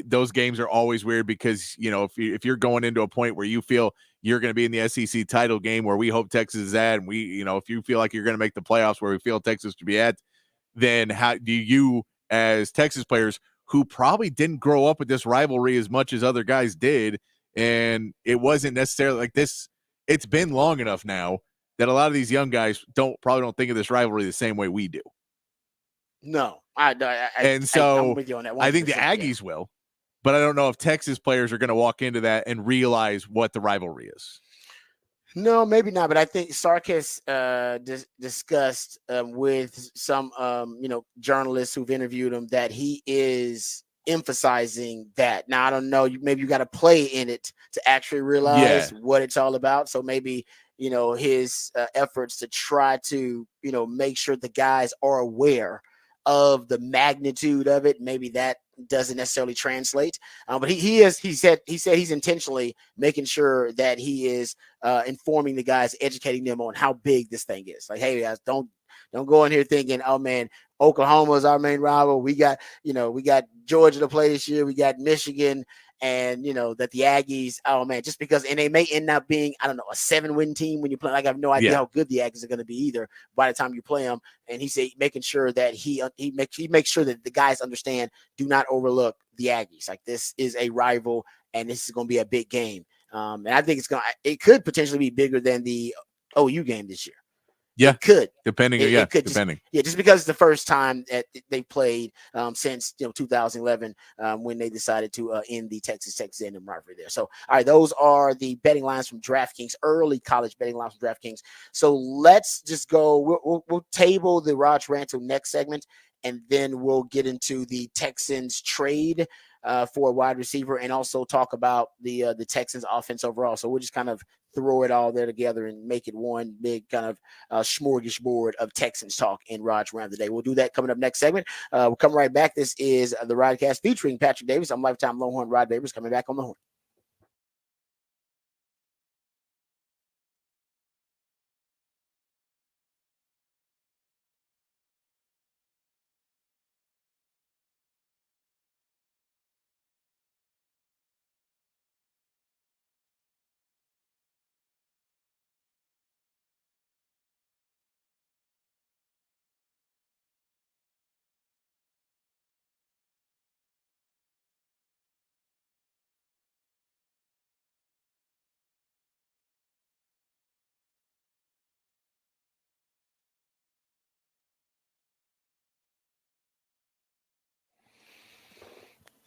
those games are always weird because, if you're going into a point where you feel you're going to be in the SEC title game where we hope Texas is at, and if you feel like you're going to make the playoffs where we feel Texas should be at, then how do you, as Texas players who probably didn't grow up with this rivalry as much as other guys did, and it wasn't necessarily like this, it's been long enough now that a lot of these young guys probably don't think of this rivalry the same way we do. No, I'm with you on that. I think the Aggies will, but I don't know if Texas players are going to walk into that and realize what the rivalry is. No, maybe not. But I think Sark has discussed with some journalists who've interviewed him that he is emphasizing that. Now I don't know. Maybe you got to play in it to actually realize Yeah. what it's all about. So maybe his efforts to try to make sure the guys are aware of the magnitude of it. Maybe that doesn't necessarily translate. But he said he's intentionally making sure that he is informing the guys, educating them on how big this thing is. Like, hey guys, don't go in here thinking, oh man, Oklahoma is our main rival. We got Georgia to play this year. We got Michigan, and that the Aggies. Oh man, just because, and they may end up being, I don't know, a 7-win team when you play. Like, I have no idea Yeah. how good the Aggies are going to be either by the time you play them. And he said making sure that he makes sure that the guys understand. Do not overlook the Aggies. Like, this is a rival, and this is going to be a big game. And I think it could potentially be bigger than the OU game this year. Yeah. It could. Depending. It could depending. just because it's the first time that they played since 2011 when they decided to end the Texas A&M rivalry there. So, all right, those are the betting lines from DraftKings, early college betting lines from DraftKings. So let's just go. We'll table the Raj Ranto next segment, and then we'll get into the Texans trade for a wide receiver, and also talk about the Texans offense overall. So we'll just kind of throw it all there together and make it one big kind of smorgasbord of Texans talk in Raj Round the Day. We'll do that coming up next segment. We'll come right back. This is the Rodcast featuring Patrick Davis. I'm lifetime Longhorn Rod Babers, coming back on the horn.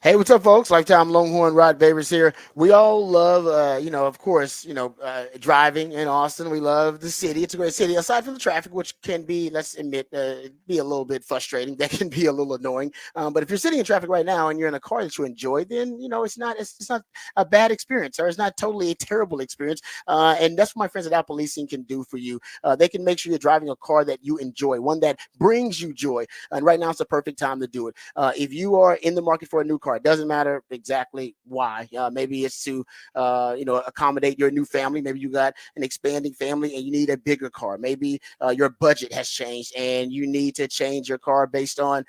Hey, what's up, folks? Lifetime Longhorn Rod Babers here. We all love, of course, driving in Austin. We love the city. It's a great city, aside from the traffic, which can be, let's admit, be a little bit frustrating. That can be a little annoying. But if you're sitting in traffic right now and you're in a car that you enjoy, then it's not a bad experience, or it's not totally a terrible experience. And that's what my friends at Apple Leasing can do for you. They can make sure you're driving a car that you enjoy, one that brings you joy. And right now, it's the perfect time to do it. If you are in the market for a new car, it doesn't matter exactly why. Maybe it's to accommodate your new family. Maybe you got an expanding family and you need a bigger car. Maybe your budget has changed and you need to change your car based on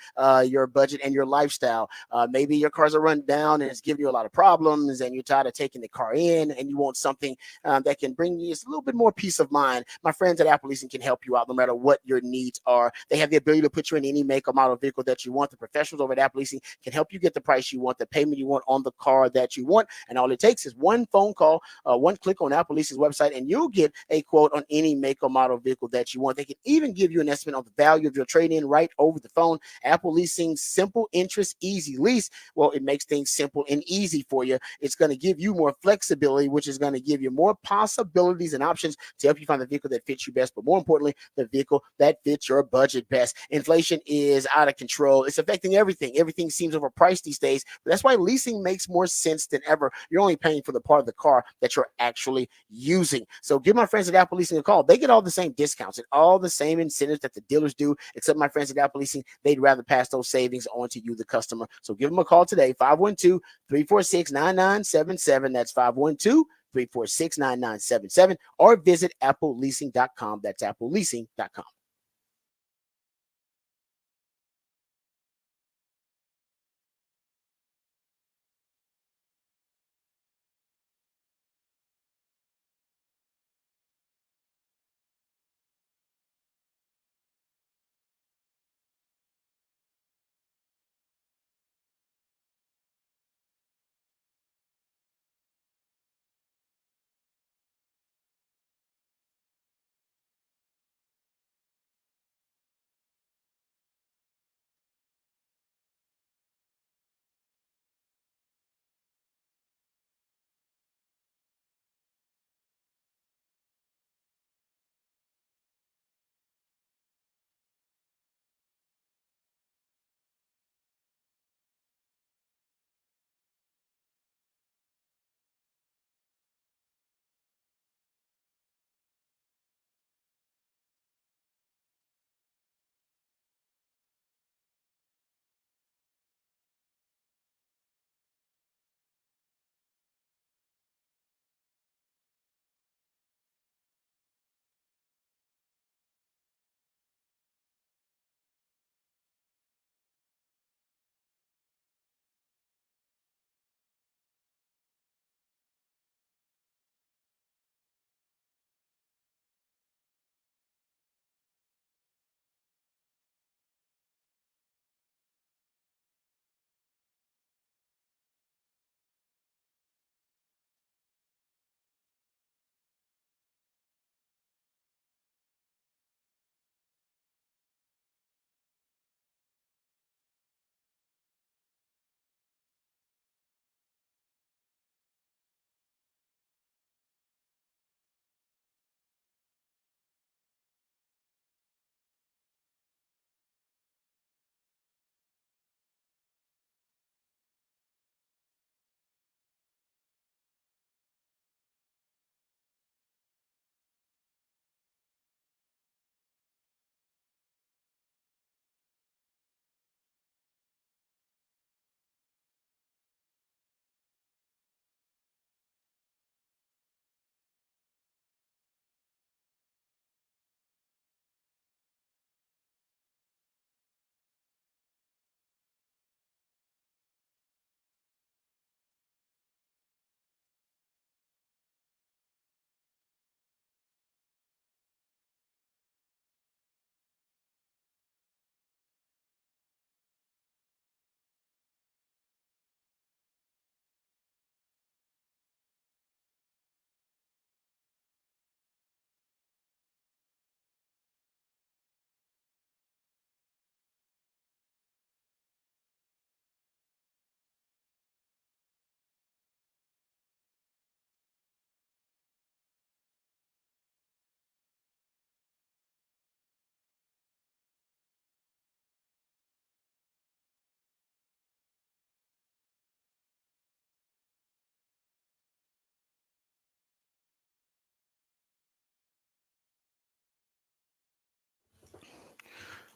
your budget and your lifestyle. Maybe your cars are run down and it's giving you a lot of problems, and you're tired of taking the car in, and you want something that can bring you just a little bit more peace of mind. My friends at Apple Leasing can help you out no matter what your needs are. They have the ability to put you in any make or model vehicle that you want. The professionals over at Apple Leasing can help you get the price you want, the payment you want on the car that you want. And all it takes is one phone call, one click on Apple Leasing's website, and you'll get a quote on any make or model vehicle that you want. They can even give you an estimate on the value of your trade-in right over the phone. Apple Leasing's simple interest, easy lease. Well, it makes things simple and easy for you. It's going to give you more flexibility, which is going to give you more possibilities and options to help you find the vehicle that fits you best. But more importantly, the vehicle that fits your budget best. Inflation is out of control. It's affecting everything. Everything seems overpriced these days. But that's why leasing makes more sense than ever. You're only paying for the part of the car that you're actually using. So give my friends at Apple Leasing a call. They get all the same discounts and all the same incentives that the dealers do, except my friends at Apple Leasing, they'd rather pass those savings on to you, the customer. So give them a call today, 512-346-9977. That's 512-346-9977, or visit appleleasing.com. That's appleleasing.com.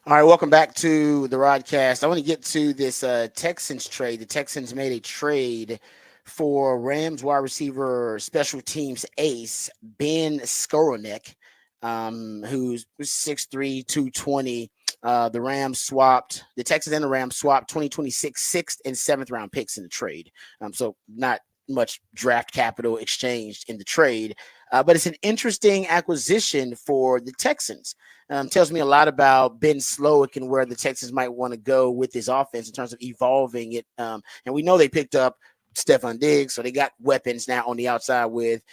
All right, welcome back to the Rodcast. I want to get to this Texans trade. The Texans made a trade for Rams wide receiver special teams ace Ben Skowronek, who's 6'3", 220. The Texans and the Rams swapped 2026 sixth and seventh round picks in the trade. So not much draft capital exchanged in the trade, but it's an interesting acquisition for the Texans. Tells me a lot about Ben Slowick and where the Texans might want to go with his offense in terms of evolving it. And we know they picked up Stephon Diggs, so they got weapons now on the outside with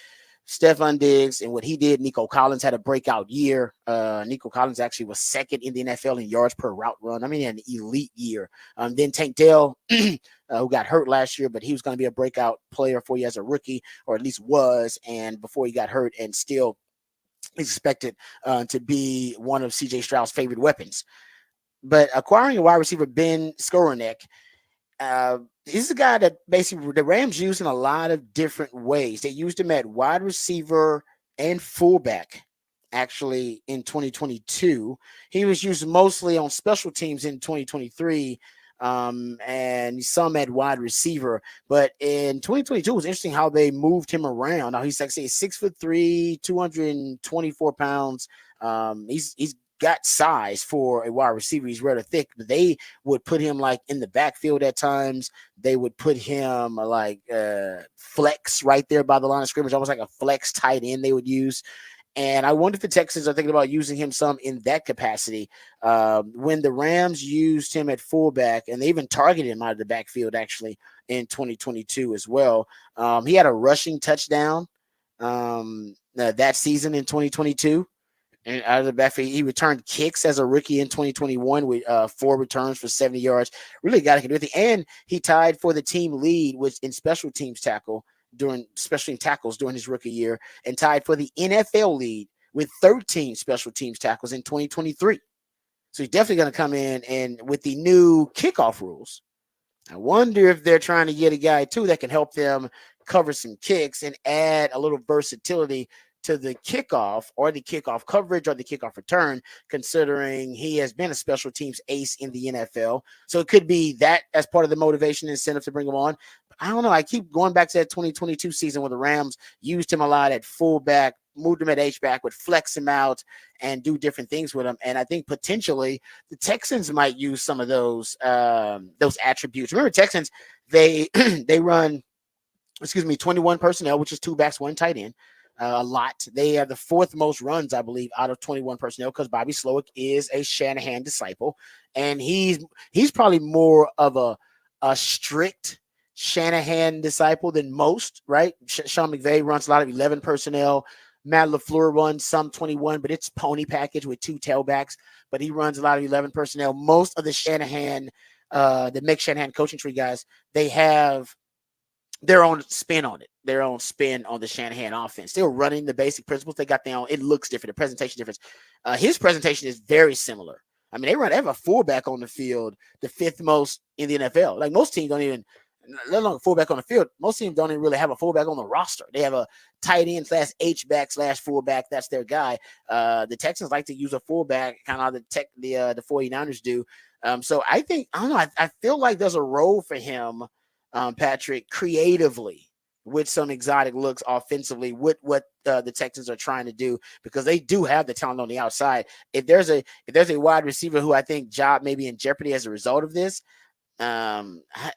Stephon Diggs and what he did. Nico Collins had a breakout year. Nico Collins actually was second in the NFL in yards per route run. I mean, he had an elite year. Then Tank Dell, who got hurt last year, but he was going to be a breakout player for you as a rookie, or at least was, and before he got hurt, and still expected to be one of CJ Stroud's favorite weapons. But acquiring a wide receiver, Ben Skowronek, he's a guy that basically the Rams used in a lot of different ways. They used him at wide receiver and fullback. Actually, in 2022, he was used mostly on special teams in 2023, and some at wide receiver. But in 2022, it was interesting how they moved him around. Now he's like, say, 6'3", 224 pounds. He's got size for a wide receiver. He's rather thick, but they would put him like in the backfield at times. They would put him like flex right there by the line of scrimmage, almost like a flex tight end they would use. And I wonder if the Texans are thinking about using him some in that capacity. When the Rams used him at fullback, and they even targeted him out of the backfield actually in 2022 as well. He had a rushing touchdown that season in 2022. And out of the backfield, he returned kicks as a rookie in 2021 with 4 returns for 70 yards. Really got to do it. And he tied for the team lead in special teams tackles during his rookie year, and tied for the NFL lead with 13 special teams tackles in 2023. So he's definitely going to come in, and with the new kickoff rules, I wonder if they're trying to get a guy too that can help them cover some kicks and add a little versatility to the kickoff or the kickoff coverage or the kickoff return, considering he has been a special teams ace in the NFL. So it could be that as part of the motivation and incentive to bring him on. But I don't know. I keep going back to that 2022 season where the Rams used him a lot at fullback, moved him at H-back, would flex him out and do different things with him. And I think potentially the Texans might use some of those attributes. Remember, Texans, they run 21 personnel, which is 2 backs, 1 tight end. A lot. They have the 4th most runs, I believe, out of 21 personnel, because Bobby Slowick is a Shanahan disciple, and he's probably more of a strict Shanahan disciple than most, right? Sean McVay runs a lot of 11 personnel. Matt LaFleur runs some 21, but it's pony package with 2 tailbacks. But he runs a lot of 11 personnel. Most of the Shanahan, the Mick Shanahan coaching tree guys, they have their own spin on it, their own spin on the Shanahan offense. They're running the basic principles. They got their own. It looks different. The presentation difference. His presentation is very similar. I mean, they have a fullback on the field, the 5th most in the NFL. Like most teams don't even, let alone a fullback on the field. Most teams don't even really have a fullback on the roster. They have a tight end / H-back / fullback. That's their guy. The Texans like to use a fullback, kind of how the 49ers do. So I don't know. I feel like there's a role for him, Patrick, creatively, with some exotic looks offensively, with what the Texans are trying to do, because they do have the talent on the outside. If there's a wide receiver who I think job may be in jeopardy as a result of this, I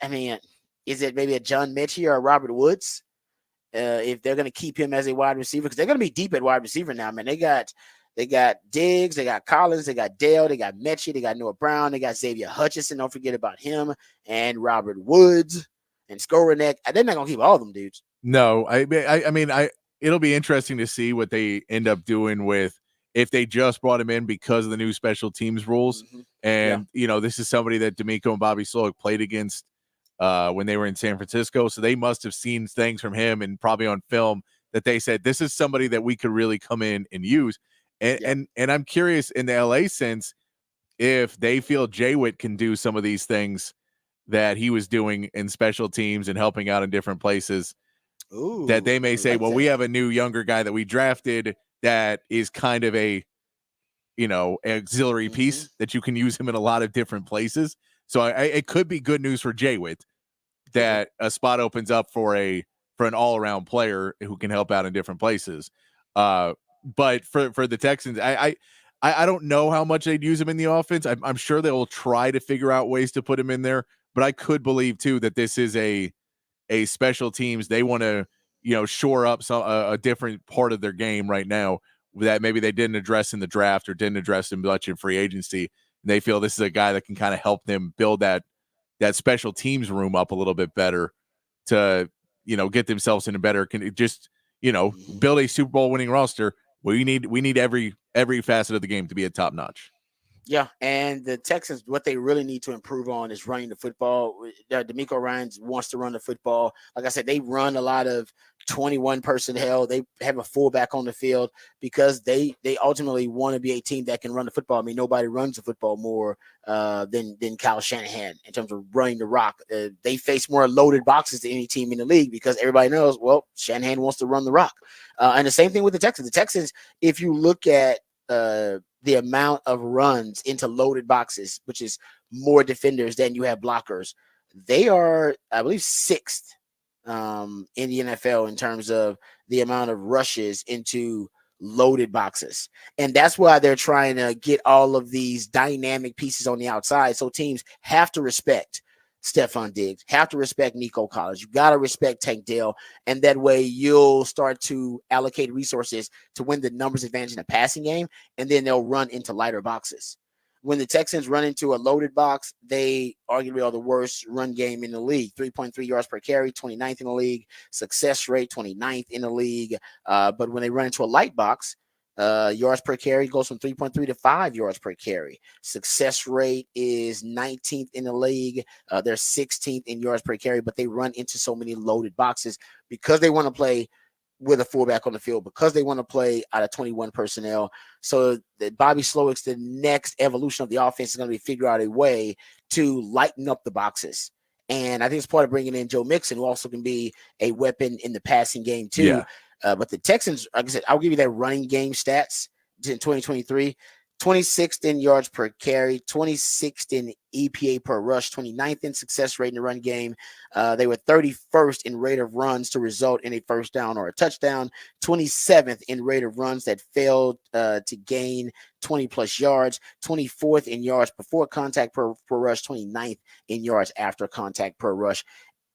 mean, is it maybe a John Mechie or a Robert Woods? If they're going to keep him as a wide receiver, because they're going to be deep at wide receiver now, man. They got Diggs, they got Collins, they got Dale, they got Mechie, they got Noah Brown, they got Xavier Hutchinson. Don't forget about him, and Robert Woods and Skowronek. They're not gonna keep all of them dudes. No, I mean, it'll be interesting to see what they end up doing with, if they just brought him in because of the new special teams rules. Mm-hmm. And this is somebody that D'Amico and Bobby Slowick played against when they were in San Francisco, so they must have seen things from him and probably on film that they said, this is somebody that we could really come in and use. And I'm curious, in the LA sense, if they feel Jay-Witt can do some of these things that he was doing in special teams and helping out in different places. Ooh, that they may say, well, we have a new younger guy that we drafted that is kind of a auxiliary piece that you can use him in a lot of different places. So it could be good news for Jaywitt that a spot opens up for an all-around player who can help out in different places. But for the Texans, I don't know how much they'd use him in the offense. I'm sure they will try to figure out ways to put him in there, but I could believe too that this is a special teams. They want to, shore up a different part of their game right now that maybe they didn't address in the draft or didn't address in much in free agency. And they feel this is a guy that can kind of help them build that special teams room up a little bit better to, get themselves in a better, build a Super Bowl winning roster. We need every facet of the game to be at top notch. Yeah, and the Texans, what they really need to improve on is running the football. DeMeco Ryans wants to run the football. Like I said, they run a lot of 21 personnel. They have a fullback on the field because they ultimately want to be a team that can run the football. I mean, nobody runs the football more than Kyle Shanahan in terms of running the rock. They face more loaded boxes than any team in the league because everybody knows, well, Shanahan wants to run the rock. And the same thing with the Texans. The Texans, if you look at the amount of runs into loaded boxes, which is more defenders than you have blockers, they are, I believe, 6th in the NFL in terms of the amount of rushes into loaded boxes. And that's why they're trying to get all of these dynamic pieces on the outside. So teams have to respect Stephon Diggs, have to respect Nico Collins. You got to respect Tank Dell. And that way you'll start to allocate resources to win the numbers advantage in the passing game. And then they'll run into lighter boxes. When the Texans run into a loaded box, they arguably are the worst run game in the league. 3.3 yards per carry, 29th in the league. Success rate, 29th in the league. But when they run into a light box, yards per carry goes from 3.3 to 5 yards per carry. Success rate is 19th in the league. They're 16th in yards per carry, but they run into so many loaded boxes because they want to play with a fullback on the field, because they want to play out of 21 personnel. So that Bobby Slowick's the next evolution of the offense is going to be figure out a way to lighten up the boxes. And I think it's part of bringing in Joe Mixon, who also can be a weapon in the passing game too. Yeah. But the Texans, like I said, I'll give you their running game stats in 2023. 26th in yards per carry, 26th in EPA per rush, 29th in success rate in the run game. They were 31st in rate of runs to result in a first down or a touchdown, 27th in rate of runs that failed to gain 20 plus yards, 24th in yards before contact per rush, 29th in yards after contact per rush.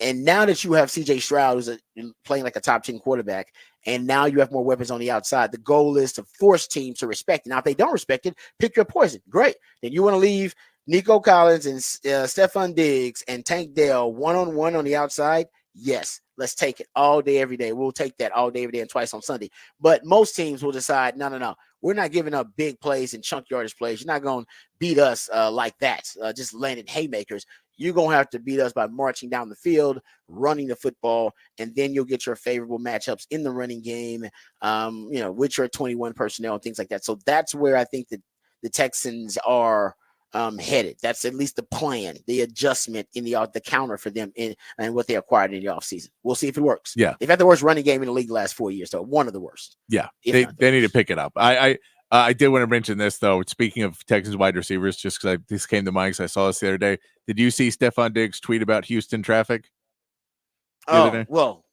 And now that you have CJ Stroud, who's playing like a top 10 quarterback, and now you have more weapons on the outside, the goal is to force teams to respect it. Now, if they don't respect it, pick your poison. Great. Then you want to leave Nico Collins and Stephon Diggs and Tank Dell one-on-one on the outside? Yes, let's take it all day, every day. We'll take that all day, every day, and twice on Sunday. But most teams will decide, no. We're not giving up big plays and chunk yardage plays. You're not going to beat us like that, just landing haymakers. You're going to have to beat us by marching down the field, running the football, and then you'll get your favorable matchups in the running game, with your 21 personnel and things like that. So that's where I think that the Texans are headed. That's at least the plan, the adjustment in the counter for them and what they acquired in the offseason. We'll see if it works. Yeah. They've had the worst running game in the league the last 4 years, so one of the worst. Yeah, they need to pick it up. I did want to mention this, though. Speaking of Texans wide receivers, just because this came to mind because I saw this the other day. Did you see Stephon Diggs tweet about Houston traffic? Oh, well,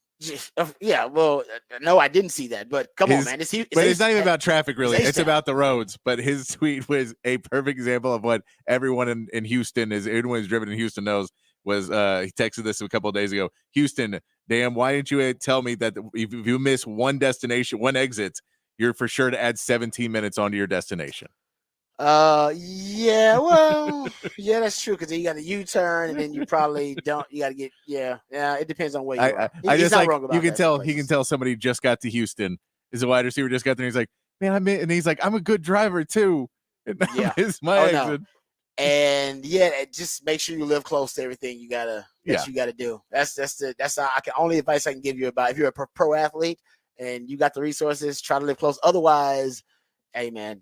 yeah. Well, no, I didn't see that. But come on, man. It's not even about traffic, really. It's about the roads. But his tweet was a perfect example of what everyone in Houston anyone who's driven in Houston knows. Was he texted this a couple of days ago? Houston, damn, why didn't you tell me that if you miss one exit, you're for sure to add 17 minutes onto your destination? Yeah, well, yeah, that's true. Because you got a U-turn, and then you probably don't. You got to get, yeah. It depends on where you are. He's not wrong about you can tell. He can tell somebody just got to Houston. Is a wide receiver just got there. And he's like, man, and he's like, I'm a good driver too. And yeah, it's my exit. No. And just make sure you live close to everything you gotta do. That's only advice I can give you about if you're a pro athlete and you got the resources, try to live close. Otherwise, hey man,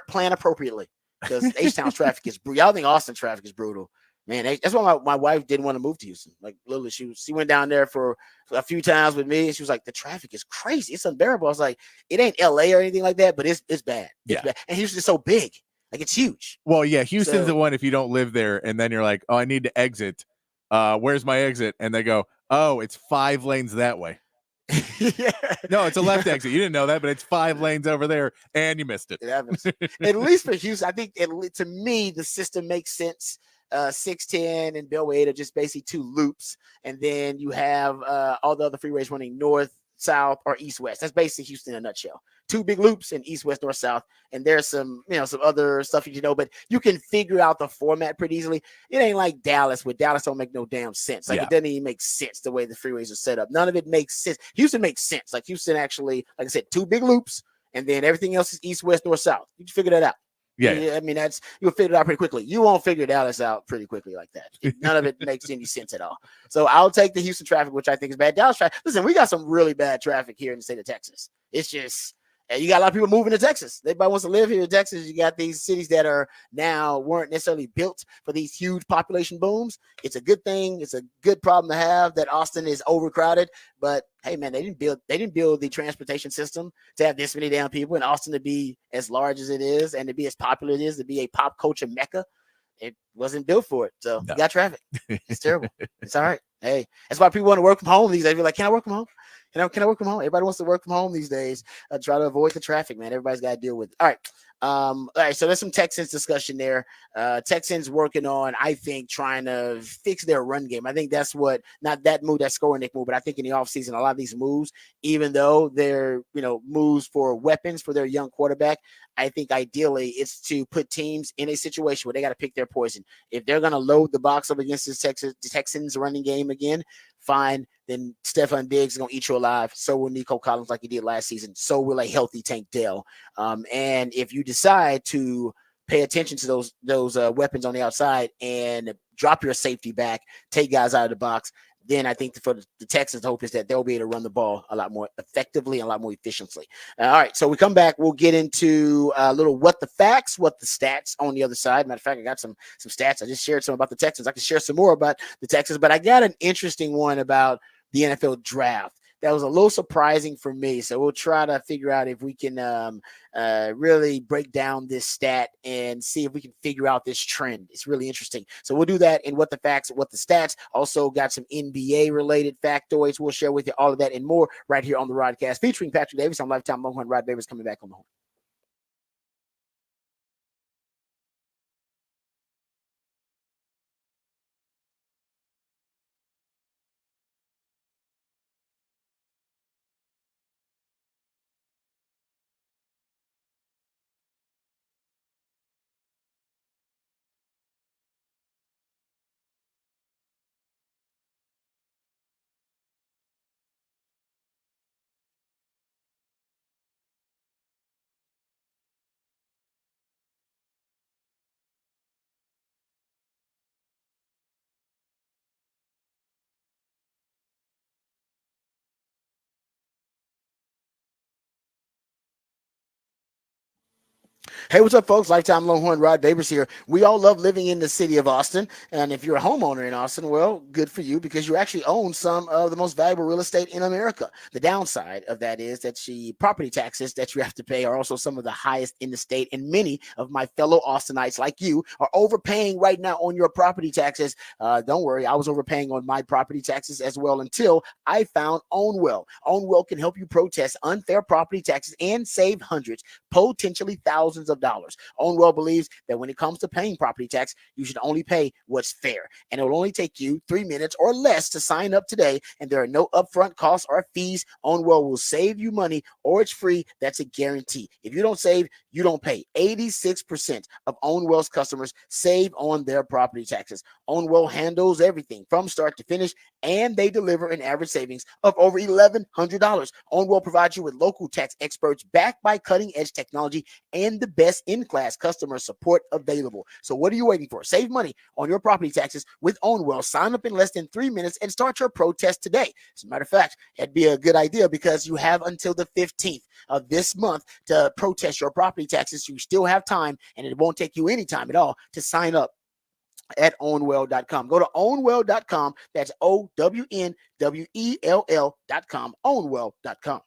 plan appropriately because H-Town's traffic is brutal. Y'all think Austin traffic is brutal. Man, that's why my wife didn't want to move to Houston. Like literally, she went down there for a few times with me, and she was like, "The traffic is crazy. It's unbearable." I was like, "It ain't LA or anything like that, but it's bad. It's bad." And Houston's so big, like it's huge. Well, yeah, Houston's So- the one if you don't live there, and then you're like, "Oh, I need to exit. Where's my exit?" And they go, "Oh, it's 5 lanes that way." yeah. No, it's a left exit. You didn't know that, but it's 5 lanes over there, and you missed it. It happens. At least for Houston, I think to me the system makes sense. 610 and Bellway are just basically 2 loops, and then you have all the other freeways running north, south, or east west. That's basically Houston in a nutshell. 2 big loops in east, west, north, south, and there's some some other stuff you know, but you can figure out the format pretty easily. It ain't like Dallas, where Dallas don't make no damn sense. Like it doesn't even make sense the way the freeways are set up. None of it makes sense. Houston makes sense. Like Houston actually, like I said, 2 big loops, and then everything else is east, west, north, south. You can figure that out. Yeah. I mean, you'll figure it out pretty quickly. You won't figure Dallas out pretty quickly like that. None of it makes any sense at all. So I'll take the Houston traffic, which I think is bad. Dallas traffic. Listen, we got some really bad traffic here in the state of Texas. It's just you got a lot of people moving to Texas. Everybody wants to live here in Texas. You got these cities that weren't necessarily built for these huge population booms. It's a good thing. It's a good problem to have that Austin is overcrowded. But hey, man, they didn't build the transportation system to have this many damn people in Austin to be as large as it is and to be as popular as it is, to be a pop culture mecca. It wasn't built for it. So you got traffic. It's terrible. It's all right. Hey, that's why people want to work from home these days. Be like, can I work from home? Can I work from home? Everybody wants to work from home these days. Try to avoid the traffic, man. Everybody's got to deal with it. All right. So there's some Texans discussion there. Texans working on, I think, trying to fix their run game. I think that's not that move, that scoring Nick move, but I think in the offseason, a lot of these moves, even though they're, moves for weapons for their young quarterback, I think ideally it's to put teams in a situation where they got to pick their poison. If they're going to load the box up against the Texans running game again, fine. Then Stephon Diggs is going to eat you alive. So will Nico Collins like he did last season. So will a healthy Tank Dell. And if you decide to pay attention to those weapons on the outside and drop your safety back, take guys out of the box, then I think for the Texans' hope is that they'll be able to run the ball a lot more effectively and a lot more efficiently. All right, so we come back. We'll get into a little what the facts, what the stats on the other side. Matter of fact, I got some stats. I just shared some about the Texans. I can share some more about the Texans, but I got an interesting one about the NFL draft that was a little surprising for me. So we'll try to figure out if we can really break down this stat and see if we can figure out this trend. It's really interesting. So we'll do that in what the facts, what the stats. Also got some NBA related factoids. We'll share with you all of that and more right here on the Rodcast featuring Patrick Davis on Lifetime Longhorn. Rod Davis coming back on the horn. Hey, what's up, folks? Lifetime Longhorn, Rod Davis here. We all love living in the city of Austin. And if you're a homeowner in Austin, well, good for you because you actually own some of the most valuable real estate in America. The downside of that is that the property taxes that you have to pay are also some of the highest in the state. And many of my fellow Austinites like you are overpaying right now on your property taxes. Don't worry, I was overpaying on my property taxes as well until I found OwnWell. OwnWell can help you protest unfair property taxes and save hundreds, potentially thousands of dollars. OwnWell believes that when it comes to paying property tax, you should only pay what's fair. And it will only take you 3 minutes or less to sign up today. And there are no upfront costs or fees. OwnWell will save you money or it's free. That's a guarantee. If you don't save, you don't pay. 86% of OwnWell's customers save on their property taxes. OwnWell handles everything from start to finish, and they deliver an average savings of over $1,100. OwnWell provides you with local tax experts backed by cutting-edge technology and the best in-class customer support available. So what are you waiting for? Save money on your property taxes with OwnWell. Sign up in less than 3 minutes and start your protest today. As a matter of fact, it'd be a good idea because you have until the 15th of this month to protest your property taxes. You still have time, and it won't take you any time at all to sign up at ownwell.com. Go to ownwell.com. That's OWNWELL.com. Ownwell.com.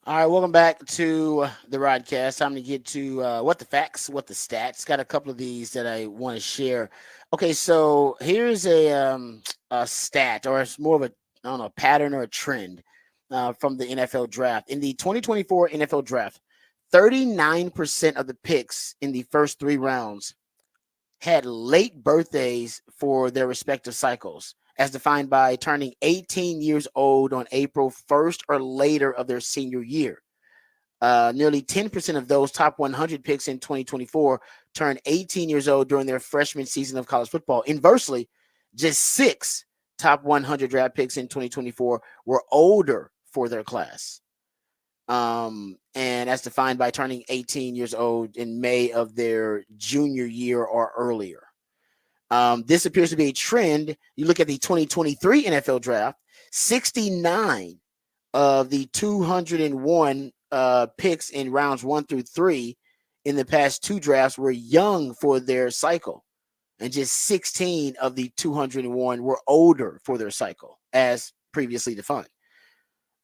All right, welcome back to the Rodcast. Time to get to what the facts, what the stats. Got a couple of these that I want to share. Okay, so here's a stat, or it's more of a I don't know pattern or a trend from the NFL draft. In the 2024 NFL draft, 39% of the picks in the first three rounds had late birthdays for their respective cycles, as defined by turning 18 years old on April 1st or later of their senior year. Nearly 10% of those top 100 picks in 2024 turned 18 years old during their freshman season of college football. Inversely, just 6 top 100 draft picks in 2024 were older for their class. And as defined by turning 18 years old in May of their junior year or earlier. This appears to be a trend. You look at the 2023 NFL draft, 69 of the 201 picks in rounds 1 through 3 in the past 2 drafts were young for their cycle, and just 16 of the 201 were older for their cycle, as previously defined.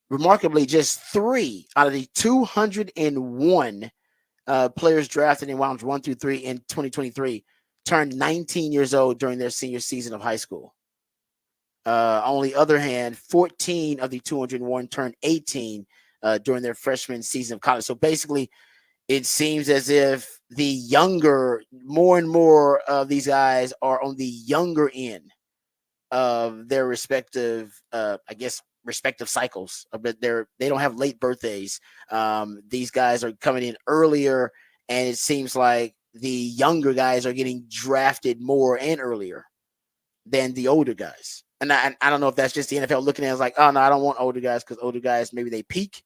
Remarkably, just 3 out of the 201 players drafted in rounds 1 through 3 in 2023 turned 19 years old during their senior season of high school. On the other hand, 14 of the 201 turned 18 during their freshman season of college. So basically, it seems as if the younger, more and more of these guys are on the younger end of their respective, respective cycles. But they don't have late birthdays. These guys are coming in earlier, and it seems like the younger guys are getting drafted more and earlier than the older guys. And I don't know if that's just the NFL looking at it as like, oh no, I don't want older guys, because older guys maybe they peak.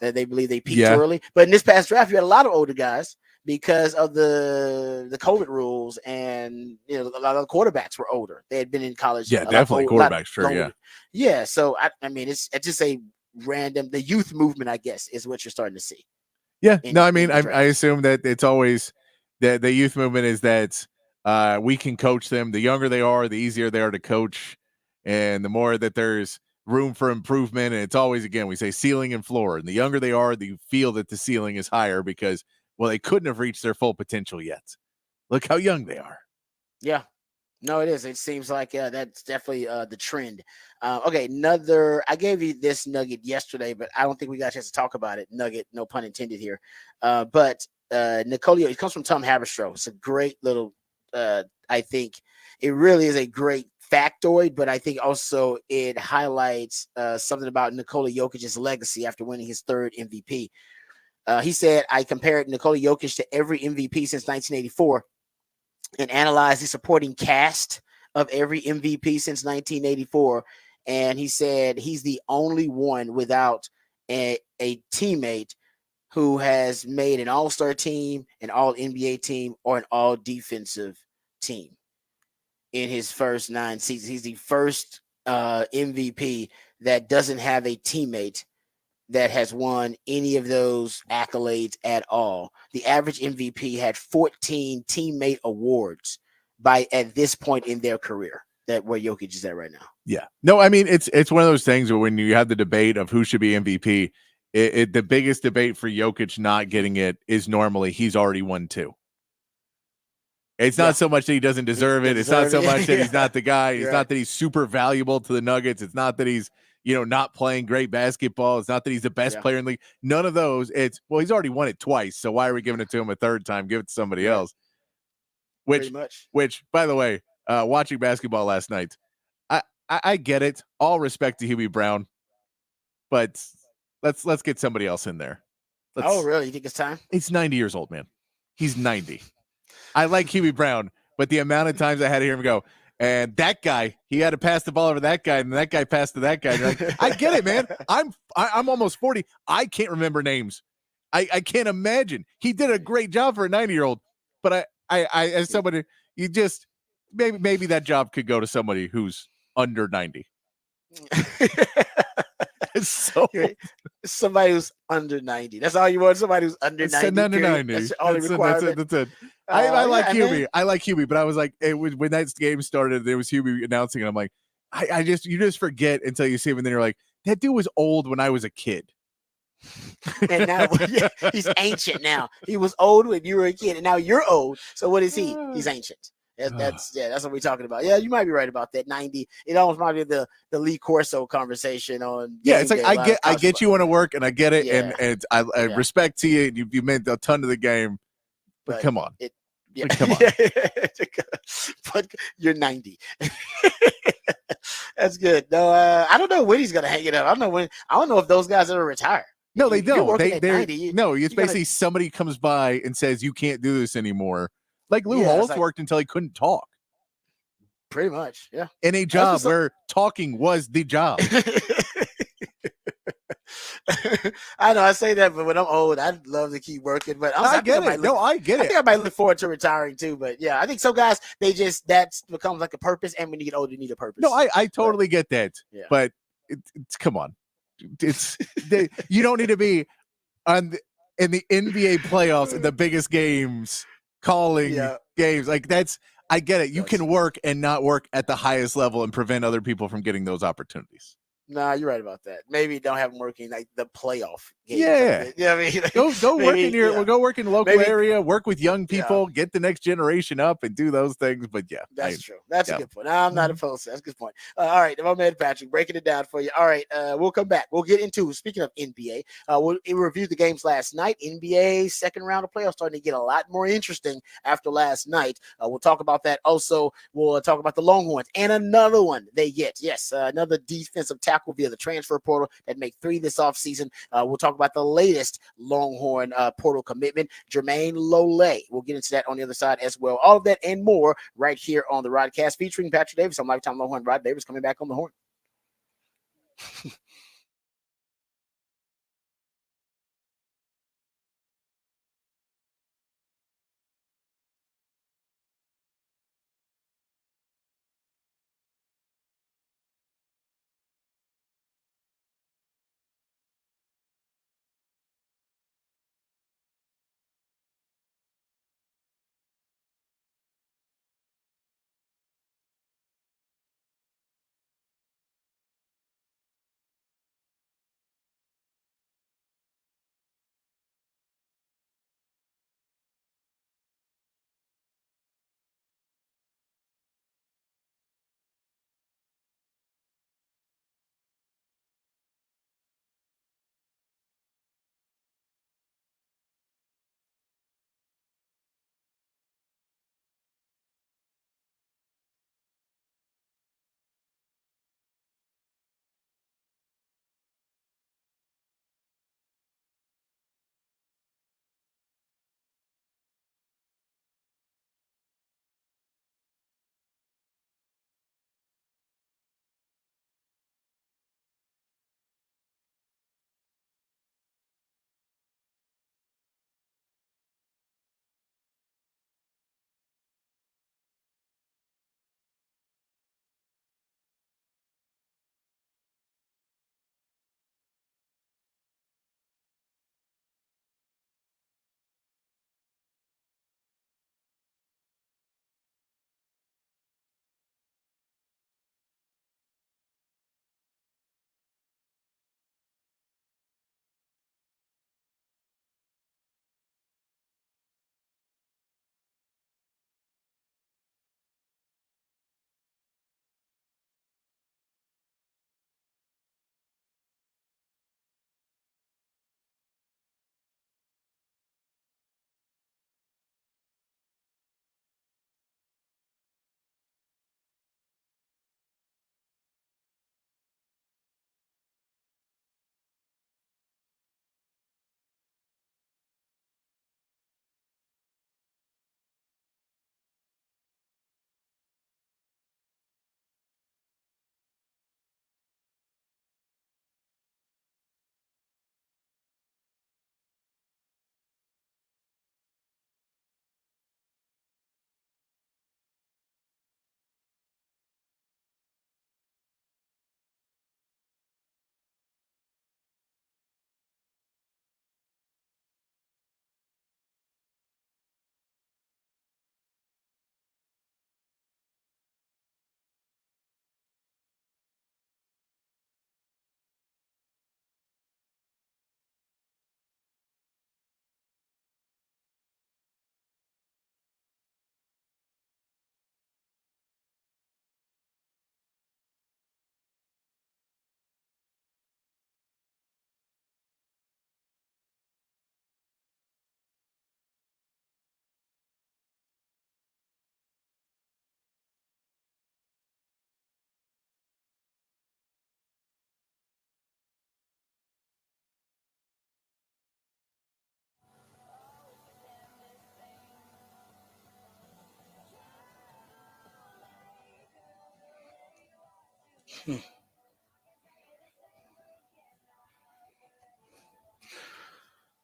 That they believe they peaked early. But in this past draft, you had a lot of older guys because of the COVID rules, and a lot of the quarterbacks were older. They had been in college. Yeah, definitely quarterbacks. Sure, yeah. So I mean, it's just a random. The youth movement, I guess, is what you're starting to see. Yeah. I assume that it's always that the youth movement is that we can coach them. The younger they are, the easier they are to coach, and the more that there's room for improvement. And it's always, again, we say ceiling and floor, and the younger they are, the feel that the ceiling is higher because, well, they couldn't have reached their full potential yet. Look how young they are. Yeah, no, it is. It seems like that's definitely the trend. Okay, I gave you this nugget yesterday, but I don't think we got a chance to talk about it. Nugget, no pun intended here. But Nicolio, it comes from Tom Haberstroh. It's a great little, I think it really is a great factoid, but I think also it highlights something about Nikola Jokic's legacy after winning his 3rd MVP. He said, I compared Nikola Jokic to every MVP since 1984 and analyzed the supporting cast of every MVP since 1984. And he said he's the only one without a teammate who has made an all-star team, an all-NBA team, or an all-defensive team in his first 9 seasons. He's the first MVP that doesn't have a teammate that has won any of those accolades at all. The average MVP had 14 teammate awards at this point in their career, that where Jokic is at right now. Yeah. No, I mean, it's one of those things where when you have the debate of who should be MVP, the biggest debate for Jokic not getting it is normally he's already won 2. It's not so much that he doesn't deserve it. It's not so much that he's not the guy. It's not that he's super valuable to the Nuggets. It's not that he's, not playing great basketball. It's not that he's the best player in the league. None of those. It's, well, he's already won it twice. So why are we giving it to him a 3rd time? Give it to somebody else. Which, by the way, watching basketball last night, I get it. All respect to Hubie Brown, but let's get somebody else in there. Oh, really? You think it's time? He's 90 years old, man. He's 90. I like Hubie Brown, but the amount of times I had to hear him go, and that guy, he had to pass the ball over to that guy, and that guy passed to that guy. Like, I get it, man. I'm almost 40. I can't remember names. I can't imagine. He did a great job for a 90-year-old, but I as somebody, you just maybe that job could go to somebody who's under 90. So somebody who's under 90. That's all you want. Somebody who's under 90. Under 90. That's all the requirement. That's it. I like Hubie. I like Hubie, but I was like, when that game started, there was Hubie announcing it. I'm like, you just forget until you see him, and then you're like, that dude was old when I was a kid. And now he's ancient now. He was old when you were a kid, and now you're old. So what is he? He's ancient. That's what we're talking about. Yeah, you might be right about that. 90. It almost might be the Lee Corso conversation on. Yeah, it's like I get you want to work, and I get it, and I respect to you. You meant a ton to the game, but come on. Yeah. Like, come on. But you're 90. That's good. No, I don't know when he's gonna hang it up. I don't know when. I don't know if those guys ever retire. No, they You're don't. working at 90. No, it's you're gonna- basically somebody comes by and says you can't do this anymore. Like Lou Yeah, it's Holtz like- worked until he couldn't talk Pretty much, yeah. in a job where talking was the job. I know I say that, but when I'm old, I'd love to keep working. But I get it. No, I get I it. think I might look forward to retiring too. But yeah, I think some guys that becomes like a purpose, and when you get older, you need a purpose. No, I totally get that. Yeah. But it's come on, you don't need to be in the NBA playoffs in the biggest games calling games like that's. I get it. You can work and not work at the highest level and prevent other people from getting those opportunities. Nah, you're right about that. Maybe don't have them working like the playoff games. Yeah. You know what I mean? Like, Go work in your go work in the local area, work with young people, get the next generation up and do those things. But yeah, that's true. That's a good point. I'm not opposed to that. That's a good point. All right, my man Patrick, breaking it down for you. All right, we'll come back. We'll get into, speaking of NBA, we'll review the games last night. NBA second round of playoffs starting to get a lot more interesting after last night. We'll talk about that. Also, we'll talk about the Longhorns and another one they get. Yes, another defensive tackle via the transfer portal that make 3 this offseason. We'll talk about the latest Longhorn portal commitment, Jermaine Lole. We'll get into that on the other side as well. All of that and more right here on the Rodcast featuring Patrick Davis. I'm Lifetime Longhorn Rod Davis coming back on the horn.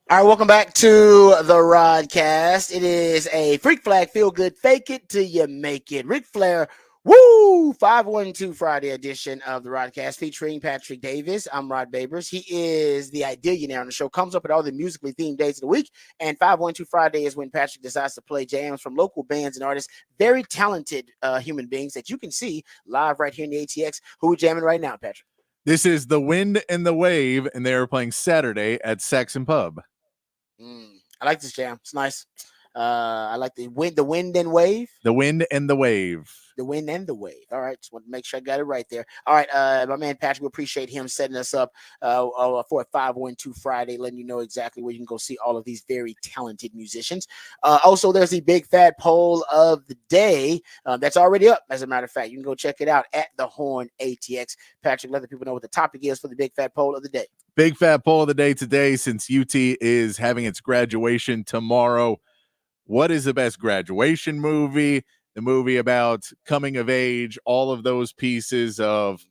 All right, welcome back to the Rodcast. It is a Freak Flag Feel Good Fake It Till You Make It. Ric Flair, woo! 512 Friday edition of the Rodcast featuring Patrick Davis. I'm Rod Babers. He is the Ideallionaire on the show. Comes up at all the musically themed days of the week. And 512 Friday is when Patrick decides to play jams from local bands and artists. Very talented human beings that you can see live right here in the ATX. Who are jamming right now, Patrick? This is The Wind and the Wave, and they are playing Saturday at Saxon Pub. I like this jam. It's nice. I like the wind and wave. The Wind and the Wave. The wind and the wave. All right. Just want to make sure I got it right there. All right. My man Patrick, we appreciate him setting us up for a 512 Friday, letting you know exactly where you can go see all of these very talented musicians. Also, there's the big fat poll of the day that's already up. As a matter of fact, you can go check it out at the Horn ATX. Patrick, let the people know what the topic is for the big fat poll of the day. Big fat poll of the day today, since UT is having its graduation tomorrow. What is the best graduation movie? The movie about coming of age, all of those pieces of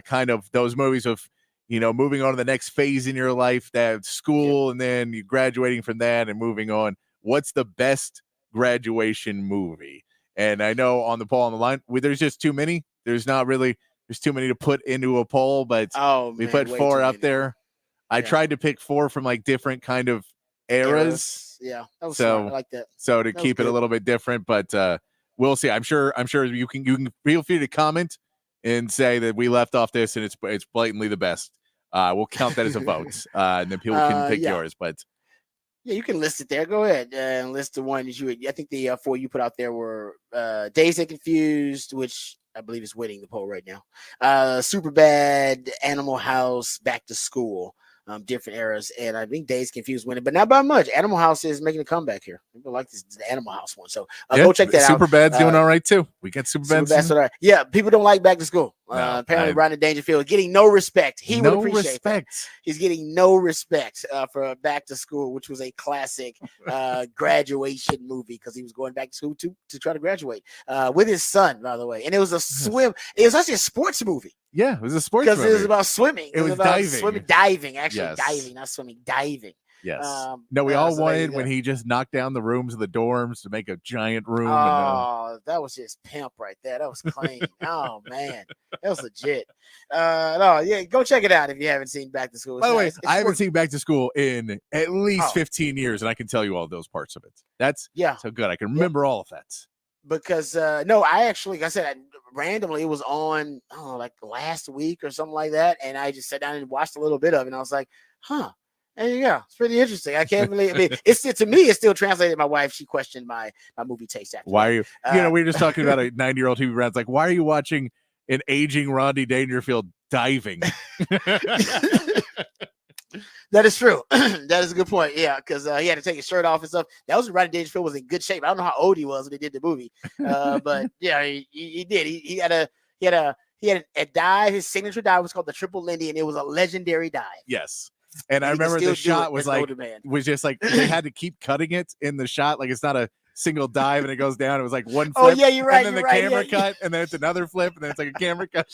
kind of those movies of, moving on to the next phase in your life, that school, and then you graduating from that and moving on. What's the best graduation movie? And I know on the poll on the line, there's just too many. There's too many to put into a poll, but we put 4 up there. I tried to pick 4 from like different kind of eras. Yeah, that was smart. I like that. So to keep it a little bit different, but we'll see. I'm sure you can feel free to comment and say that we left off this and it's blatantly the best. We'll count that as a vote, and then people can pick yours. But yeah, you can list it there. Go ahead and list the one that you would. I think the 4 you put out there were Dazed and Confused, which I believe is winning the poll right now. Superbad, Animal House, Back to School. Different eras, and I think Dazed Confused winning, but not by much. Animal House is making a comeback here. People like this, the Animal House one, so go check that out. Superbad's doing all right too. We got Superbad's. Right. Yeah, people don't like Back to School. Apparently, Rodney Dangerfield getting no respect. He would appreciate that. He's getting no respect for Back to School, which was a classic graduation movie because he was going back to school to try to graduate with his son, by the way. And it was a swim. It was actually a sports movie. Yeah, it was a sports movie. Because it was about swimming. It was about diving. Diving, actually diving, not swimming, diving. Yes. No, we all wanted when he just knocked down the rooms of the dorms to make a giant room. That was just pimp right there. That was clean. Oh, man. That was legit. Go check it out if you haven't seen Back to School. By the way, I haven't seen Back to School in at least 15 years, and I can tell you all those parts of it. That's so good. I can remember all of that. Because I actually, like I said, randomly it was on like last week or something like that, and I just sat down and watched a little bit of it, and I was like, there you go. It's pretty interesting. I can't believe. I mean, to me, it's still translated. My wife, she questioned my movie taste after. Why are you? We were just talking about a 90-year-old TV brand. It's like, why are you watching an aging Rodney Dangerfield diving? That is true. That is a good point. Yeah, because he had to take his shirt off and stuff. That was when Rodney Dangerfield was in good shape. I don't know how old he was when they did the movie, but yeah, he did. He had a dive. His signature dive was called the Triple Lindy, and it was a legendary dive. Yes. And I remember the shot was just like they had to keep cutting it in the shot. Like it's not a single dive and it goes down. It was like one flip. Oh, yeah, you're right. And then the camera cut, and then it's another flip, and then it's like a camera cut.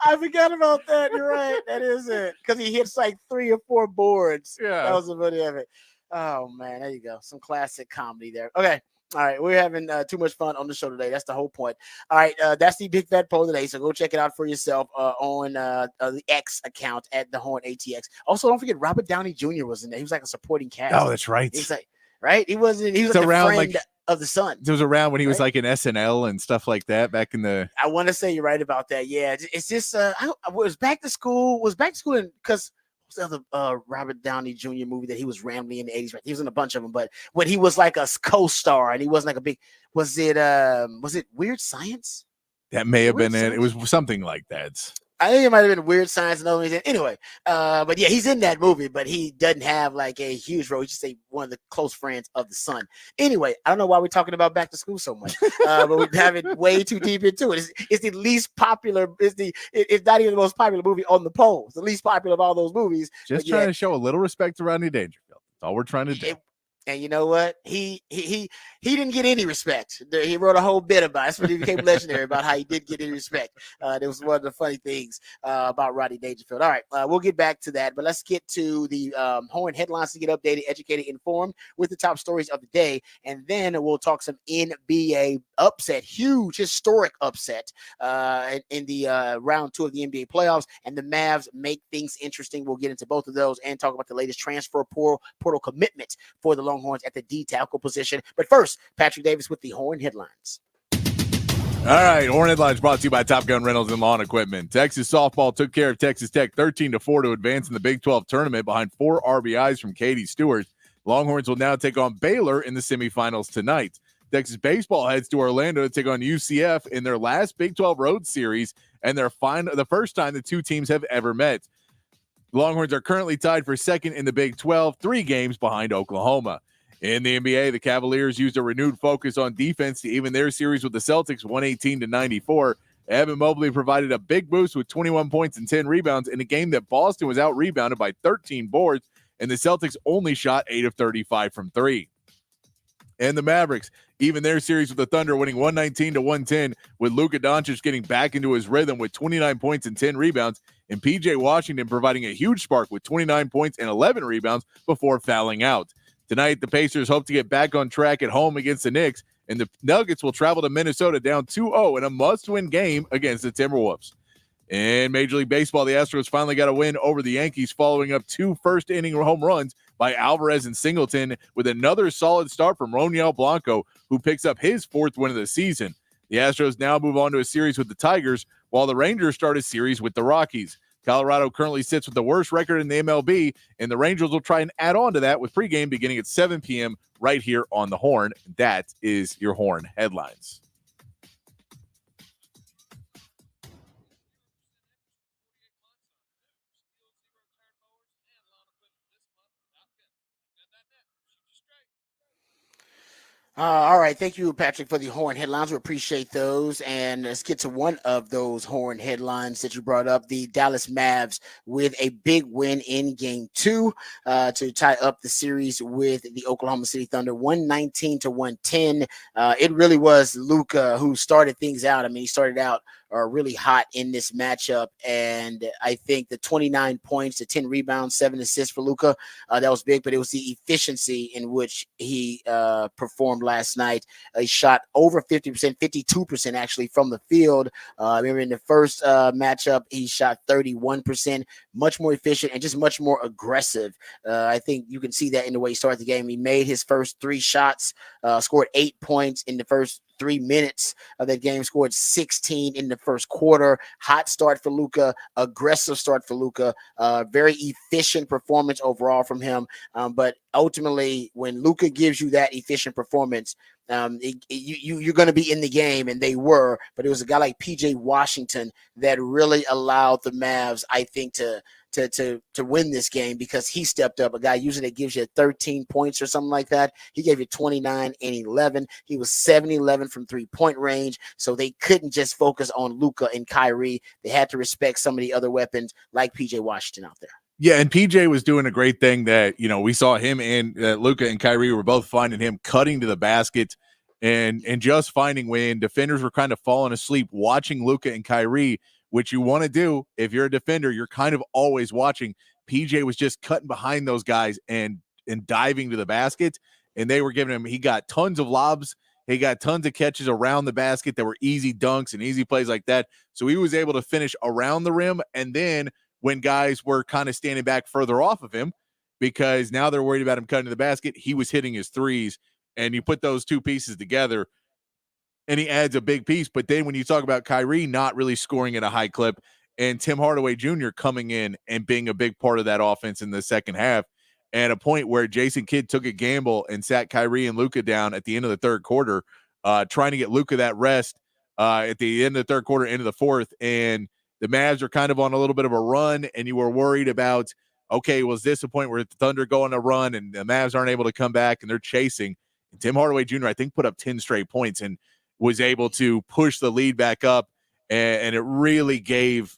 I forgot about that. You're right. That is it. Because he hits like 3 or 4 boards. Yeah. That was the video of it. Oh, man. There you go. Some classic comedy there. Okay. All right, we're having too much fun on the show today. That's the whole point. All right, that's the big fat poll today. So go check it out for yourself on the X account at the Horn ATX. Also, don't forget Robert Downey Jr. was in there. He was like a supporting cast. Oh, that's right. He's like He was like around, the friend of the son. It was around when he was like in SNL and stuff like that back in the. I want to say you're right about that. Yeah, it's just was Back to School. Was Back to School because. The other Robert Downey Jr. movie that he was rambling in the 80s, right? He was in a bunch of them, but when he was like a co-star and he wasn't like a big, was it Weird Science? That may have been it. It was something like that. I think it might have been Weird Science and other movies. Anyway, but yeah, he's in that movie, but he doesn't have like a huge role. He's just one of the close friends of the son. Anyway, I don't know why we're talking about Back to School so much, but we're having way too deep into it. It's the least popular. It's not even the most popular movie on the poll. It's the least popular of all those movies. Just trying to show a little respect to Rodney Dangerfield. That's all we're trying to do. And you know what? He didn't get any respect. He wrote a whole bit about it, but he became legendary about how he did get any respect. It was one of the funny things about Rodney Dangerfield. All right, we'll get back to that, but let's get to the Horn headlines to get updated, educated, informed with the top stories of the day, and then we'll talk some NBA upset, huge historic upset in the round 2 of the NBA playoffs, and the Mavs make things interesting. We'll get into both of those and talk about the latest transfer portal commitment for the Longhorns at the D tackle position. But first, Patrick Davis with the Horn headlines. All right, Horn headlines brought to you by Top Gun Rentals and Lawn Equipment. Texas softball took care of Texas Tech 13-4 to advance in the Big 12 tournament behind 4 RBIs from Katie Stewart. Longhorns will now take on Baylor in the semifinals tonight. Texas baseball heads to Orlando to take on UCF in their last Big 12 road series and the first time the two teams have ever met. Longhorns are currently tied for second in the Big 12, 3 games behind Oklahoma. In the NBA, the Cavaliers used a renewed focus on defense to even their series with the Celtics 118-94. Evan Mobley provided a big boost with 21 points and 10 rebounds in a game that Boston was out-rebounded by 13 boards, and the Celtics only shot 8 of 35 from 3. And the Mavericks, even their series with the Thunder, winning 119-110, with Luka Doncic getting back into his rhythm with 29 points and 10 rebounds, and P.J. Washington providing a huge spark with 29 points and 11 rebounds before fouling out. Tonight, the Pacers hope to get back on track at home against the Knicks, and the Nuggets will travel to Minnesota down 2-0 in a must-win game against the Timberwolves. In Major League Baseball, the Astros finally got a win over the Yankees following up 2 first-inning home runs by Alvarez and Singleton with another solid start from Roniel Blanco, who picks up his 4th win of the season. The Astros now move on to a series with the Tigers, while the Rangers start a series with the Rockies. Colorado currently sits with the worst record in the MLB, and the Rangers will try and add on to that with pregame beginning at 7 p.m. right here on the Horn. That is your Horn headlines. All right. Thank you, Patrick, for the Horn headlines. We appreciate those. And let's get to one of those Horn headlines that you brought up. The Dallas Mavs with a big win in game 2 to tie up the series with the Oklahoma City Thunder, 119-110. It really was Luka who started things out. I mean, he started out really hot in this matchup. And I think the 29 points, the 10 rebounds, 7 assists for Luka, that was big, but it was the efficiency in which he performed last night. He shot over 50%, 52% actually from the field. Remember in the first matchup, he shot 31%, much more efficient and just much more aggressive. I think you can see that in the way he started the game. He made his first 3 shots, scored 8 points in the first 3 minutes of that game, scored 16 in the first quarter. Hot start for Luka, aggressive start for Luka, very efficient performance overall from him. But ultimately, when Luka gives you that efficient performance, you're going to be in the game, and they were. But it was a guy like P.J. Washington that really allowed the Mavs, I think, to win this game, because he stepped up. A guy usually that gives you 13 points or something like that. He gave you 29 and 11. He was 7-11 from 3-point range. So they couldn't just focus on Luka and Kyrie. They had to respect some of the other weapons like P.J. Washington out there. Yeah, and PJ was doing a great thing that, we saw him and Luka and Kyrie were both finding him cutting to the basket and just finding when defenders were kind of falling asleep, watching Luka and Kyrie, which you want to do if you're a defender. You're kind of always watching. PJ was just cutting behind those guys and diving to the basket, and they were giving him – he got tons of lobs. He got tons of catches around the basket that were easy dunks and easy plays like that. So he was able to finish around the rim, and then – when guys were kind of standing back further off of him because now they're worried about him cutting to the basket, he was hitting his threes, and you put those two pieces together and he adds a big piece. But then when you talk about Kyrie not really scoring at a high clip and Tim Hardaway Jr. coming in and being a big part of that offense in the second half, at a point where Jason Kidd took a gamble and sat Kyrie and Luka down at the end of the third quarter, trying to get Luka that rest at the end of the third quarter, into the fourth, and the Mavs are kind of on a little bit of a run, and you were worried about, okay, was this a point where the Thunder go on a run and the Mavs aren't able to come back and they're chasing? And Tim Hardaway Jr., I think, put up 10 straight points and was able to push the lead back up, and it really gave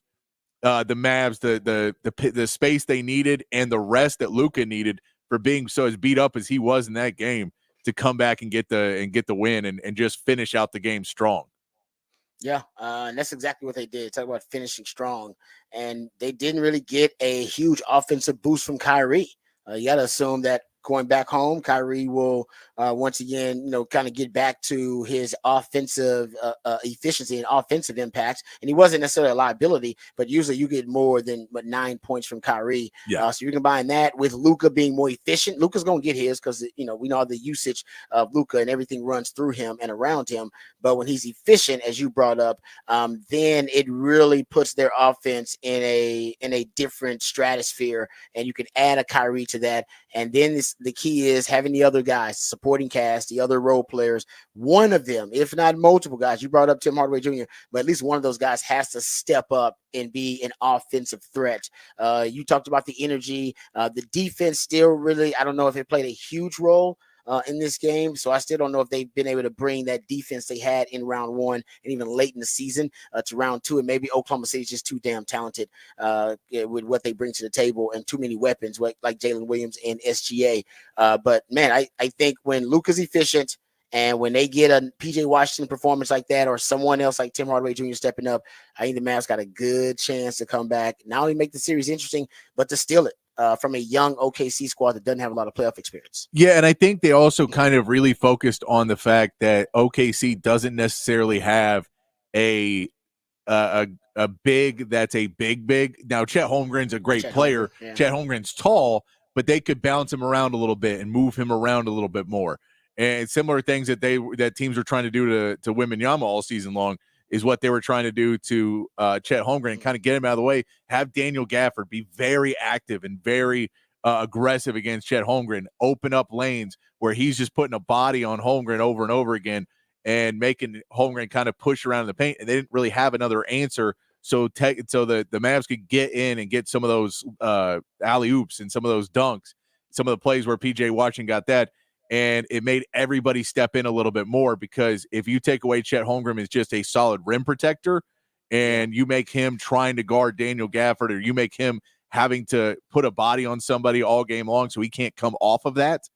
the Mavs the space they needed and the rest that Luka needed for being so as beat up as he was in that game to come back and get the win and just finish out the game strong. Yeah, and that's exactly what they did. Talk about finishing strong, and they didn't really get a huge offensive boost from Kyrie. You got to assume that going back home, Kyrie will once again, kind of get back to his offensive efficiency and offensive impact. And he wasn't necessarily a liability, but usually you get more than 9 points from Kyrie. Yeah. So you combine that with Luka being more efficient. Luka's going to get his because we know the usage of Luka and everything runs through him and around him. But when he's efficient, as you brought up, then it really puts their offense in a different stratosphere, and you can add a Kyrie to that. And then the key is having the other guys, supporting cast, the other role players. One of them, if not multiple guys, you brought up Tim Hardaway Jr., but at least one of those guys has to step up and be an offensive threat. You talked about the energy. The defense still really, I don't know if it played a huge role in this game. So I still don't know if they've been able to bring that defense they had in round one and even late in the season to round two. And maybe Oklahoma City is just too damn talented with what they bring to the table and too many weapons like Jalen Williams and SGA. But man, I think when Luka's efficient and when they get a PJ Washington performance like that or someone else like Tim Hardaway Jr. stepping up, I think the Mavs got a good chance to come back, not only make the series interesting, but to steal it. From a young OKC squad that doesn't have a lot of playoff experience. Yeah, and I think they also kind of really focused on the fact that OKC doesn't necessarily have a big that's a big. Now, Chet Holmgren's a great player. Yeah. Chet Holmgren's tall, but they could bounce him around a little bit and move him around a little bit more. And similar things that teams were trying to do to Wembanyama all season long is what they were trying to do to Chet Holmgren and kind of get him out of the way, have Daniel Gafford be very active and very aggressive against Chet Holmgren, open up lanes where he's just putting a body on Holmgren over and over again and making Holmgren kind of push around in the paint. And they didn't really have another answer. So the Mavs could get in and get some of those alley-oops and some of those dunks, some of the plays where PJ Washington got that. And it made everybody step in a little bit more because if you take away Chet Holmgren as just a solid rim protector and you make him trying to guard Daniel Gafford or you make him having to put a body on somebody all game long so he can't come off of that,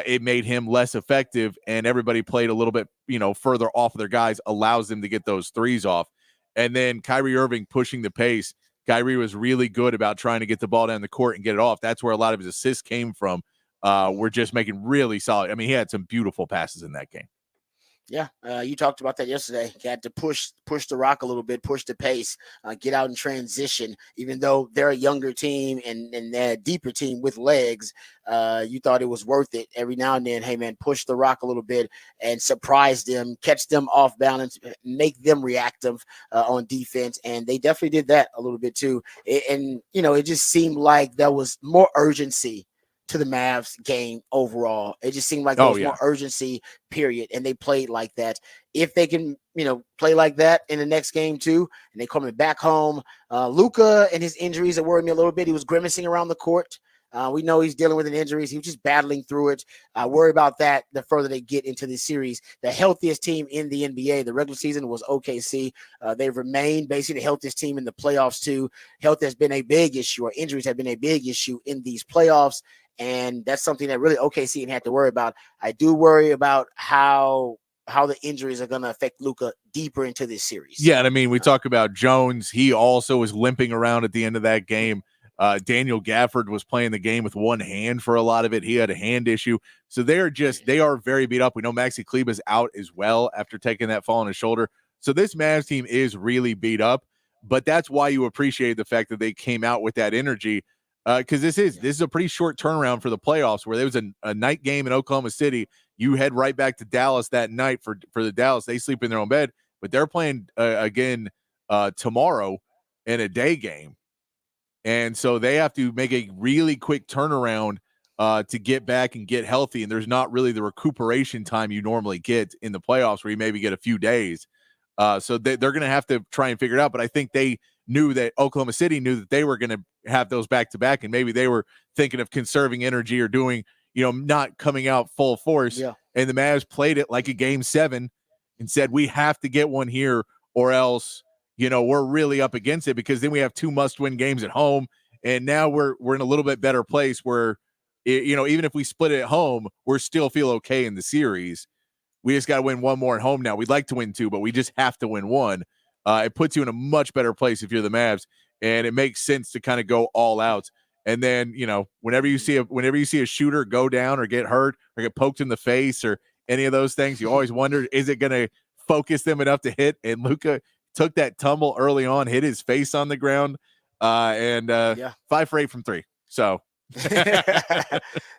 it made him less effective and everybody played a little bit, further off of their guys, allows them to get those threes off. And then Kyrie Irving pushing the pace. Kyrie was really good about trying to get the ball down the court and get it off. That's where a lot of his assists came from. We're just making really solid. I mean, he had some beautiful passes in that game. Yeah, you talked about that yesterday. He had to push the rock a little bit, push the pace, get out in transition. Even though they're a younger team and they're a deeper team with legs, you thought it was worth it. Every now and then, hey man, push the rock a little bit and surprise them, catch them off balance, make them reactive on defense, and they definitely did that a little bit too. It just seemed like there was more urgency to the Mavs game overall. It just seemed like there was more urgency, period. And they played like that. If they can, play like that in the next game too, and they coming back home, Luka and his injuries that worried me a little bit. He was grimacing around the court. We know he's dealing with an injury. He was just battling through it. I worry about that the further they get into this series. The healthiest team in the NBA, the regular season, was OKC. They've remained basically the healthiest team in the playoffs too. Health has been a big issue, or injuries have been a big issue in these playoffs. And that's something that really OKC didn't have to worry about. I do worry about how the injuries are going to affect Luka deeper into this series. Yeah, and I mean, we talk about Jones. He also was limping around at the end of that game. Daniel Gafford was playing the game with one hand for a lot of it. He had a hand issue. So they are very beat up. We know Maxi Kleber's out as well after taking that fall on his shoulder. So this Mavs team is really beat up, but that's why you appreciate the fact that they came out with that energy. Because this is a pretty short turnaround for the playoffs where there was a night game in Oklahoma City. You head right back to Dallas that night for the Dallas. They sleep in their own bed, but they're playing again tomorrow in a day game. And so they have to make a really quick turnaround to get back and get healthy. And there's not really the recuperation time you normally get in the playoffs where you maybe get a few days. So they're going to have to try and figure it out. But I think they knew that Oklahoma City knew that they were going to have those back-to-back, and maybe they were thinking of conserving energy or doing, not coming out full force. Yeah. And the Mavs played it like a game 7 and said, we have to get one here or else, we're really up against it, because then we have 2 must-win games at home. And now we're in a little bit better place where, even if we split it at home, we're still feel okay in the series. We just got to win one more at home now. We'd like to win 2, but we just have to win 1. It puts you in a much better place if you're the Mavs, and it makes sense to kind of go all out. And then, whenever you see a shooter go down or get hurt or get poked in the face or any of those things, you always wonder, is it going to focus them enough to hit? And Luka took that tumble early on, hit his face on the ground, and 5 for 8 from 3. So.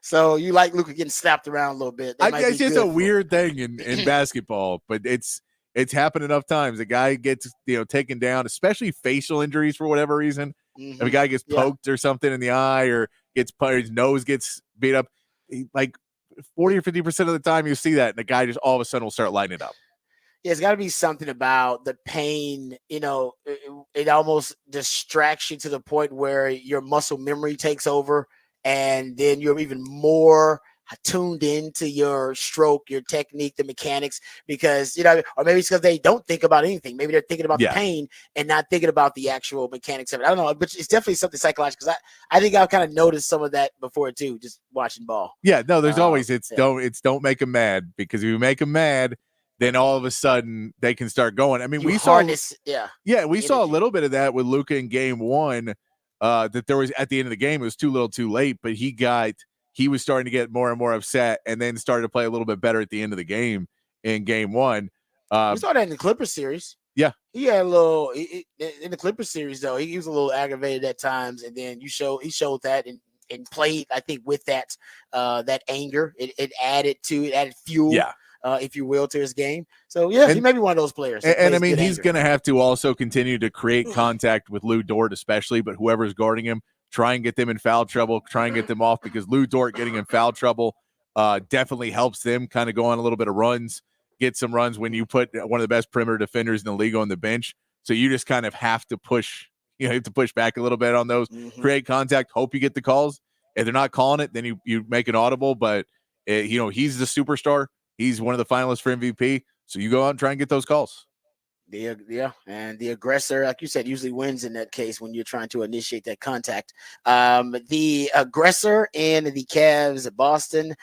So you like Luka getting slapped around a little bit. It's just a weird thing in basketball, but it's happened enough times. The guy gets taken down, especially facial injuries for whatever reason. If a guy gets poked or something in the eye or his nose gets beat up, like 40 or 50% of the time you see that, and the guy just all of a sudden will start lighting it up. Yeah, it's got to be something about the pain. It almost distracts you to the point where your muscle memory takes over, and then you're even more tuned into your stroke, your technique, the mechanics, because, or maybe it's because they don't think about anything. Maybe they're thinking about the pain and not thinking about the actual mechanics of it. I don't know, but it's definitely something psychological, because I think I've kind of noticed some of that before too, just watching ball. Yeah, no, there's always, don't make them mad, because if you make them mad, then all of a sudden they can start going. I mean, we saw a little bit of that with Luka in game 1, that there was at the end of the game, it was too little too late, but he was starting to get more and more upset, and then started to play a little bit better at the end of the game in game 1. We saw that in the Clippers series. Yeah. He had a little in the Clippers series, though. He was a little aggravated at times, and then he showed that and played, I think, with that anger. It added fuel. Yeah. If you will, to his game. So, he may be one of those players. And I mean, he's going to have to also continue to create contact with Lou Dort, especially, but whoever's guarding him, try and get them in foul trouble, try and get them off, because Lou Dort getting in foul trouble definitely helps them kind of go on a little bit of runs, get some runs when you put one of the best perimeter defenders in the league on the bench. So you just kind of have to push, you have to push back a little bit on those, create contact, hope you get the calls. If they're not calling it, then you make an audible, but he's the superstar. He's one of the finalists for MVP. So you go out and try and get those calls. And the aggressor, like you said, usually wins in that case when you're trying to initiate that contact. The aggressor in the Cavs Boston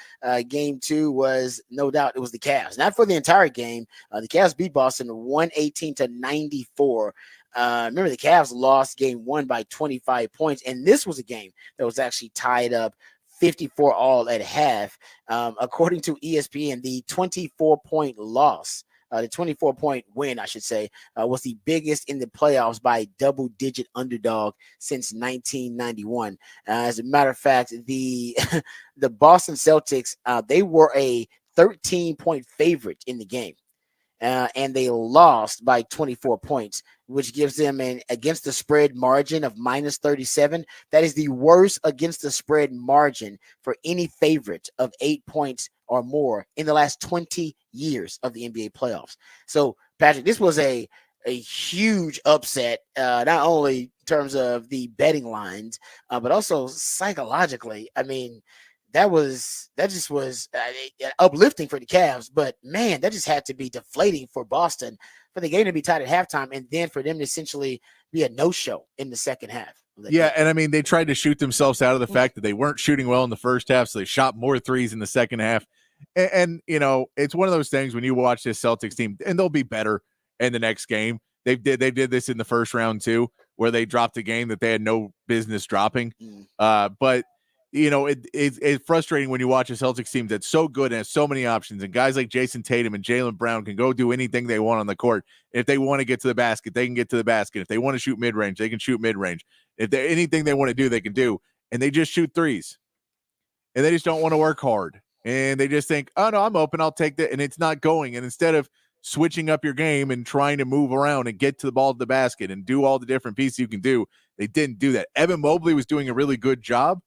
game 2 was, no doubt, it was the Cavs. Not for the entire game. The Cavs beat Boston 118-94. Remember, the Cavs lost game 1 by 25 points, and this was a game that was actually tied up 54 all at half. According to ESPN, the 24-point loss, the 24-point win, I should say, was the biggest in the playoffs by a double-digit underdog since 1991. As a matter of fact, the Boston Celtics, they were a 13-point favorite in the game. And they lost by 24 points, which gives them an against the spread margin of minus 37. That is the worst against the spread margin for any favorite of 8 points or more in the last 20 years of the NBA playoffs. So, Patrick, this was a huge upset, not only in terms of the betting lines, but also psychologically. I mean, that just was uplifting for the Cavs, but man, that just had to be deflating for Boston for the game to be tied at halftime, and then for them to essentially be a no-show in the second half. Yeah, and I mean, they tried to shoot themselves out of the fact that they weren't shooting well in the first half, so they shot more threes in the second half. And it's one of those things when you watch this Celtics team, and they'll be better in the next game. They did this in the first round too, where they dropped a game that they had no business dropping. But it's frustrating when you watch a Celtics team that's so good and has so many options, and guys like Jason Tatum and Jaylen Brown can go do anything they want on the court. If they want to get to the basket, they can get to the basket. If they want to shoot mid-range, they can shoot mid-range. If they anything they want to do, they can do. And they just shoot threes. And they just don't want to work hard. And they just think, oh, no, I'm open, I'll take that. And it's not going. And instead of switching up your game and trying to move around and get to the ball to the basket and do all the different pieces you can do, they didn't do that. Evan Mobley was doing a really good job.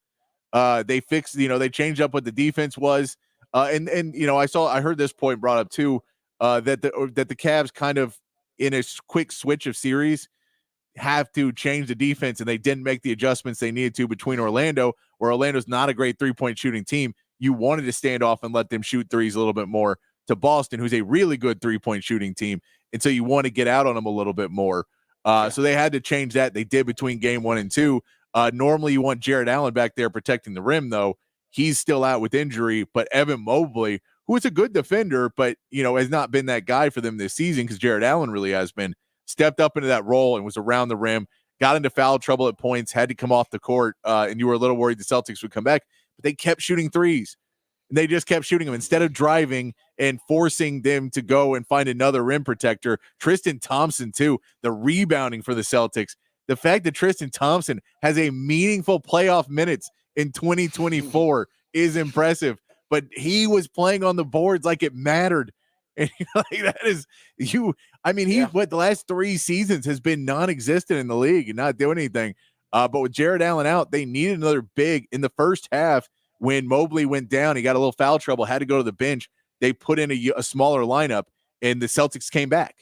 They fixed, they changed up what the defense was. I heard this point brought up too, that the Cavs kind of in a quick switch of series have to change the defense, and they didn't make the adjustments they needed to between Orlando, where Orlando's not a great 3-point shooting team. You wanted to stand off and let them shoot threes a little bit more, to Boston, who's a really good 3-point shooting team. And so you want to get out on them a little bit more. So they had to change that. They did between game 1 and 2. Normally you want Jared Allen back there protecting the rim, though. he's still out with injury. But Evan Mobley, who is a good defender, but, has not been that guy for them this season because Jared Allen really has been, stepped up into that role and was around the rim, got into foul trouble at points, had to come off the court, and you were a little worried the Celtics would come back, but they kept shooting threes. And they just kept shooting them instead of driving and forcing them to go and find another rim protector. Tristan Thompson, too, the rebounding for the Celtics. The fact that Tristan Thompson has a meaningful playoff minutes in 2024 is impressive. But he was playing on the boards like it mattered. And that is you. I mean, the last 3 seasons has been non-existent in the league and not doing anything. But with Jared Allen out, they needed another big in the first half. When Mobley went down, he got a little foul trouble, had to go to the bench. They put in a smaller lineup, and the Celtics came back.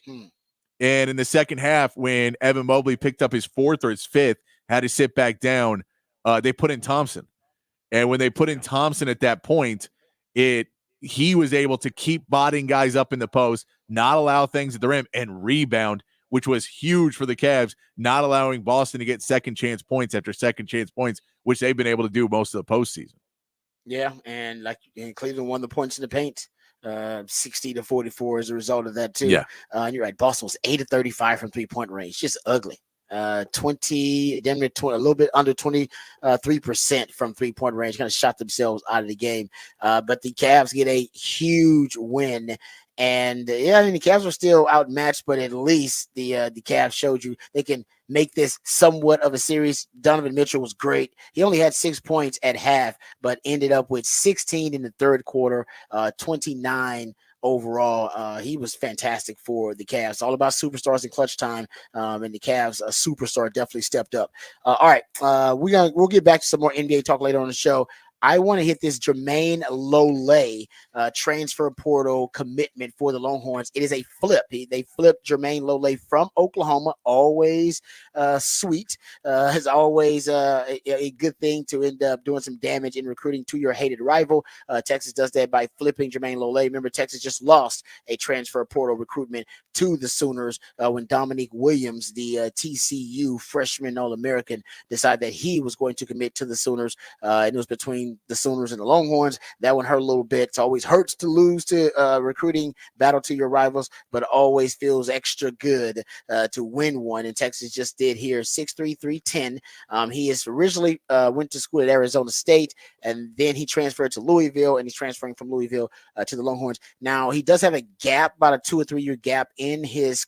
And in the second half, when Evan Mobley picked up his 4th or his 5th, had to sit back down, they put in Thompson. And when they put in Thompson at that point, he was able to keep bodying guys up in the post, not allow things at the rim, and rebound, which was huge for the Cavs, not allowing Boston to get second chance points after second chance points, which they've been able to do most of the postseason. Yeah, and Cleveland won the points in the paint, 60-44 as a result of that too. Yeah, and you're right. Boston was 8 of 35 from 3-point range, just ugly. 20, damn near 20, a little bit under 23% from 3-point range. Kind of shot themselves out of the game. But the Cavs get a huge win. And the Cavs were still outmatched, but at least the Cavs showed you they can make this somewhat of a series. Donovan Mitchell was great. He only had 6 points at half, but ended up with 16 in the third quarter, 29 overall. He was fantastic for the Cavs. All about superstars in clutch time, and the Cavs, a superstar, definitely stepped up. All right, we'll get back to some more NBA talk later on the show. I want to hit this Jermaine Lole transfer portal commitment for the Longhorns. It is a flip. They flipped Jermaine Lole from Oklahoma. Always sweet. Is always a good thing to end up doing some damage in recruiting to your hated rival. Texas does that by flipping Jermaine Lole. Remember, Texas just lost a transfer portal recruitment to the Sooners when Dominique Williams, the TCU freshman All-American, decided that he was going to commit to the Sooners. And it was between the Sooners and the Longhorns. That one hurt a little bit. It always hurts to lose to recruiting battle to your rivals, but always feels extra good to win one. And Texas just did here, 6'3", 310. He is originally went to school at Arizona State, and then he transferred to Louisville, and he's transferring from Louisville to the Longhorns. Now, he does have a gap, about a 2 or 3 year gap in his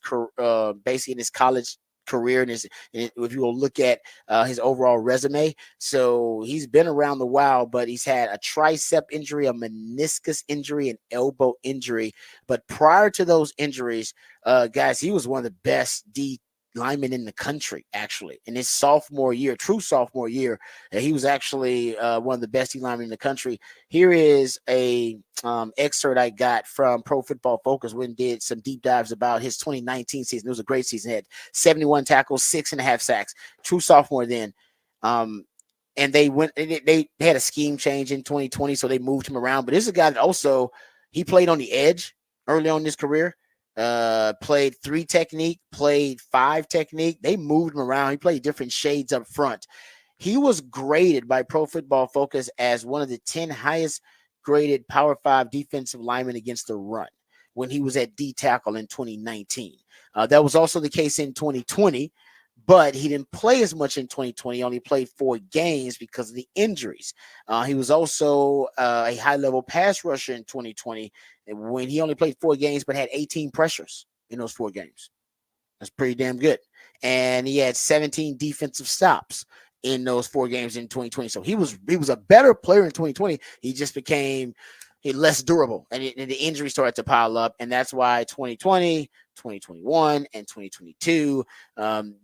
basically in his college career, and if you will look at his overall resume. So he's been around a while, but he's had a tricep injury, a meniscus injury, an elbow injury. But prior to those injuries, guys, he was one of the best D linemen in the country, actually. In his sophomore year, true sophomore year, he was actually one of the best D linemen in the country. Here is a excerpt I got from Pro Football Focus when did some deep dives about his 2019 season. It was a great season. He had 71 tackles, 6.5 sacks. True sophomore then. And they had a scheme change in 2020, so they moved him around. But this is a guy that also, he played on the edge early on in his career. Played 3 technique, played 5 technique. They moved him around. He played different shades up front. He was graded by Pro Football Focus as one of the 10 highest graded Power 5 defensive linemen against the run when he was at D tackle in 2019. That was also the case in 2020, but he didn't play as much in 2020. He only played 4 games because of the injuries. He was also a high-level pass rusher in 2020 when he only played 4 games but had 18 pressures in those 4 games. That's pretty damn good. And he had 17 defensive stops in those 4 games in 2020. So he was a better player in 2020. He just became less durable, and the injuries started to pile up, and that's why 2020, 2021, and 2022,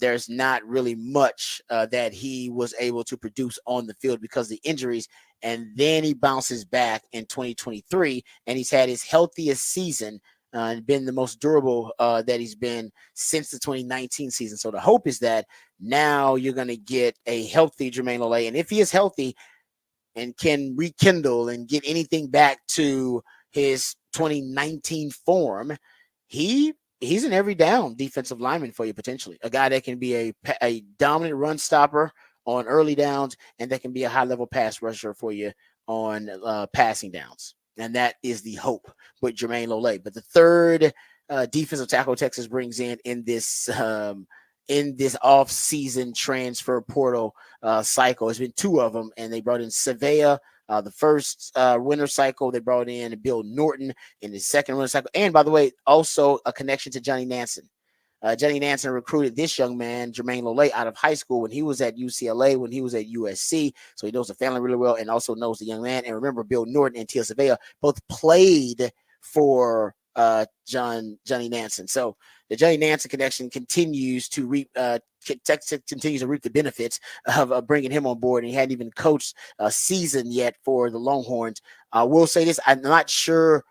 there's not really much that he was able to produce on the field because of the injuries. And then he bounces back in 2023, and he's had his healthiest season and been the most durable that he's been since the 2019 season. So the hope is that now you're going to get a healthy Jermaine Lole, and if he is healthy and can rekindle and get anything back to his 2019 form, he's an every down defensive lineman for you, potentially. A guy that can be a dominant run stopper on early downs, and that can be a high-level pass rusher for you on passing downs. And that is the hope with Jermaine Lole. But the third defensive tackle Texas brings in this off-season transfer portal cycle. It's been two of them, and they brought in Savea. The first winter cycle, they brought in Bill Norton in the second winter cycle. And by the way, also a connection to Johnny Nansen. Johnny Nansen recruited this young man, Jermaine Lole, out of high school when he was at UCLA, when he was at USC. So he knows the family really well and also knows the young man. And remember, Bill Norton and Tia Savea both played for Johnny Nansen. So the Johnny Nansen connection continues to reap continues to reap the benefits of bringing him on board. And he hadn't even coached a season yet for the Longhorns. I will say this: I'm not sure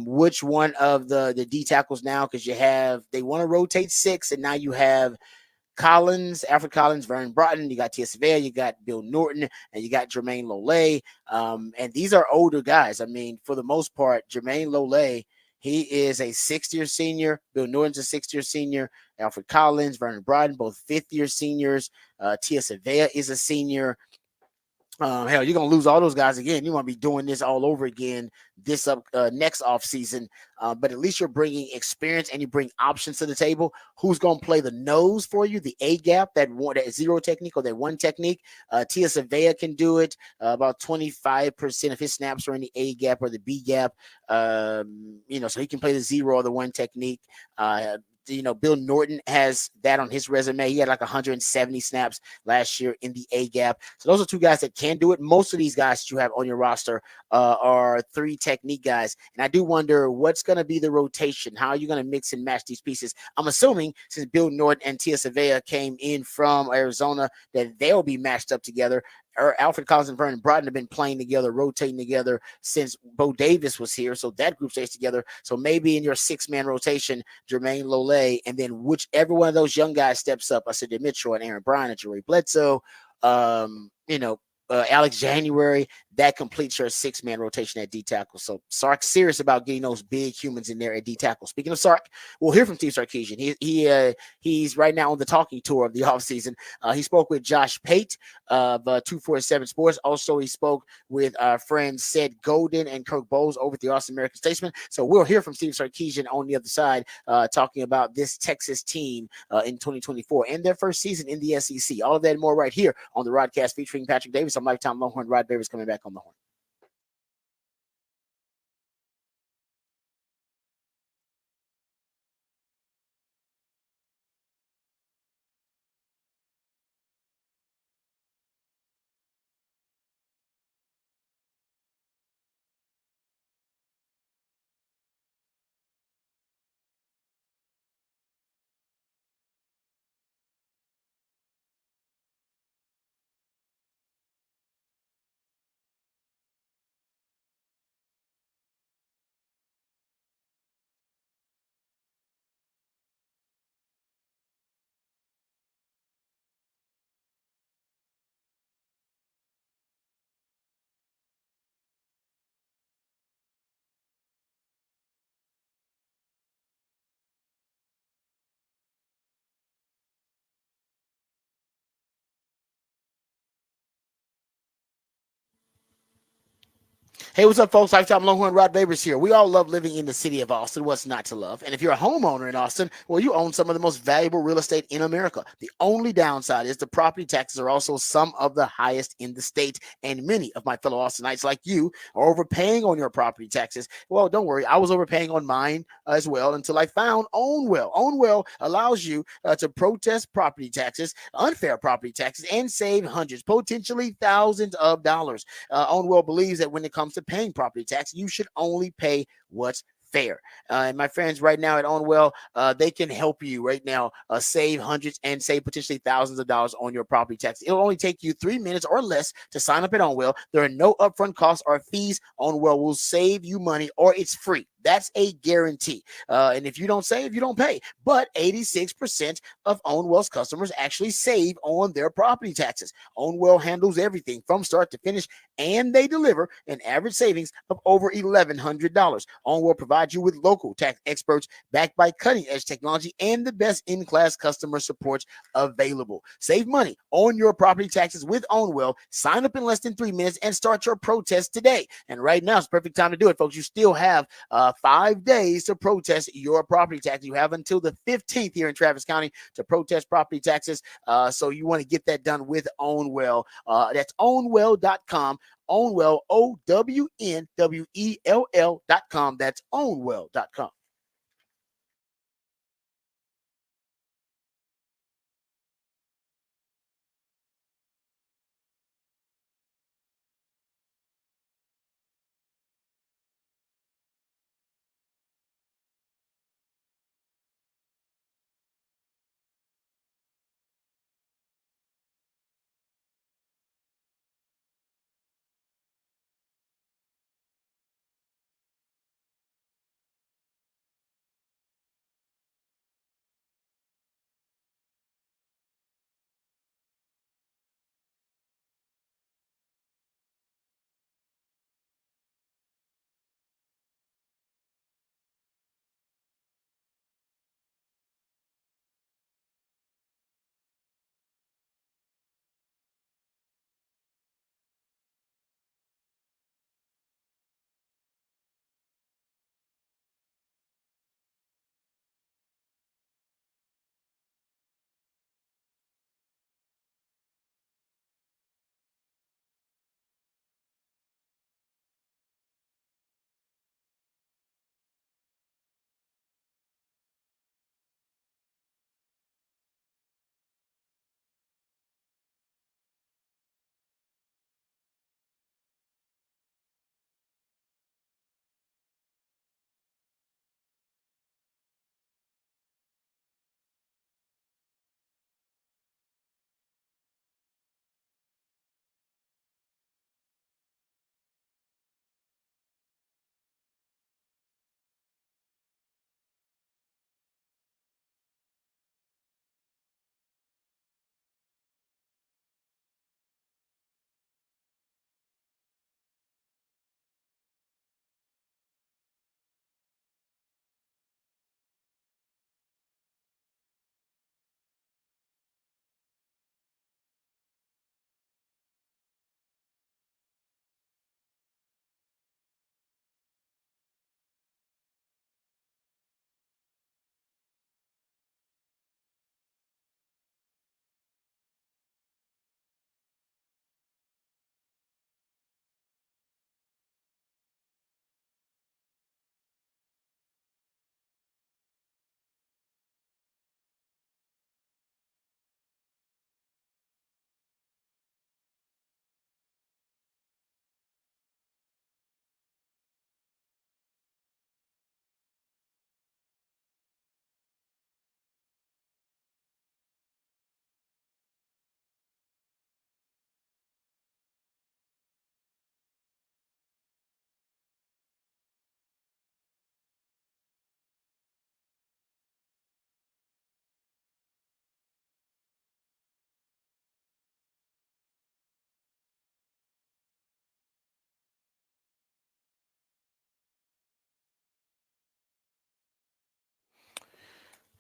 which one of the D tackles now, because they want to rotate 6, and now you have Collins, Alfred Collins, Vernon Broughton, you got Tia Savea, you got Bill Norton, and you got Jermaine Lole. And these are older guys. I mean, for the most part, Jermaine Lole, he is a 6th-year senior. Bill Norton's a 6th-year senior. Alfred Collins, Vernon Broughton, both 5th-year seniors. Tia Savea is a senior. Hell, you're gonna lose all those guys again. You want to be doing this all over again this next off season. But at least you're bringing experience and you bring options to the table. Who's gonna play the nose for you? The A gap, that zero technique or that one technique. Tia Savea can do it. About 25% of his snaps are in the A gap or the B gap. So he can play the zero or the one technique. Bill Norton has that on his resume. He had like 170 snaps last year in the A gap. So those are two guys that can do it. Most of these guys that you have on your roster are 3 technique guys. And I do wonder what's going to be the rotation. How are you going to mix and match these pieces? I'm assuming since Bill Norton and Tia Savea came in from Arizona that they'll be matched up together. Alfred Collins and Vernon Broughton have been playing together, rotating together since Bo Davis was here. So that group stays together. So maybe in your 6-man rotation, Jermaine Lole, and then whichever one of those young guys steps up, I said Mitchell and Aaron Bryan and Jerry Bledsoe, Alex January, that completes your 6-man rotation at D tackle. So Sark's serious about getting those big humans in there at D tackle. Speaking of Sark, we'll hear from Steve Sarkisian. He's right now on the talking tour of the offseason. He spoke with Josh Pate of 247 Sports. Also, he spoke with our friends Sid Golden and Kirk Bowles over at the Austin American Statesman. So we'll hear from Steve Sarkisian on the other side, talking about this Texas team in 2024 and their first season in the SEC. All of that and more right here on the Rodcast featuring Patrick Davis. I'm lifetime Longhorn Rod Davis coming back on the horn. Hey, what's up, folks? Lifetime Longhorn Rod Babers here. We all love living in the city of Austin. What's not to love? And if you're a homeowner in Austin, well, you own some of the most valuable real estate in America. The only downside is the property taxes are also some of the highest in the state. And many of my fellow Austinites like you are overpaying on your property taxes. Well, don't worry. I was overpaying on mine as well until I found OwnWell. OwnWell allows you to protest property taxes, unfair property taxes, and save hundreds, potentially thousands of dollars. OwnWell believes that when it comes to paying property tax, you should only pay what's fair. And my friends right now at OwnWell, they can help you right now save hundreds and save potentially thousands of dollars on your property tax. It'll only take you 3 minutes or less to sign up at OwnWell. There are no upfront costs or fees. OwnWell will save you money, or it's free. That's a guarantee. And if you don't save, you don't pay. But 86% of Ownwell's customers actually save on their property taxes. Ownwell handles everything from start to finish, and they deliver an average savings of over $1,100. Ownwell provides you with local tax experts backed by cutting-edge technology and the best in-class customer support available. Save money on your property taxes with Ownwell. Sign up in less than 3 minutes and start your protest today. And right now is the perfect time to do it, folks. You still have 5 days to protest your property tax. You have until the 15th here in Travis County to protest property taxes. So you want to get that done with Ownwell. That's ownwell.com. Ownwell, OWNWELL.com. That's ownwell.com.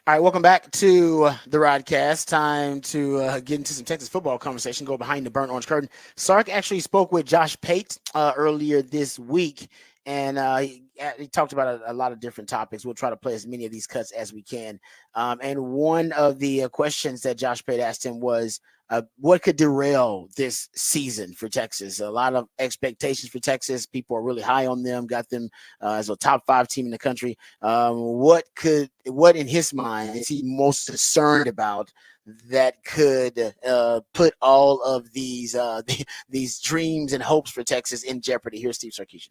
All right, welcome back to the Rodcast. Time to get into some Texas football conversation, go behind the burnt orange curtain. Sark actually spoke with Josh Pate earlier this week, and he talked about a lot of different topics. We'll try to play as many of these cuts as we can. And one of the questions that Josh Pate asked him was, what could derail this season for Texas? A lot of expectations for Texas. People are really high on them, got them as a top 5 team in the country. What in his mind is he most concerned about that could put all of these these dreams and hopes for Texas in jeopardy? Here's Steve Sarkisian.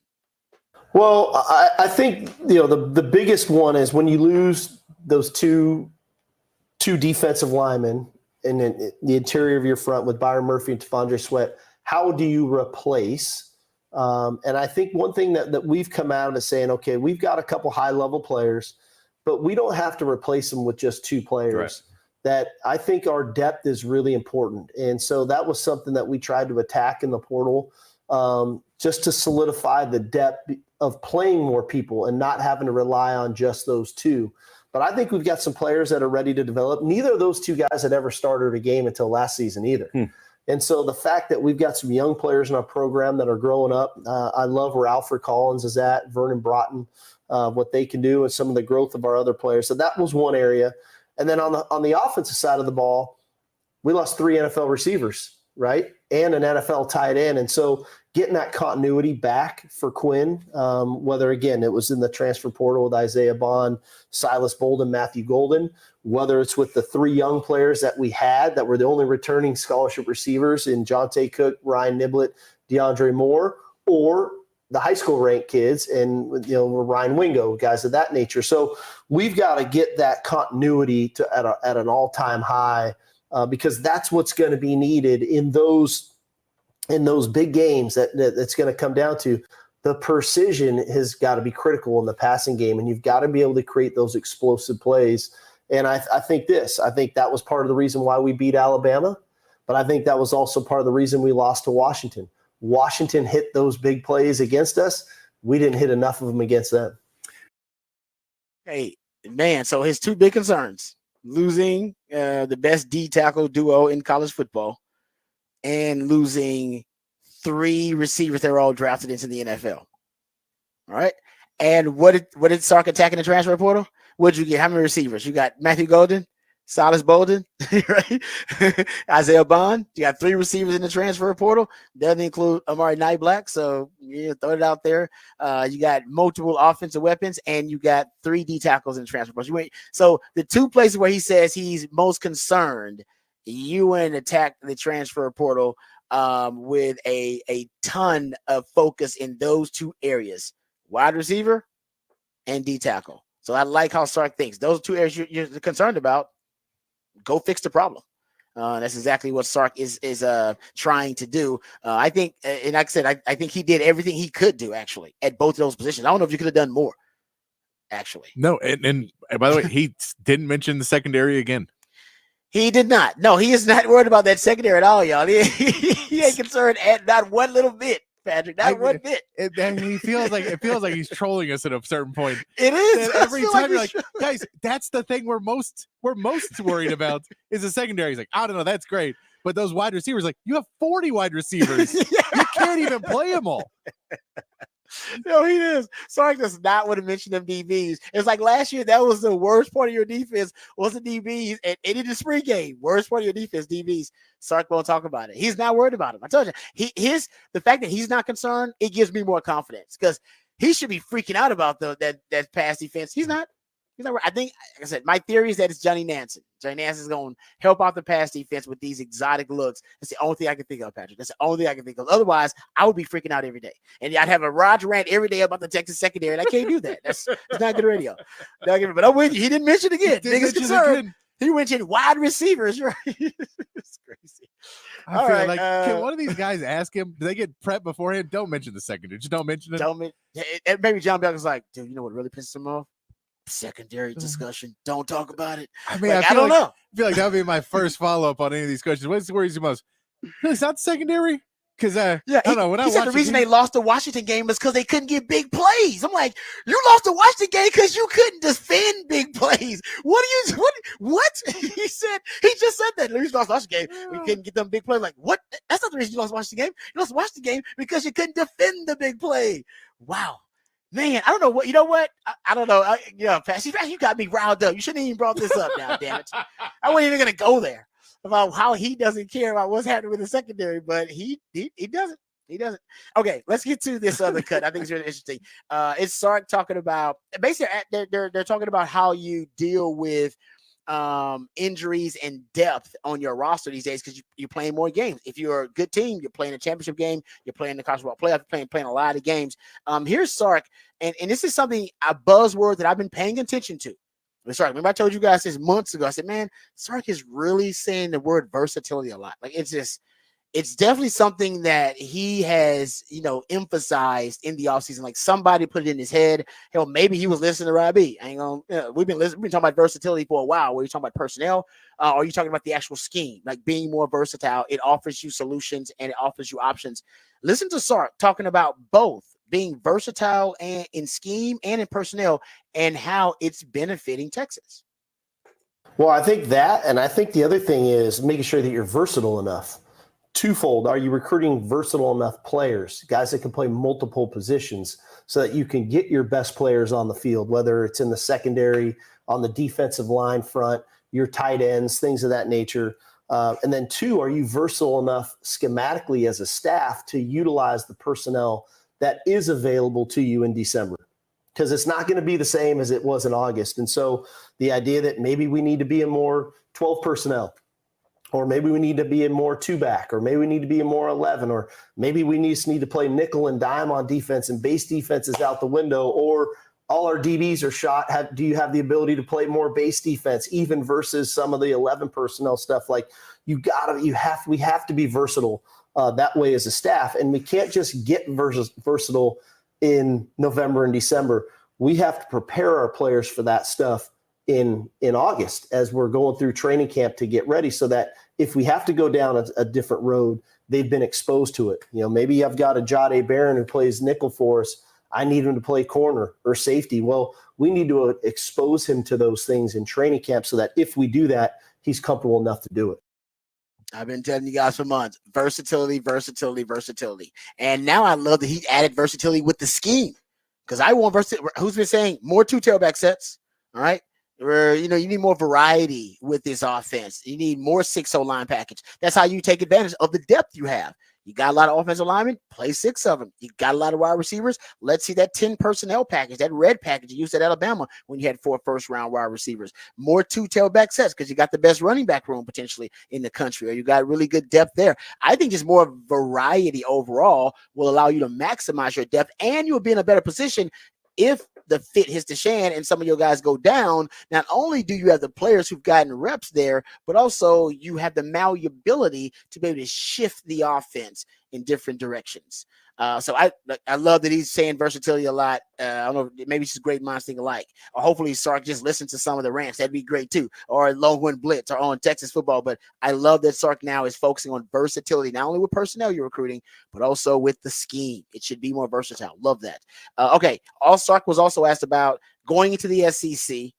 Well, I think the biggest one is when you lose those two defensive linemen and then the interior of your front with Byron Murphy and T'Vondre Sweat. How do you replace And I think one thing that we've come out of is saying, okay, we've got a couple high-level players, but we don't have to replace them with just two players. Right. That I think our depth is really important. And so that was something that we tried to attack in the portal, just to solidify the depth of playing more people and not having to rely on just those two. But I think we've got some players that are ready to develop. Neither of those two guys had ever started a game until last season either. And so the fact that we've got some young players in our program that are growing up, I love where Alfred Collins is at, Vernon Broughton, what they can do, and some of the growth of our other players. So that was one area. And then on the offensive side of the ball, we lost 3 NFL receivers, right, and an NFL tight end. And so getting that continuity back for Quinn, whether, again, it was in the transfer portal with Isaiah Bond, Silas Bolden, Matthew Golden, whether it's with the 3 young players that we had that were the only returning scholarship receivers in Jonte Cook, Ryan Niblett, DeAndre Moore, or the high school ranked kids and, Ryan Wingo, guys of that nature. So we've got to get that continuity at an all-time high because that's what's going to be needed in those big games that's going to come down to. The precision has got to be critical in the passing game, and you've got to be able to create those explosive plays. And I think that was part of the reason why we beat Alabama, but I think that was also part of the reason we lost to Washington. Washington hit those big plays against us. We didn't hit enough of them against them. Hey, man, so his 2 big concerns, losing the best D tackle duo in college football and losing 3 receivers that were all drafted into the NFL. All right. And what did Sark attack in the transfer portal? What did you get? How many receivers? You got Matthew Golden, Silas Bolden, right? Isaiah Bond. You got 3 receivers in the transfer portal. Doesn't include Amari Nightblack. So throw it out there. You got multiple offensive weapons, and you got 3 D tackles in the transfer portal. So the 2 places where he says he's most concerned, you went and attacked the transfer portal with a ton of focus in those 2 areas, wide receiver and D tackle. So I like how Sark thinks. Those 2 areas you're concerned about, go fix the problem. That's exactly what Sark is trying to do. I think, and like I said, I think he did everything he could do actually at both of those positions. I don't know if you could have done more. Actually, no. And by the way, he didn't mention the secondary again. He did not. No, he is not worried about that secondary at all, y'all. He ain't concerned at not one little bit, Patrick. Not one bit. He feels like he's trolling us at a certain point. It is every time. Like, guys, that's the thing we're most worried about is the secondary. He's like, I don't know, that's great, but those wide receivers, like, you have 40 wide receivers. You can't even play them all. No, he is. Sark does not want to mention them DBs. It's like last year, that was the worst part of your defense was the DBs. And in the spring game, worst part of your defense, DBs. Sark won't talk about it. He's not worried about it. I told you, the fact that he's not concerned, it gives me more confidence because he should be freaking out about that pass defense. He's not. I think, like I said, my theory is that it's Johnny Nansen. Johnny Nansen is going to help out the pass defense with these exotic looks. That's the only thing I can think of, Patrick. That's the only thing I can think of. Otherwise, I would be freaking out every day. And I'd have a Raj rant every day about the Texas secondary, and I can't do that. It's not good radio. But I'm with you. He didn't mention it again. Niggas concerned. He mentioned wide receivers, right? It's crazy. I feel like, can one of these guys ask him, do they get prepped beforehand? Don't mention the secondary. Just don't mention it. Maybe John Bell is like, dude, you know what really pisses him off? Secondary discussion. Don't talk about it. I mean, I don't know. I feel like that would be my first follow-up on any of these questions. What's the worries you most? Really, it's not secondary? Because I don't know. When he said the reason they lost the Washington game was because they couldn't get big plays. I'm like, you lost the Washington game because you couldn't defend big plays. What? He just said that. We lost the Washington game. We couldn't get them big plays. Like, what? That's not the reason you lost the Washington game. You lost the Washington game because you couldn't defend the big play. Wow. Man, I don't know what. You know what? I don't know. Pat, you got me riled up. You shouldn't even brought this up now, damn it. I wasn't even going to go there about how he doesn't care about what's happening with the secondary, but he doesn't. He doesn't. Okay, let's get to this other cut. I think it's really interesting. It's Sark talking about basically they're talking about how you deal with injuries and depth on your roster these days because you're playing more games. If you're a good team, you're playing a championship game, you're playing the college football playoff, you're playing a lot of games. Here's Sark, and this is a buzzword that I've been paying attention to. Sark, remember I told you guys this months ago. I said, man, Sark is really saying the word versatility a lot. Like it's just it's definitely something that he has, emphasized in the offseason. Like somebody put it in his head. Hell, maybe he was listening to Robbie. I ain't gonna, we've been talking about versatility for a while. Were you talking about personnel? Or are you talking about the actual scheme? Like being more versatile, it offers you solutions and it offers you options. Listen to Sark talking about both being versatile and in scheme and in personnel and how it's benefiting Texas. Well, I think that, and I think the other thing is making sure that you're versatile enough. Twofold, are you recruiting versatile enough players, guys that can play multiple positions so that you can get your best players on the field, whether it's in the secondary, on the defensive line front, your tight ends, things of that nature. And then two, are you versatile enough schematically as a staff to utilize the personnel that is available to you in December? Because it's not going to be the same as it was in August. And so the idea that maybe we need to be in more 12 personnel, or maybe we need to be in more two-back, or maybe we need to be in more 11, or maybe we need to play nickel and dime on defense and base defense is out the window, or all our DBs are shot. Do you have the ability to play more base defense, even versus some of the 11 personnel stuff? Like we have to be versatile that way as a staff, and we can't just get versatile in November and December. We have to prepare our players for that stuff in August as we're going through training camp to get ready, so that if we have to go down a different road, they've been exposed to it. Maybe I've got a Jade Barron who plays nickel for us. I need him to play corner or safety. Well, we need to expose him to those things in training camp so that if we do that, he's comfortable enough to do it. I've been telling you guys for months, versatility. And now I love that he added versatility with the scheme, because I want versatility. Who's been saying more two tailback sets? All right. Where, you need more variety with this offense. You need more 6-0 line package. That's how you take advantage of the depth you have. You got a lot of offensive linemen, play 6 of them. You got a lot of wide receivers. Let's see that 10 personnel package, that red package you used at Alabama when you had 4 first-round wide receivers. More two tailback sets because you got the best running back room potentially in the country, or you got really good depth there. I think just more variety overall will allow you to maximize your depth, and you'll be in a better position if the fit hits the shan and some of your guys go down. Not only do you have the players who've gotten reps there, but also you have the malleability to be able to shift the offense in different directions. So I love that he's saying versatility a lot. I don't know, maybe it's just great minds think alike. Or hopefully Sark just listens to some of the rants. That'd be great too. Or Longhorn Blitz or on Texas football. But I love that Sark now is focusing on versatility, not only with personnel you're recruiting, but also with the scheme. It should be more versatile. Love that. Okay. Sark was also asked about going into the SEC.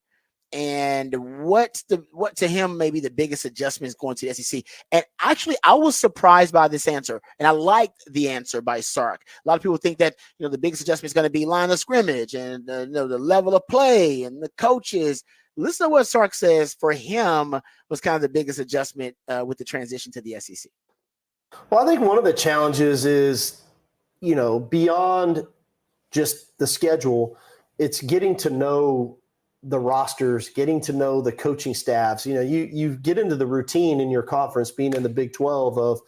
And what to him may be the biggest adjustments going to the SEC. And actually, I was surprised by this answer, and I liked the answer by Sark. A lot of people think that the biggest adjustment is going to be line of scrimmage and the level of play and the coaches. Listen to what Sark says. For him, was kind of the biggest adjustment with the transition to the SEC. Well, I think one of the challenges is, beyond just the schedule, it's getting to know the rosters, getting to know the coaching staffs. You get into the routine in your conference, being in the Big 12 of,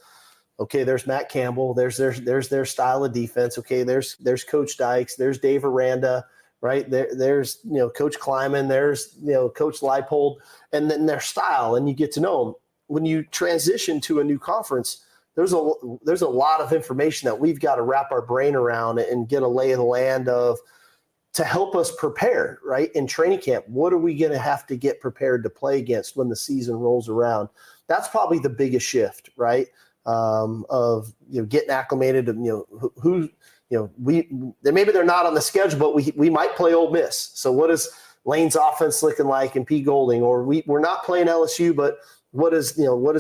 okay, there's Matt Campbell, there's their style of defense. Okay, there's Coach Dykes, there's Dave Aranda, right? There's Coach Kleiman, there's Coach Leipold, and then their style, and you get to know them. When you transition to a new conference, there's a lot of information that we've got to wrap our brain around and get a lay of the land of, to help us prepare, right? In training camp, what are we going to have to get prepared to play against when the season rolls around? That's probably the biggest shift, right? Of getting acclimated to maybe they're not on the schedule, but we might play Ole Miss. So what is Lane's offense looking like in P. Golding? Or we're not playing LSU, but what is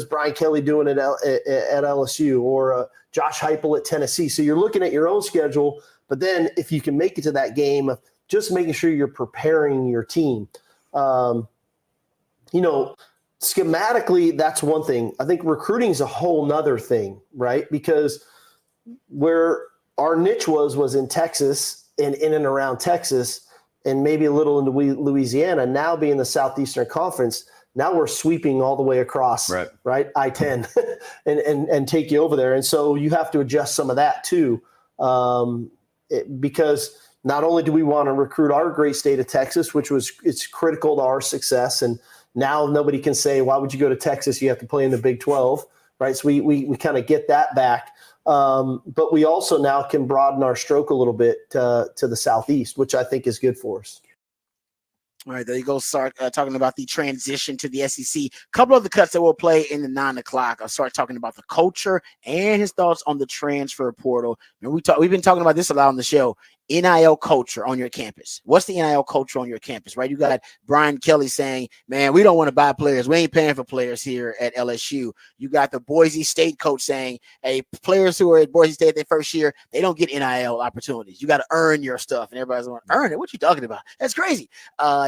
Brian Kelly doing at LSU, or Josh Heupel at Tennessee? So you're looking at your own schedule. But then if you can make it to that game, just making sure you're preparing your team. Schematically, that's one thing. I think recruiting is a whole nother thing, right? Because where our niche was in Texas and in and around Texas, and maybe a little into Louisiana, now being the Southeastern Conference, now we're sweeping all the way across, right? I-10 and take you over there. And so you have to adjust some of that too. Because not only do we want to recruit our great state of Texas, it's critical to our success. And now nobody can say, why would you go to Texas? You have to play in the Big 12, right? So we kind of get that back. But we also now can broaden our stroke a little bit to the southeast, which I think is good for us. All right, there you go. Start talking about the transition to the SEC. A couple of the cuts that we'll play in the 9 o'clock. I'll start talking about the culture and his thoughts on the transfer portal. And we've been talking about this a lot on the show. NIL culture on your campus. What's the NIL culture on your campus, right? You got Brian Kelly saying, man, we don't want to buy players. We ain't paying for players here at LSU. You got the Boise State coach saying, hey, players who are at Boise State their first year, they don't get NIL opportunities. You got to earn your stuff. And everybody's going, earn it? What you talking about? That's crazy.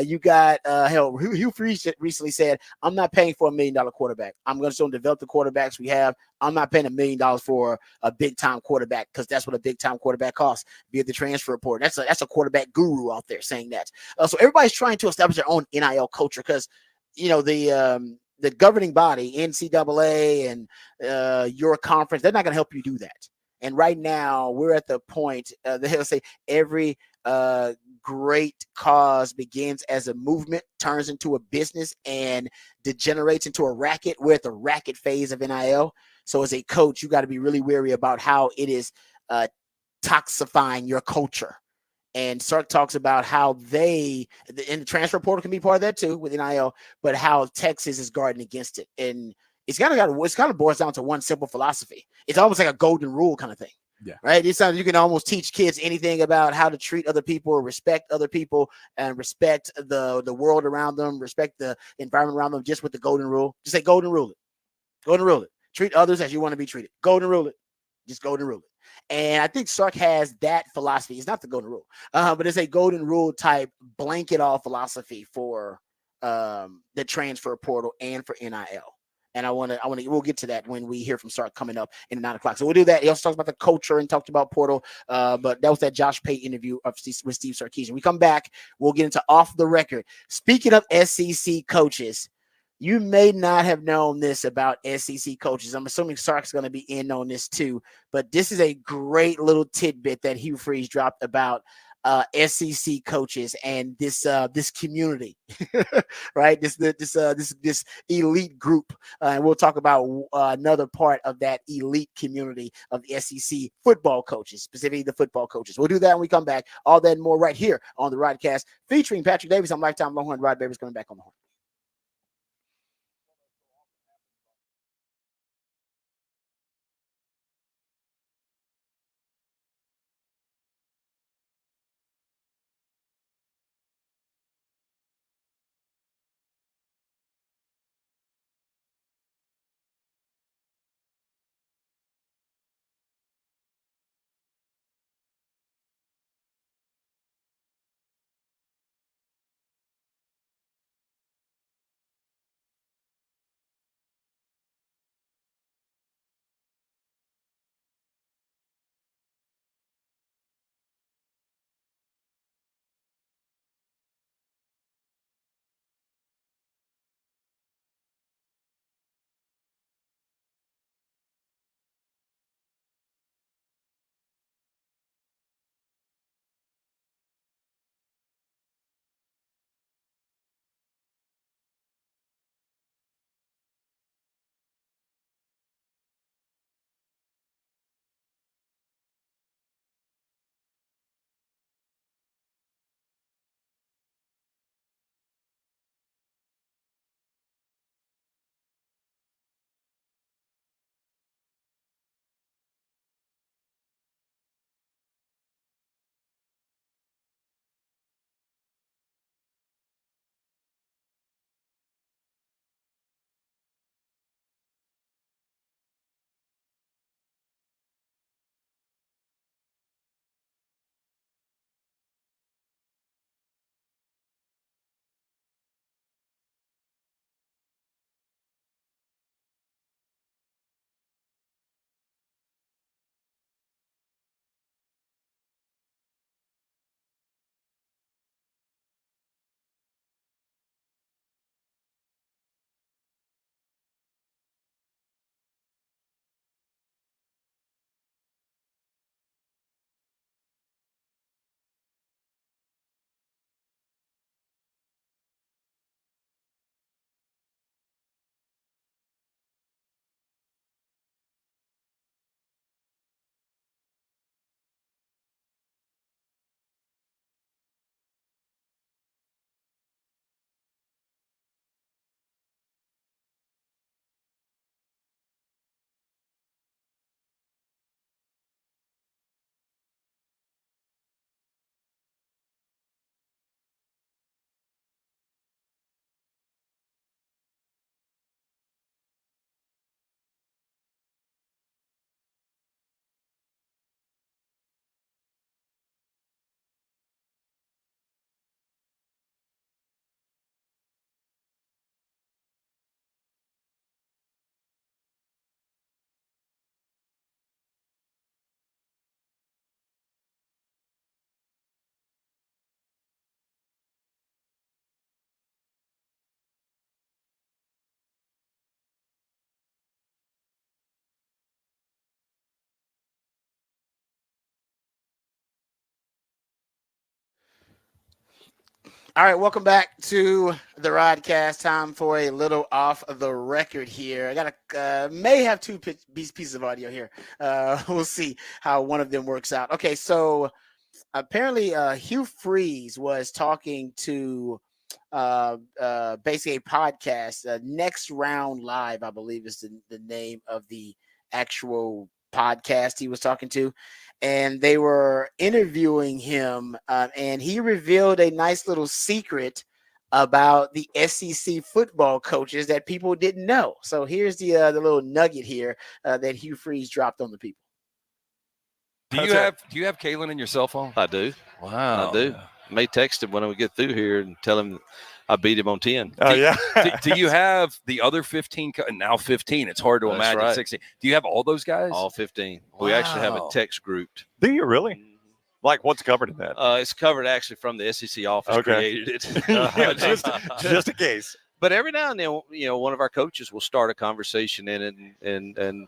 You got, Hugh Freeze recently said, I'm not paying for $1 million quarterback. I'm going to show them develop the quarterbacks we have. I'm not paying $1 million for a big-time quarterback because that's what a big-time quarterback costs via the transfer report. That's a quarterback guru out there saying that. So everybody's trying to establish their own NIL culture because, the governing body, NCAA and your conference, they're not going to help you do that. And right now, we're at the point, they'll say every great cause begins as a movement, turns into a business, and degenerates into a racket. We're at the racket phase of NIL. So as a coach, you got to be really wary about how it is toxifying your culture. And Sark talks about how and the transfer portal can be part of that too with NIL, but how Texas is guarding against it. And it's kind of boils down to one simple philosophy. It's almost like a golden rule kind of thing. Yeah. Right. It's something you can almost teach kids anything about how to treat other people, respect other people, and respect the world around them, respect the environment around them, just with the golden rule. Just say golden rule it. Golden rule it. Treat others as you want to be treated. Golden rule it. Just golden rule it. And I think Sark has that philosophy. It's not the golden rule, but it's a golden rule type blanket all philosophy for the transfer portal and for NIL. And we'll get to that when we hear from Sark coming up in 9 o'clock. So we'll do that. He also talks about the culture and talked about portal. But that was that Josh Pate interview with Steve Sarkisian. We come back, we'll get into off the record. Speaking of SEC coaches, you may not have known this about SEC coaches. I'm assuming Sark's going to be in on this too, but this is a great little tidbit that Hugh Freeze dropped about SEC coaches and this community, right? This elite group, and we'll talk about another part of that elite community of the SEC football coaches, specifically the football coaches. We'll do that when we come back. All that and more right here on the Rodcast, featuring Patrick Davis. I'm Lifetime Longhorn. Rod Babers coming back on the horn. All right, welcome back to the Rodcast. Time for a little off the record here. I got may have two pieces of audio here. We'll see how one of them works out. Okay, so apparently Hugh Freeze was talking to basically a podcast. Next Round Live, I believe, is the name of the actual podcast he was talking to. And they were interviewing him, and he revealed a nice little secret about the SEC football coaches that people didn't know. So here's the little nugget here that Hugh Freeze dropped on the people. Do you have Kalen in your cell phone? I do. Wow. I do. Yeah. May text him when we get through here and tell him I beat him on 10. Oh, yeah. do you have the other 15? Now 15. It's hard to That's imagine right. 16. Do you have all those guys? All 15. We actually have a Wow. text grouped. Do you really? Like, what's covered in that? It's covered actually from the SEC office created it. Just in case. But every now and then, one of our coaches will start a conversation in it, and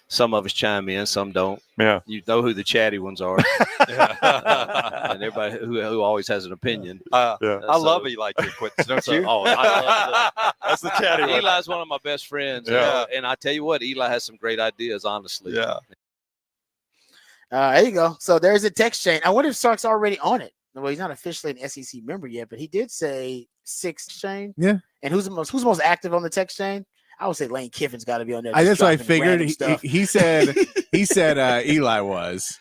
some of us chime in, some don't. Yeah. You know who the chatty ones are. And everybody who always has an opinion. Yeah. I love Eli Quinton, don't you? I love That's the chatty one. Eli's one of my best friends. Yeah. And I tell you what, Eli has some great ideas, honestly. Yeah. There you go. So there's a text chain. I wonder if Sark's already on it. Well, he's not officially an SEC member yet, but he did say 6 chain. Yeah. And who's the most active on the text chain? I would say Lane Kiffin's got to be on there. That's what I just dropping figured. random stuff. He said Eli was.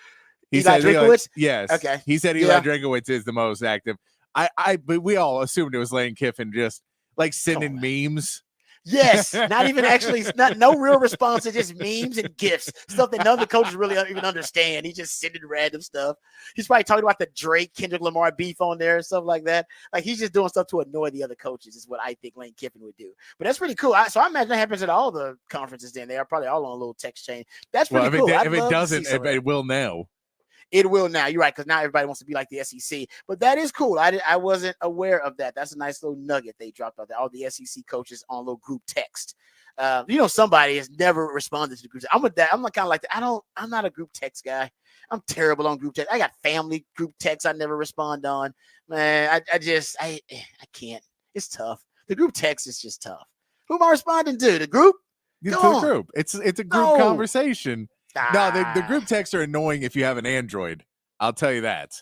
He Eli said Drinkowitz? Yes. Okay. He said Eli Yeah. Drinkowitz is the most active. But we all assumed it was Lane Kiffin, just like sending memes. Yes, not even actually, no real responses, just memes and gifs, stuff that none of the coaches really don't even understand. He's just sending random stuff. He's probably talking about the Drake Kendrick Lamar beef on there and stuff like that. Like he's just doing stuff to annoy the other coaches. Is what I think Lane Kiffin would do. But that's pretty cool. So I imagine that happens at all the conferences. Then they are probably all on a little text chain. That's pretty Well, cool. if it doesn't, it will now. It will now. You're right, because now everybody wants to be like the SEC. But that is cool. I wasn't aware of that. That's a nice little nugget they dropped out there. All the SEC coaches on a little group text. Somebody has never responded to the group. I'm kind of like that. I'm not a group text guy. I'm terrible on group text. I got family group text I never respond on. Man, I can't. It's tough. The group text is just tough. Who am I responding to? The group? It's a group. It's a group conversation. No, the group texts are annoying if you have an Android. I'll tell you that.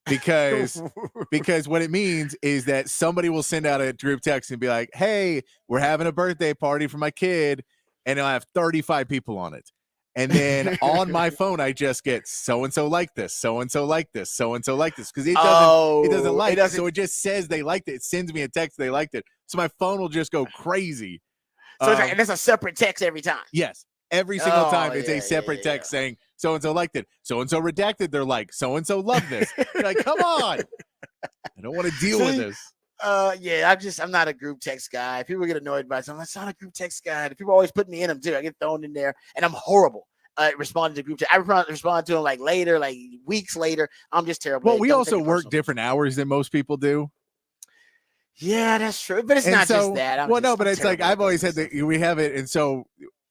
Because what it means is that somebody will send out a group text and be like, hey, we're having a birthday party for my kid, and I'll have 35 people on it. And then on my phone, I just get so-and-so like this, so-and-so like this, so-and-so like this. Because it doesn't like it. So it just says they liked it. It sends me a text they liked it. So my phone will just go crazy. So and it's a separate text every time. Yes. Every single time it's a separate text saying so-and-so liked it. So-and-so redacted their like. So-and-so loved this. You're like, come on. I don't want to deal with this. I'm not a group text guy. People get annoyed by something. I'm not a group text guy. People always put me in them too. I get thrown in there and I'm horrible. Responding to group text. I respond to them like later, like weeks later. I'm just terrible. Well, we also work different hours than most people do. Yeah, that's true. But it's not just that. But it's like I've always said that we have it. And so,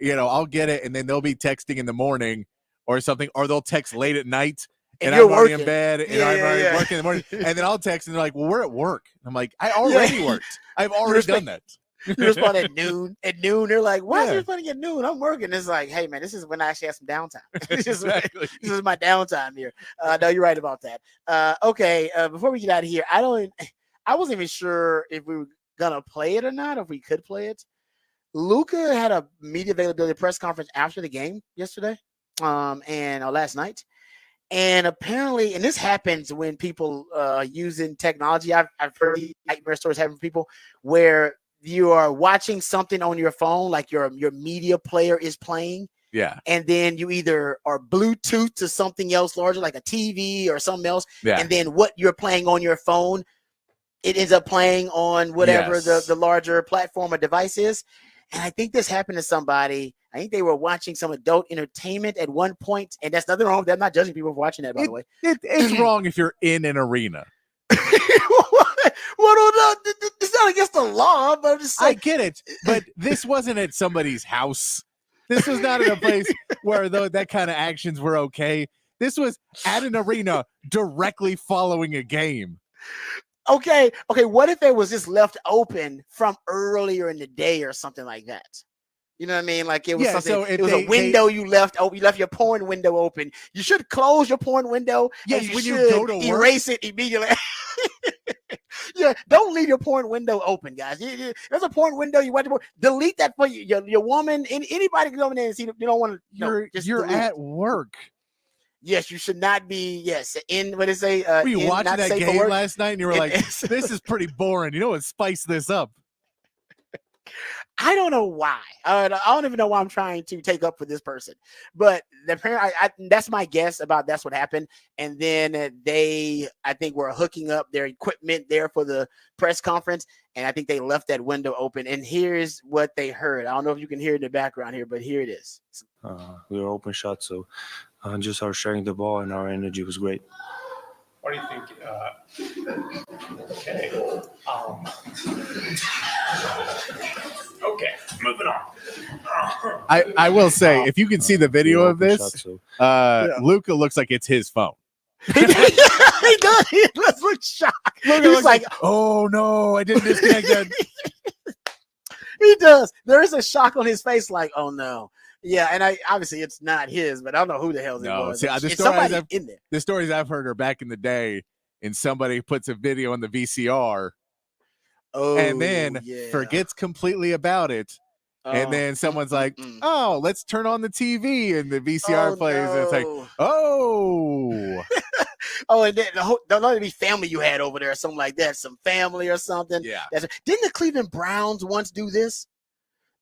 I'll get it. And then they'll be texting in the morning or something, or they'll text late at night. And I'm already in bed and I'm already working in the morning. And then I'll text and they're like, well, we're at work. And I'm like, I already worked. I've already done that. You respond at noon. At noon, they're like, why are you responding at noon? I'm working. It's like, hey, man, this is when I actually have some downtime. This is my downtime here. No, you're right about that. Okay, before we get out of here, I wasn't even sure if we were going to play it or not, if we could play it. Luka had a media availability press conference after the game yesterday and last night. And apparently, and this happens when people using technology. I've heard these nightmare stories happen from people where you are watching something on your phone, like your media player is playing. Yeah. And then you either are Bluetooth to something else larger, like a TV or something else. Yeah. And then what you're playing on your phone, it ends up playing on whatever the larger platform or device is. And I think this happened to somebody. I think they were watching some adult entertainment at one point, and that's nothing wrong with that. I'm not judging people for watching that, by the way. It's wrong if you're in an arena. Well, no, it's not against the law, but I'm just saying. I get it, but this wasn't at somebody's house. This was not in a place where that kind of actions were okay. This was at an arena directly following a game. Okay. What if it was just left open from earlier in the day or something like that? You know what I mean? Like it was Yeah, something. so if It was a they- window you left open. You left your porn window open. You should close your porn window. Yes, and you when you should go to work. erase it immediately. Yeah, don't leave your porn window open, guys. There's a porn window. You want to delete that for your woman. Anybody can go in there and see. You don't want to. You're at work. Yes, you should not be. Yes, in what they say. Were you watching that game last night and you were like, it's- this is pretty boring. You know what? Spice this up. I don't know why. I don't even know why I'm trying to take up for this person, but the parent. That's my guess about that's what happened. And then I think, were hooking up their equipment there for the press conference, and I think they left that window open. And here's what they heard. I don't know if you can hear it in the background here, but here it is. We were open shots, so just our sharing the ball and our energy was great. What do you think? Okay. Okay, moving on. I will say, if you can see the video of this, Luca looks like it's his phone. He does. He does look shocked. He's like, oh no, I didn't disconnect that. He does. There is a shock on his face, like, oh no. Yeah, and obviously it's not his, but I don't know who the hell it was. See, it's somebody in there. The stories I've heard are back in the day, and somebody puts a video on the VCR, and then forgets completely about it. And then someone's like, oh, let's turn on the TV, and the VCR plays, and it's like, oh. And then don't let it be family you had over there or something like that. Some family or something. Yeah. Didn't the Cleveland Browns once do this?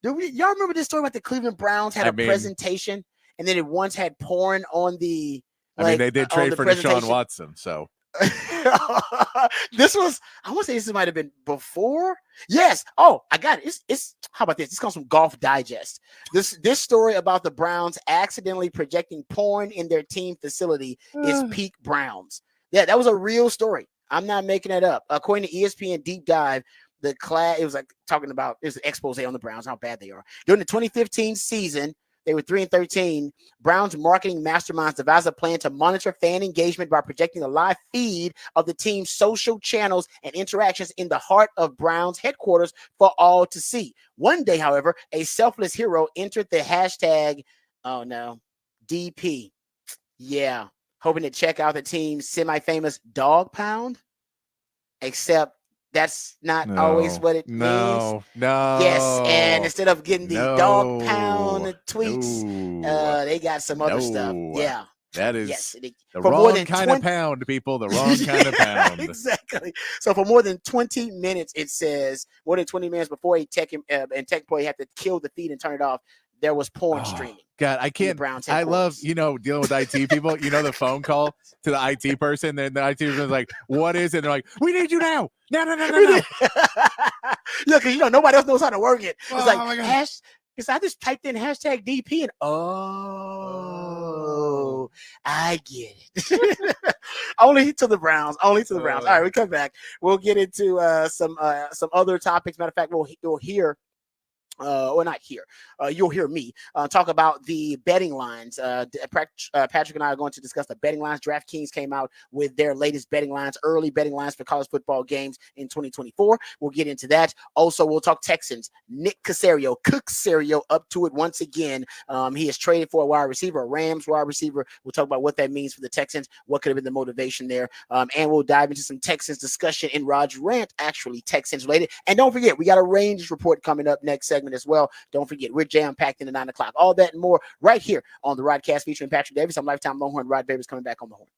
Y'all remember this story about the Cleveland Browns had a presentation, and then it once had porn on the. They did trade for Deshaun Watson, so. This was, I want to say this might have been before. Yes. Oh, I got it. It's how about this? This comes from Golf Digest. This story about the Browns accidentally projecting porn in their team facility is peak Browns. Yeah, that was a real story. I'm not making that up. According to ESPN Deep Dive, it was like talking about, it was an expose on the Browns, how bad they are. During the 2015 season, they were 3-13. Browns marketing masterminds devised a plan to monitor fan engagement by projecting a live feed of the team's social channels and interactions in the heart of Browns headquarters for all to see. One day, however, a selfless hero entered the hashtag, oh no, DP. Yeah, hoping to check out the team's semi-famous dog pound, except that's not always what it means. No. Yes, and instead of getting the dog pound tweets, they got some other stuff. Yeah. That is the wrong kind of pound, people. The wrong kind of pound. Exactly. So for more than 20 minutes, it says, more than 20 minutes before a tech employee had to kill the feed and turn it off, there was porn streaming. God, I can't. I love, dealing with IT people. The phone call to the IT person. Then the IT person is like, what is it? They're like, we need you now. No. Yeah, because nobody else knows how to work it. It's like, because I just typed in hashtag DP and I get it. Only to the Browns. All right, we come back. We'll get into some other topics. Matter of fact, we'll hear. Or not here. You'll hear me talk about the betting lines. Patrick and I are going to discuss the betting lines. DraftKings came out with their latest betting lines, early betting lines for college football games in 2024. We'll get into that. Also, we'll talk Texans. Nick Caserio up to it once again. He is traded for a wide receiver, a Rams wide receiver. We'll talk about what that means for the Texans, what could have been the motivation there. And we'll dive into some Texans discussion in Rod's rant, actually Texans related. And don't forget, we got a Rangers report coming up next segment as well. Don't forget, we're jam-packed into 9 o'clock. All that and more right here on the Rodcast featuring Patrick Davis. I'm lifetime Longhorn. Rod Davis coming back on the horn.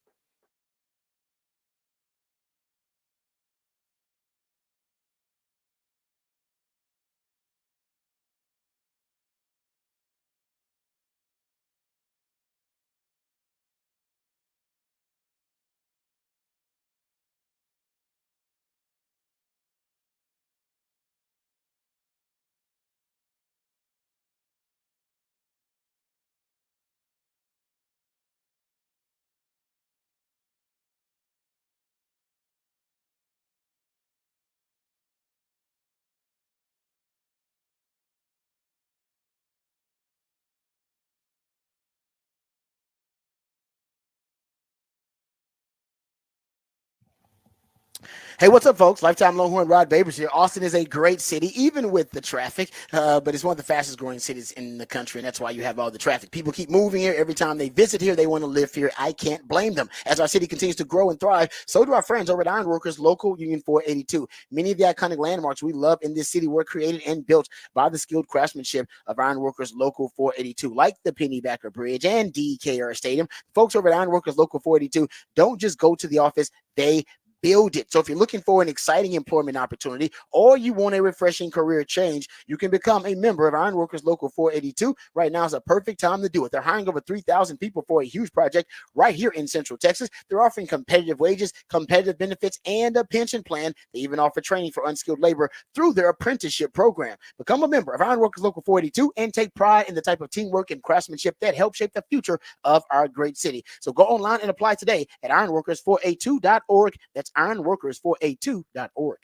Hey, what's up, folks? Lifetime Longhorn Rod Babers here. Austin is a great city, even with the traffic, but it's one of the fastest growing cities in the country, and that's why you have all the traffic. People keep moving here. Every time they visit here, they want to live here. I can't blame them. As our city continues to grow and thrive, so do our friends over at Ironworkers Local Union 482. Many of the iconic landmarks we love in this city were created and built by the skilled craftsmanship of Ironworkers Local 482, like the Pennybacker Bridge and DKR Stadium. Folks over at Ironworkers Local 482 don't just go to the office, they build it. So if you're looking for an exciting employment opportunity or you want a refreshing career change, you can become a member of Ironworkers Local 482. Right now is a perfect time to do it. They're hiring over 3,000 people for a huge project right here in Central Texas. They're offering competitive wages, competitive benefits, and a pension plan. They even offer training for unskilled labor through their apprenticeship program. Become a member of Ironworkers Local 482 and take pride in the type of teamwork and craftsmanship that help shape the future of our great city. So go online and apply today at ironworkers482.org. That's ironworkers482.org.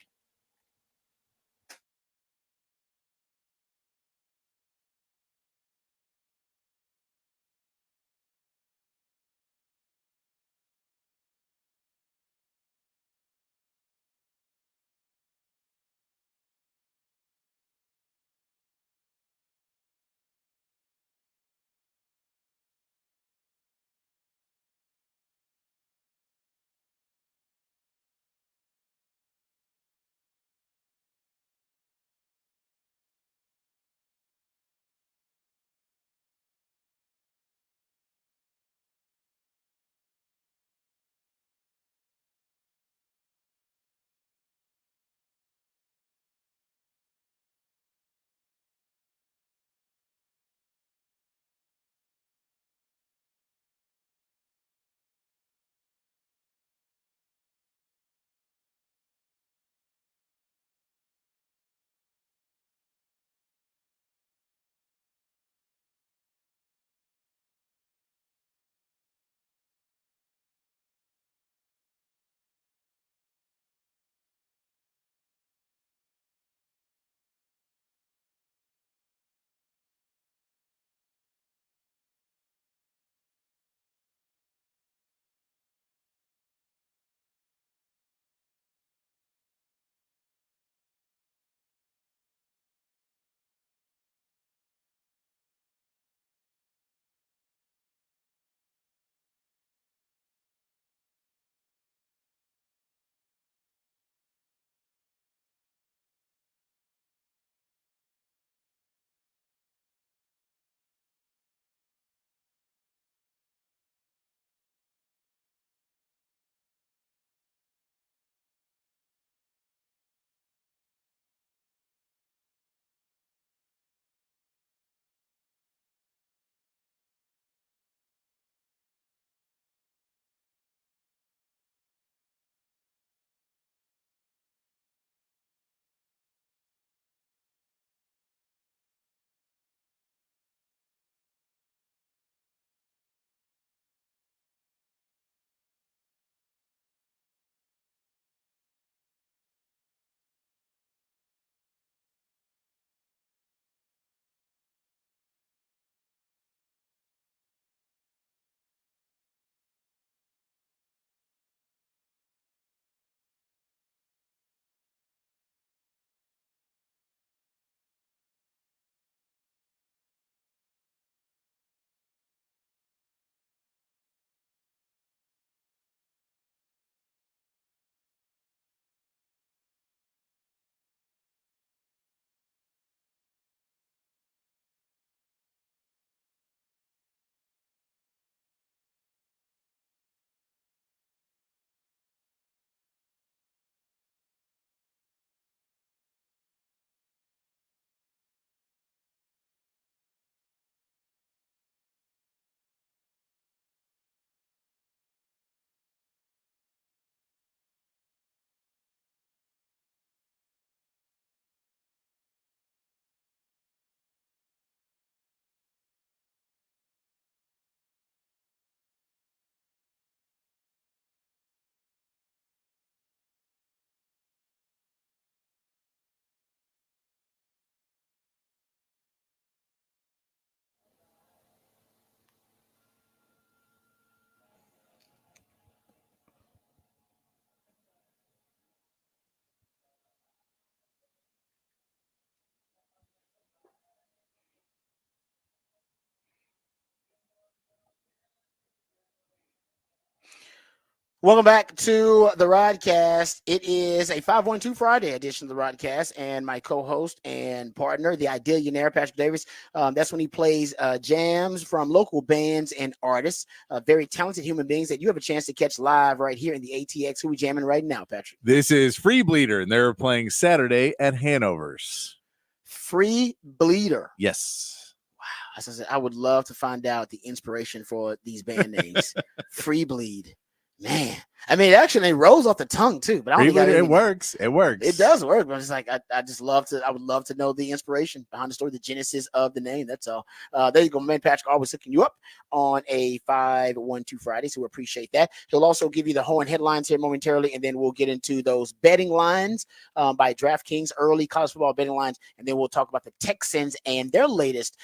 Welcome back to the Rodcast. It is a 512 Friday edition of the Rodcast, and my co-host and partner, the Idealionaire, Patrick Davis. That's when he plays jams from local bands and artists, very talented human beings that you have a chance to catch live right here in the ATX. Who we jamming right now, Patrick? This is Free Bleeder, and they're playing Saturday at Hanover's. Free Bleeder. Yes. Wow. As I said, I would love to find out the inspiration for these band names. Free Bleed. Man, I mean, actually, it rolls off the tongue too. But I don't think it works. It works. It does work. But it's like I just love to. I would love to know the inspiration behind the story, the genesis of the name. That's all. There you go, man. Patrick always hooking you up on a 512 Friday, so we appreciate that. He'll also give you the Horn headlines here momentarily, and then we'll get into those betting lines by DraftKings, early college football betting lines, and then we'll talk about the Texans and their latest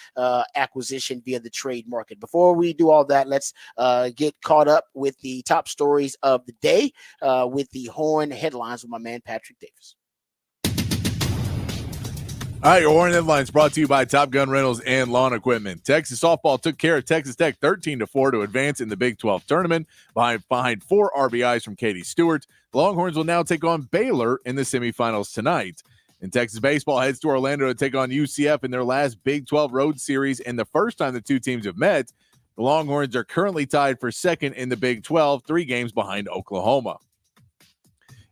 acquisition via the trade market. Before we do all that, let's get caught up with the top stories of the day with the Horn headlines with my man Patrick Davis. All right, your Horn headlines brought to you by Top Gun Rentals and Lawn Equipment. Texas softball took care of Texas Tech 13-4 to advance in the Big 12 tournament behind 4 RBIs from Katie Stewart. The Longhorns will now take on Baylor in the semifinals tonight. And Texas baseball heads to Orlando to take on UCF in their last Big 12 road series, and the first time the two teams have met. The Longhorns are currently tied for second in the Big 12, 3 games behind Oklahoma.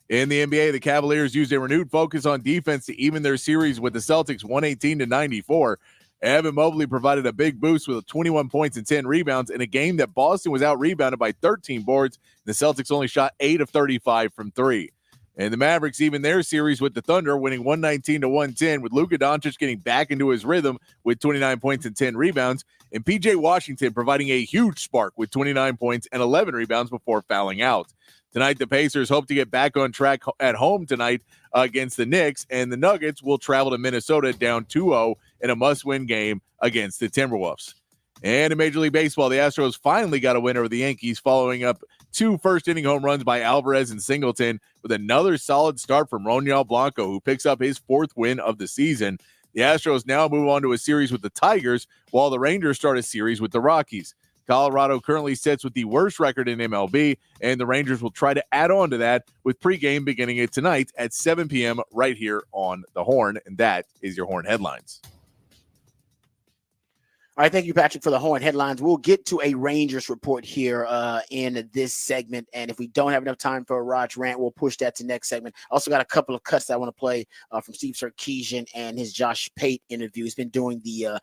In the NBA, the Cavaliers used a renewed focus on defense to even their series with the Celtics 118-94. Evan Mobley provided a big boost with 21 points and 10 rebounds in a game that Boston was out-rebounded by 13 boards. The Celtics only shot 8 of 35 from 3. And the Mavericks even their series with the Thunder, winning 119-110, with Luka Doncic getting back into his rhythm with 29 points and 10 rebounds, and P.J. Washington providing a huge spark with 29 points and 11 rebounds before fouling out. Tonight, the Pacers hope to get back on track at home tonight against the Knicks, and the Nuggets will travel to Minnesota down 2-0 in a must-win game against the Timberwolves. And in Major League Baseball, the Astros finally got a win over the Yankees, following up 2 first-inning home runs by Alvarez and Singleton, with another solid start from Roniel Blanco, who picks up his 4th win of the season. The Astros now move on to a series with the Tigers, while the Rangers start a series with the Rockies. Colorado currently sits with the worst record in MLB, and the Rangers will try to add on to that with pregame beginning it tonight at 7 p.m. right here on the Horn, and that is your Horn headlines. All right, thank you, Patrick, for the Horn headlines. We'll get to a Rangers report here in this segment, and if we don't have enough time for a Raj rant, we'll push that to next segment. Also got a couple of cuts that I want to play from Steve Sarkisian and his Josh Pate interview. He's been doing the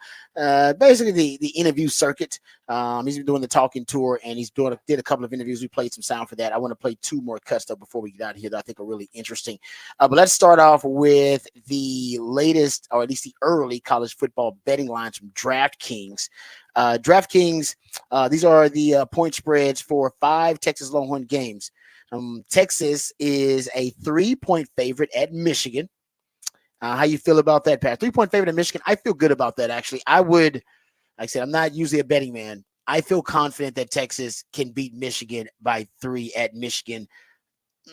basically the interview circuit. He's been doing the talking tour, and did a couple of interviews. We played some sound for that. I want to play 2 more cuts though before we get out of here that I think are really interesting. But let's start off with the latest, or at least the early college football betting lines from DraftKings. DraftKings, these are the point spreads for 5 Texas Longhorn games. Texas is a 3-point favorite at Michigan. How you feel about that, Pat? 3-point favorite at Michigan. I feel good about that, actually. I would, like I said, I'm not usually a betting man. I feel confident that Texas can beat Michigan by 3 at Michigan.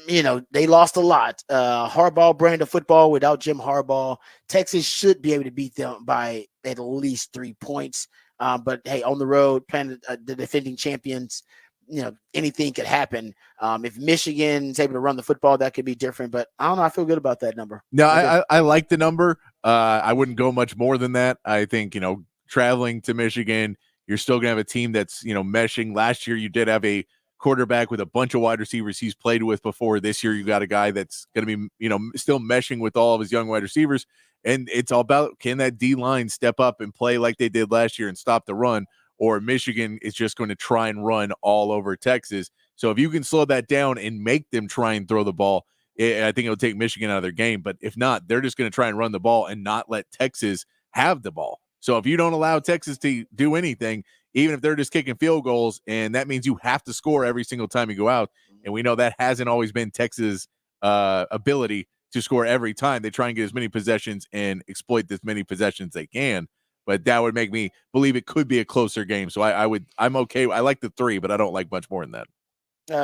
You know, they lost a lot. Harbaugh brand of football without Jim Harbaugh. Texas should be able to beat them by at least 3 points. But hey, on the road, playing the defending champions, you know, anything could happen. If Michigan's able to run the football, that could be different. But I don't know. I feel good about that number. No, I like the number. I wouldn't go much more than that. I think, you know, traveling to Michigan, you're still going to have a team that's, you know, meshing. Last year, you did have a quarterback with a bunch of wide receivers he's played with before. This year, you got a guy that's going to be, you know, still meshing with all of his young wide receivers. And it's all about, can that D-line step up and play like they did last year and stop the run, or Michigan is just going to try and run all over Texas. So if you can slow that down and make them try and throw the ball, I think it'll take Michigan out of their game. But if not, they're just going to try and run the ball and not let Texas have the ball. So if you don't allow Texas to do anything, even if they're just kicking field goals, and that means you have to score every single time you go out, and we know that hasn't always been Texas' ability to score every time. They try and get as many possessions and exploit as many possessions they can, but that would make me believe it could be a closer game. So I'm okay. I like the 3, but I don't like much more than that.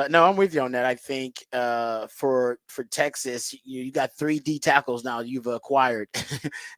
No, I'm with you on that. I think for Texas, you got 3 D tackles now you've acquired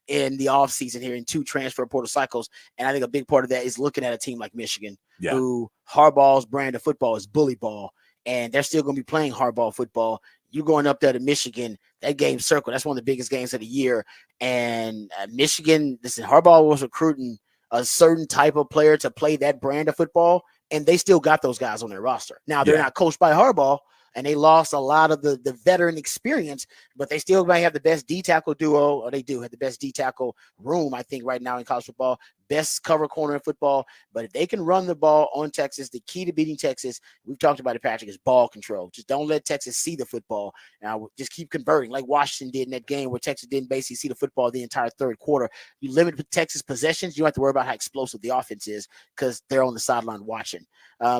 in the offseason here in 2 transfer portal cycles. And I think a big part of that is looking at a team like Michigan, who Harbaugh's brand of football is bully ball. and they're still going to be playing hardball football. You're going up there to Michigan. That game's circled. That's one of the biggest games of the year. And Michigan, listen, Harbaugh was recruiting a certain type of player to play that brand of football, and they still got those guys on their roster. Now, they're not coached by Harbaugh, and they lost a lot of the veteran experience, but they still might have the best D-tackle duo, or they do have the best D-tackle room, I think, right now in college football, best cover corner in football. But if they can run the ball on Texas, the key to beating Texas, we've talked about it, Patrick, is ball control. Just don't let Texas see the football. Now, just keep converting like Washington did in that game where Texas didn't basically see the football the entire third quarter. You limit Texas possessions, you don't have to worry about how explosive the offense is because they're on the sideline watching.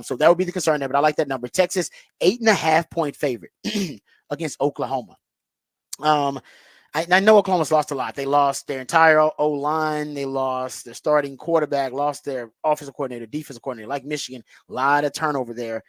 So that would be the concern there, but I like that number. Texas, 8.5-point favorite against Oklahoma. I know Oklahoma's lost a lot. They lost their entire O-line. They lost their starting quarterback, lost their offensive coordinator, defensive coordinator, like Michigan. A lot of turnover there.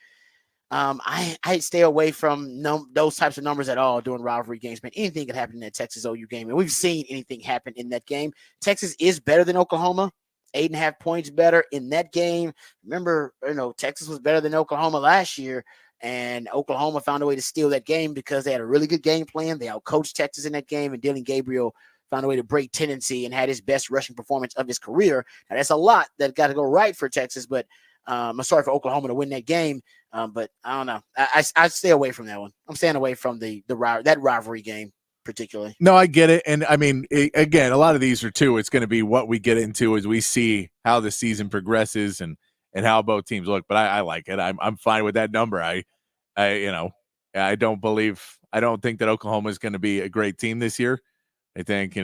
I stay away from those types of numbers at all during rivalry games. Man, anything could happen in that Texas OU game, and we've seen anything happen in that game. Texas is better than Oklahoma. 8.5 points better in that game. Remember, Texas was better than Oklahoma last year, and Oklahoma found a way to steal that game because they had a really good game plan. They outcoached Texas in that game, and Dylan Gabriel found a way to break tendency and had his best rushing performance of his career. Now, that's a lot that got to go right for Texas, but I'm sorry for Oklahoma to win that game. But I don't know. I stay away from that one. I'm staying away from that rivalry game particularly. No, I get it. And I mean, again, a lot of these are too. It's going to be what we get into as we see how the season progresses and how both teams look. But I like it. I'm fine with that number. I don't think that Oklahoma is going to be a great team this year. I think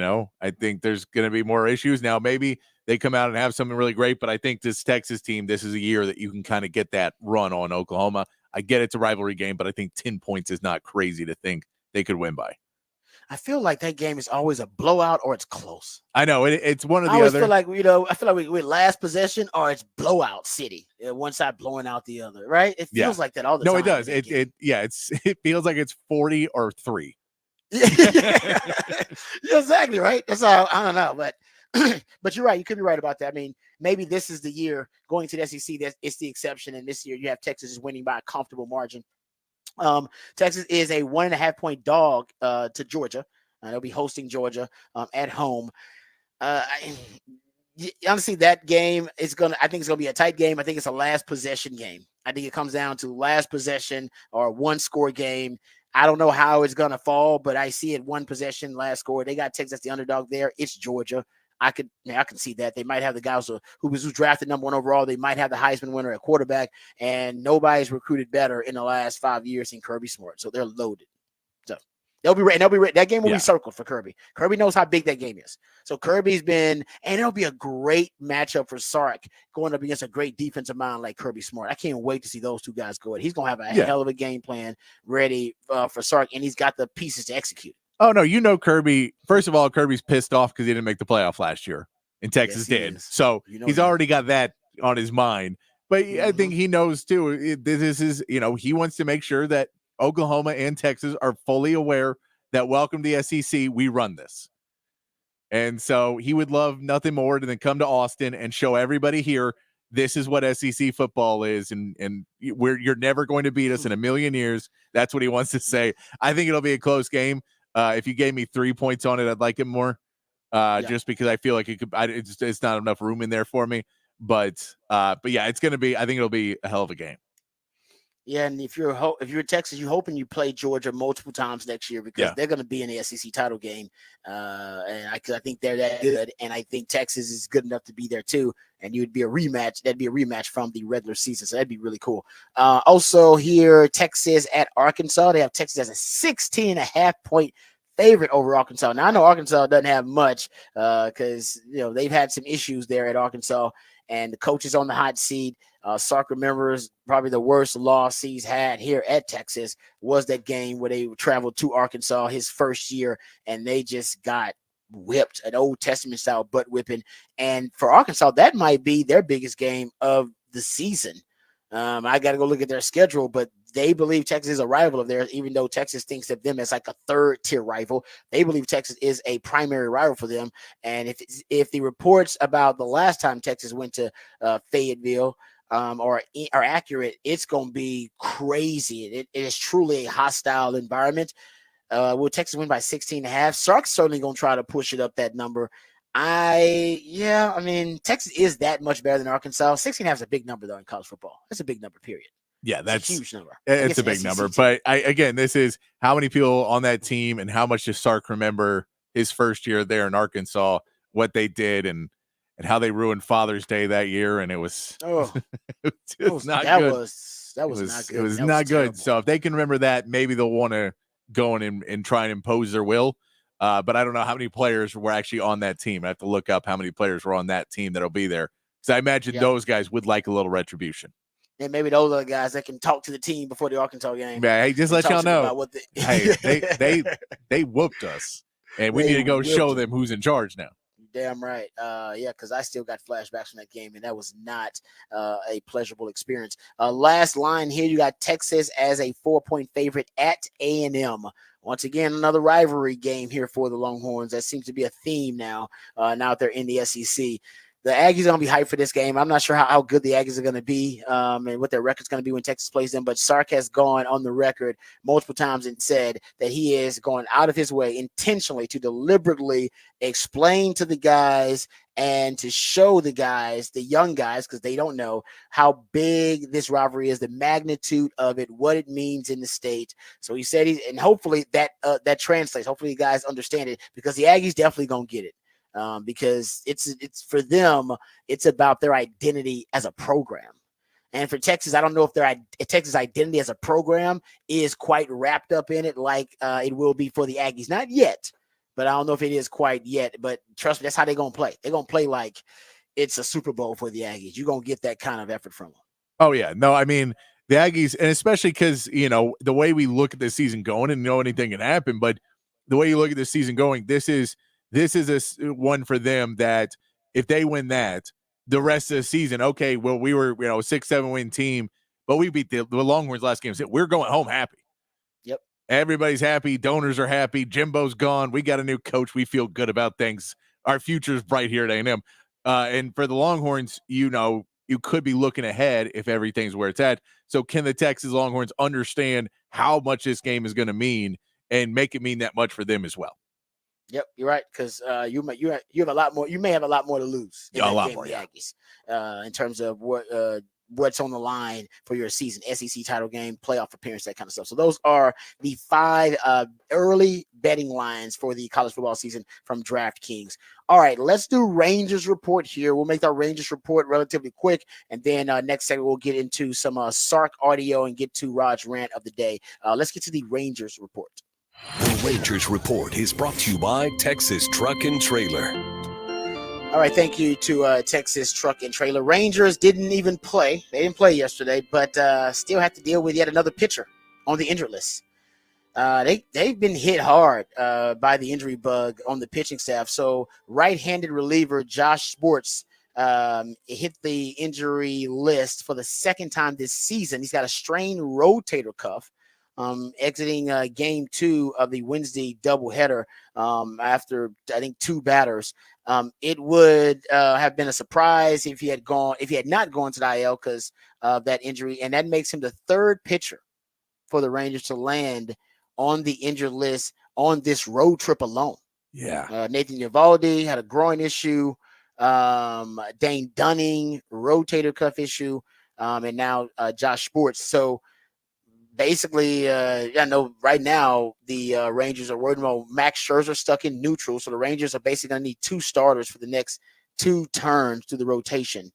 there's going to be more issues. Now, maybe they come out and have something really great, but I think this Texas team, this is a year that you can kind of get that run on Oklahoma. I get it's a rivalry game, but I think 10 points is not crazy to think they could win by. I feel like that game is always a blowout or it's close. I know it's one of the I always other. Feel like I feel like we're last possession or it's blowout city. One side blowing out the other, right? It feels like that all the time. No, it does. It feels like it's 40 or 3. Yeah, exactly right. That's all. I don't know, but you're right. You could be right about that. I mean, maybe this is the year going to the SEC that it's the exception, and this year you have Texas is winning by a comfortable margin. Texas is a 1.5-point dog to Georgia. They'll be hosting Georgia at home. Honestly, that game I think it's gonna be a tight game. I think it's a last possession game. I think it comes down to last possession or one score game. I don't know how it's gonna fall, but I see it one possession, last score. They got Texas the underdog there. It's Georgia. I can see that. They might have the guys who was drafted number 1 overall. They might have the Heisman winner at quarterback, and nobody's recruited better in the last 5 years than Kirby Smart. So they're loaded. So they'll be ready. That game will be circled for Kirby. Kirby knows how big that game is. So Kirby's been, and it'll be a great matchup for Sark going up against a great defensive mind like Kirby Smart. I can't wait to see those two guys go. He's gonna have a hell of a game plan ready for Sark, and he's got the pieces to execute. Oh, no, Kirby. First of all, Kirby's pissed off because he didn't make the playoff last year, and Texas did. So he's already got that on his mind. But I think he knows, too, this is, he wants to make sure that Oklahoma and Texas are fully aware that welcome to the SEC, we run this. And so he would love nothing more than come to Austin and show everybody here, this is what SEC football is, and you're never going to beat us in a million years. That's what he wants to say. I think it'll be a close game. If you gave me 3 points on it, I'd like it more, just because I feel like it's not enough room in there for me. But yeah, it's going to be. I think it'll be a hell of a game. Yeah, and if you're Texas, you're hoping you play Georgia multiple times next year because they're going to be in the SEC title game, and I think they're that good, and I think Texas is good enough to be there too. And you'd be a rematch. That'd be a rematch from the regular season, so that'd be really cool. Also here, Texas at Arkansas. They have Texas as a 16.5-point favorite over Arkansas. Now I know Arkansas doesn't have much because they've had some issues there at Arkansas, and the coach is on the hot seat. Sark remembers probably the worst loss he's had here at Texas was that game where they traveled to Arkansas his first year, and they just got whipped, an Old Testament style butt whipping. And for Arkansas, that might be their biggest game of the season. I got to go look at their schedule, but they believe Texas is a rival of theirs, even though Texas thinks of them as like a third-tier rival. They believe Texas is a primary rival for them. And if the reports about the last time Texas went to Fayetteville are accurate, it's going to be crazy. It is truly a hostile environment. Will Texas win by 16.5? Sark's certainly going to try to push it up that number. I mean, Texas is that much better than Arkansas. 16.5 is a big number, though, in college football. That's a big number, period. Yeah, that's a huge number. It's a big number. But again, this is how many people on that team and how much does Sark remember his first year there in Arkansas, what they did and how they ruined Father's Day that year. And it was, it was not good. That was not good. It was not good. So if they can remember that, maybe they'll want to go in and try and impose their will. But I don't know how many players were actually on that team. I have to look up how many players were on that team that'll be there. Because I imagine those guys would like a little retribution. And maybe those are the guys that can talk to the team before the Arkansas game. Yeah, hey, just let y'all know. Hey, they whooped us, and we need to go show them who's in charge now. Damn right. Because I still got flashbacks from that game, and that was not a pleasurable experience. Last line here, you got Texas as a 4-point favorite at A&M. Once again, another rivalry game here for the Longhorns. That seems to be a theme now that they're in the SEC. The Aggies are going to be hyped for this game. I'm not sure how good the Aggies are going to be and what their record's going to be when Texas plays them, but Sark has gone on the record multiple times and said that he is going out of his way intentionally to deliberately explain to the guys and to show the guys, the young guys, because they don't know how big this rivalry is, the magnitude of it, what it means in the state. So he said, and hopefully that translates. Hopefully the guys understand it because the Aggies definitely going to get it. Because it's for them, it's about their identity as a program. And for Texas, I don't know if Texas identity as a program is quite wrapped up in it like it will be for the Aggies. Not yet, but I don't know if it is quite yet. But trust me, that's how they're going to play. They're going to play like it's a Super Bowl for the Aggies. You're going to get that kind of effort from them. Oh, yeah. No, I mean, the Aggies, and especially because, the way we look at the season going and anything can happen, but the way you look at the season going, this is a one for them that if they win that, the rest of the season, okay, well, we were, 6-7 win team, but we beat the Longhorns last game. So we're going home happy. Yep. Everybody's happy. Donors are happy. Jimbo's gone. We got a new coach. We feel good about things. Our future's bright here at A&M. And for the Longhorns, you could be looking ahead if everything's where it's at. So can the Texas Longhorns understand how much this game is going to mean and make it mean that much for them as well? Yep, you're right because you have a lot more. You may have a lot more to lose in that game, the Aggies, in terms of what's on the line for your season, SEC title game, playoff appearance, that kind of stuff. So those are the 5 early betting lines for the college football season from DraftKings. All right, let's do Rangers report here. We'll make our Rangers report relatively quick, and then next segment we'll get into some Sark audio and get to Rod's rant of the day. Let's get to the Rangers report. The Rangers Report is brought to you by Texas Truck and Trailer. All right, thank you to Texas Truck and Trailer. Rangers didn't even play. They didn't play yesterday, but still have to deal with yet another pitcher on the injured list. They've been hit hard by the injury bug on the pitching staff. So right-handed reliever Josh Sports hit the injury list for the second time this season. He's got a strained rotator cuff. Exiting game 2 of the Wednesday doubleheader after, I think, 2 batters. It would have been a surprise if he had not gone to the IL because of that injury, and that makes him the 3rd pitcher for the Rangers to land on the injured list on this road trip alone. Yeah. Nathan Eovaldi had a groin issue. Dane Dunning, rotator cuff issue, and now Josh Sports. So basically, I know right now the Rangers are worried about Max Scherzer stuck in neutral. So the Rangers are basically going to need 2 starters for the next 2 turns to the rotation.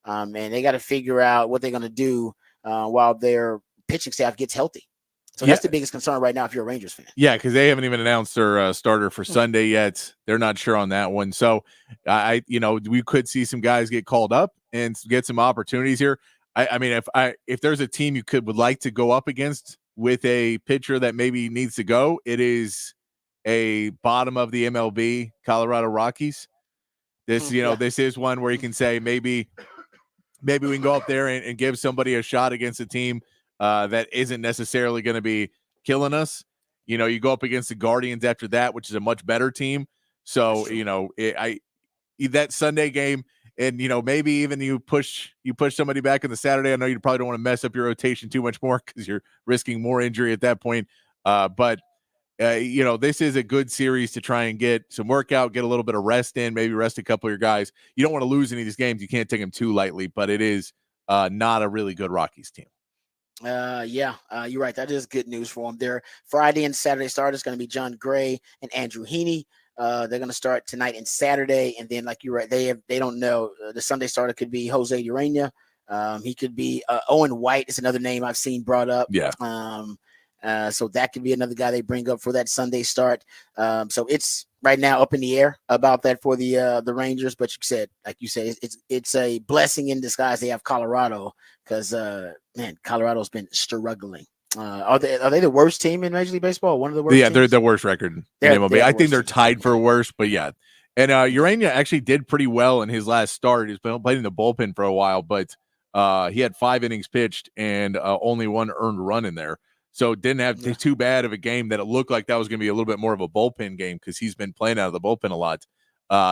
And they got to figure out what they're going to do while their pitching staff gets healthy. So that's the biggest concern right now if you're a Rangers fan. Yeah, because they haven't even announced their starter for Sunday yet. They're not sure on that one. So, we could see some guys get called up and get some opportunities here. I mean, if there's a team you would like to go up against with a pitcher that maybe needs to go, it is a bottom of the MLB Colorado Rockies. This is one where you can say maybe we can go up there and give somebody a shot against a team that isn't necessarily going to be killing us. You go up against the Guardians after that, which is a much better team. So that Sunday game, and maybe even you push somebody back on the Saturday. I know you probably don't want to mess up your rotation too much more because you're risking more injury at that point. But this is a good series to try and get some workout, get a little bit of rest in, maybe rest a couple of your guys. You don't want to lose any of these games. You can't take them too lightly, but it is not a really good Rockies team. You're right. That is good news for them. Their Friday and Saturday starters going to be John Gray and Andrew Heaney. They're going to start tonight and Saturday, and then like you're right, they don't know. The Sunday starter could be Jose Urena. He could be Owen White is another name I've seen brought up. Yeah. So that could be another guy they bring up for that Sunday start. So it's right now up in the air about that for the Rangers. But you said, it's a blessing in disguise. They have Colorado because Colorado's been struggling. Are they the worst team in Major League Baseball? One of the worst. Yeah, teams? they're the worst record in MLB. I think they're tied for worst, but yeah. And Urena actually did pretty well in his last start. He's been playing in the bullpen for a while, but he had 5 innings pitched and only 1 earned run in there. So didn't have too bad of a game that it looked like that was going to be a little bit more of a bullpen game because he's been playing out of the bullpen a lot.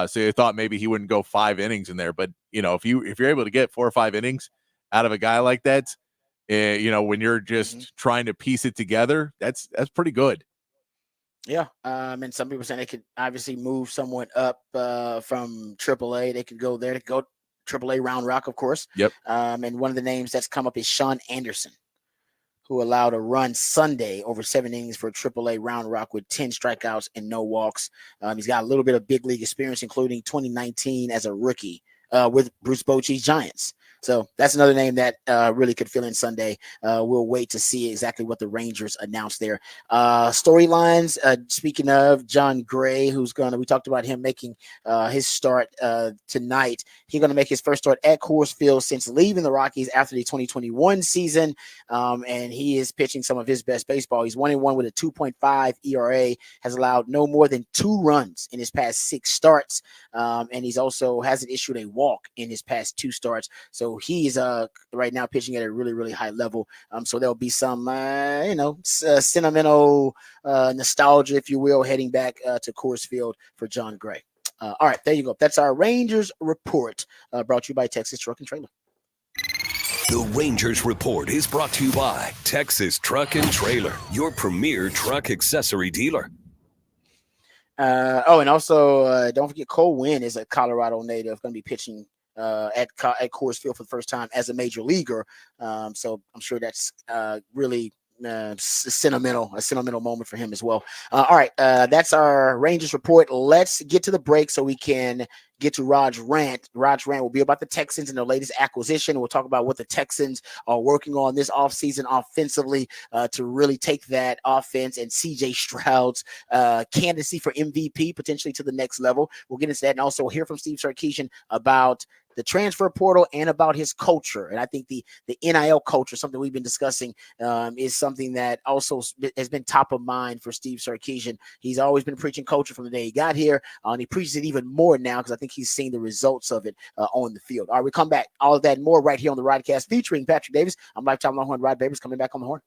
So they thought maybe he wouldn't go 5 innings in there. But, if you're able to get 4 or 5 innings out of a guy like that, when you're just trying to piece it together, that's pretty good. Yeah. And some people saying they could obviously move someone up from AAA. They could go there to go AAA Round Rock, of course. Yep. And one of the names that's come up is Sean Anderson, who allowed a run Sunday over 7 innings for AAA Round Rock with 10 strikeouts and no walks. He's got a little bit of big league experience, including 2019 as a rookie with Bruce Bochy's Giants. So that's another name that really could fill in Sunday. We'll wait to see exactly what the Rangers announce there. Storylines, speaking of John Gray, we talked about him making his start tonight. He's going to make his first start at Coors Field since leaving the Rockies after the 2021 season. And he is pitching some of his best baseball. He's 1-1 with a 2.5 ERA, has allowed no more than 2 runs in his past 6 starts. And he's also hasn't issued a walk in his past 2 starts. So he's right now pitching at a really, really high level. So there'll be some, sentimental nostalgia, if you will, heading back to Coors Field for John Gray. All right, there you go. That's our Rangers report, brought to you by Texas Truck and Trailer. The Rangers Report is brought to you by Texas Truck and Trailer, your premier truck accessory dealer. And also don't forget Cole Winn is a Colorado native, going to be pitching at Coors Field for the first time as a major leaguer. So I'm sure that's really a sentimental moment for him as well. All right, that's our Rangers report. Let's get to the break so we can get to Rod's rant. Rod's rant will be about the Texans and their latest acquisition. We'll talk about what the Texans are working on this offseason offensively to really take that offense and CJ Stroud's candidacy for MVP potentially to the next level. We'll get into that and also hear from Steve Sarkisian about the transfer portal and about his culture. And I think the NIL culture, something we've been discussing, is something that also has been top of mind for Steve Sarkisian. He's always been preaching culture from the day he got here, and he preaches it even more now because I think he's seeing the results of it on the field. All right, we come back. All of that and more right here on the Rodcast featuring Patrick Davis. I'm Lifetime Longhorn Rod Babers coming back on the horn.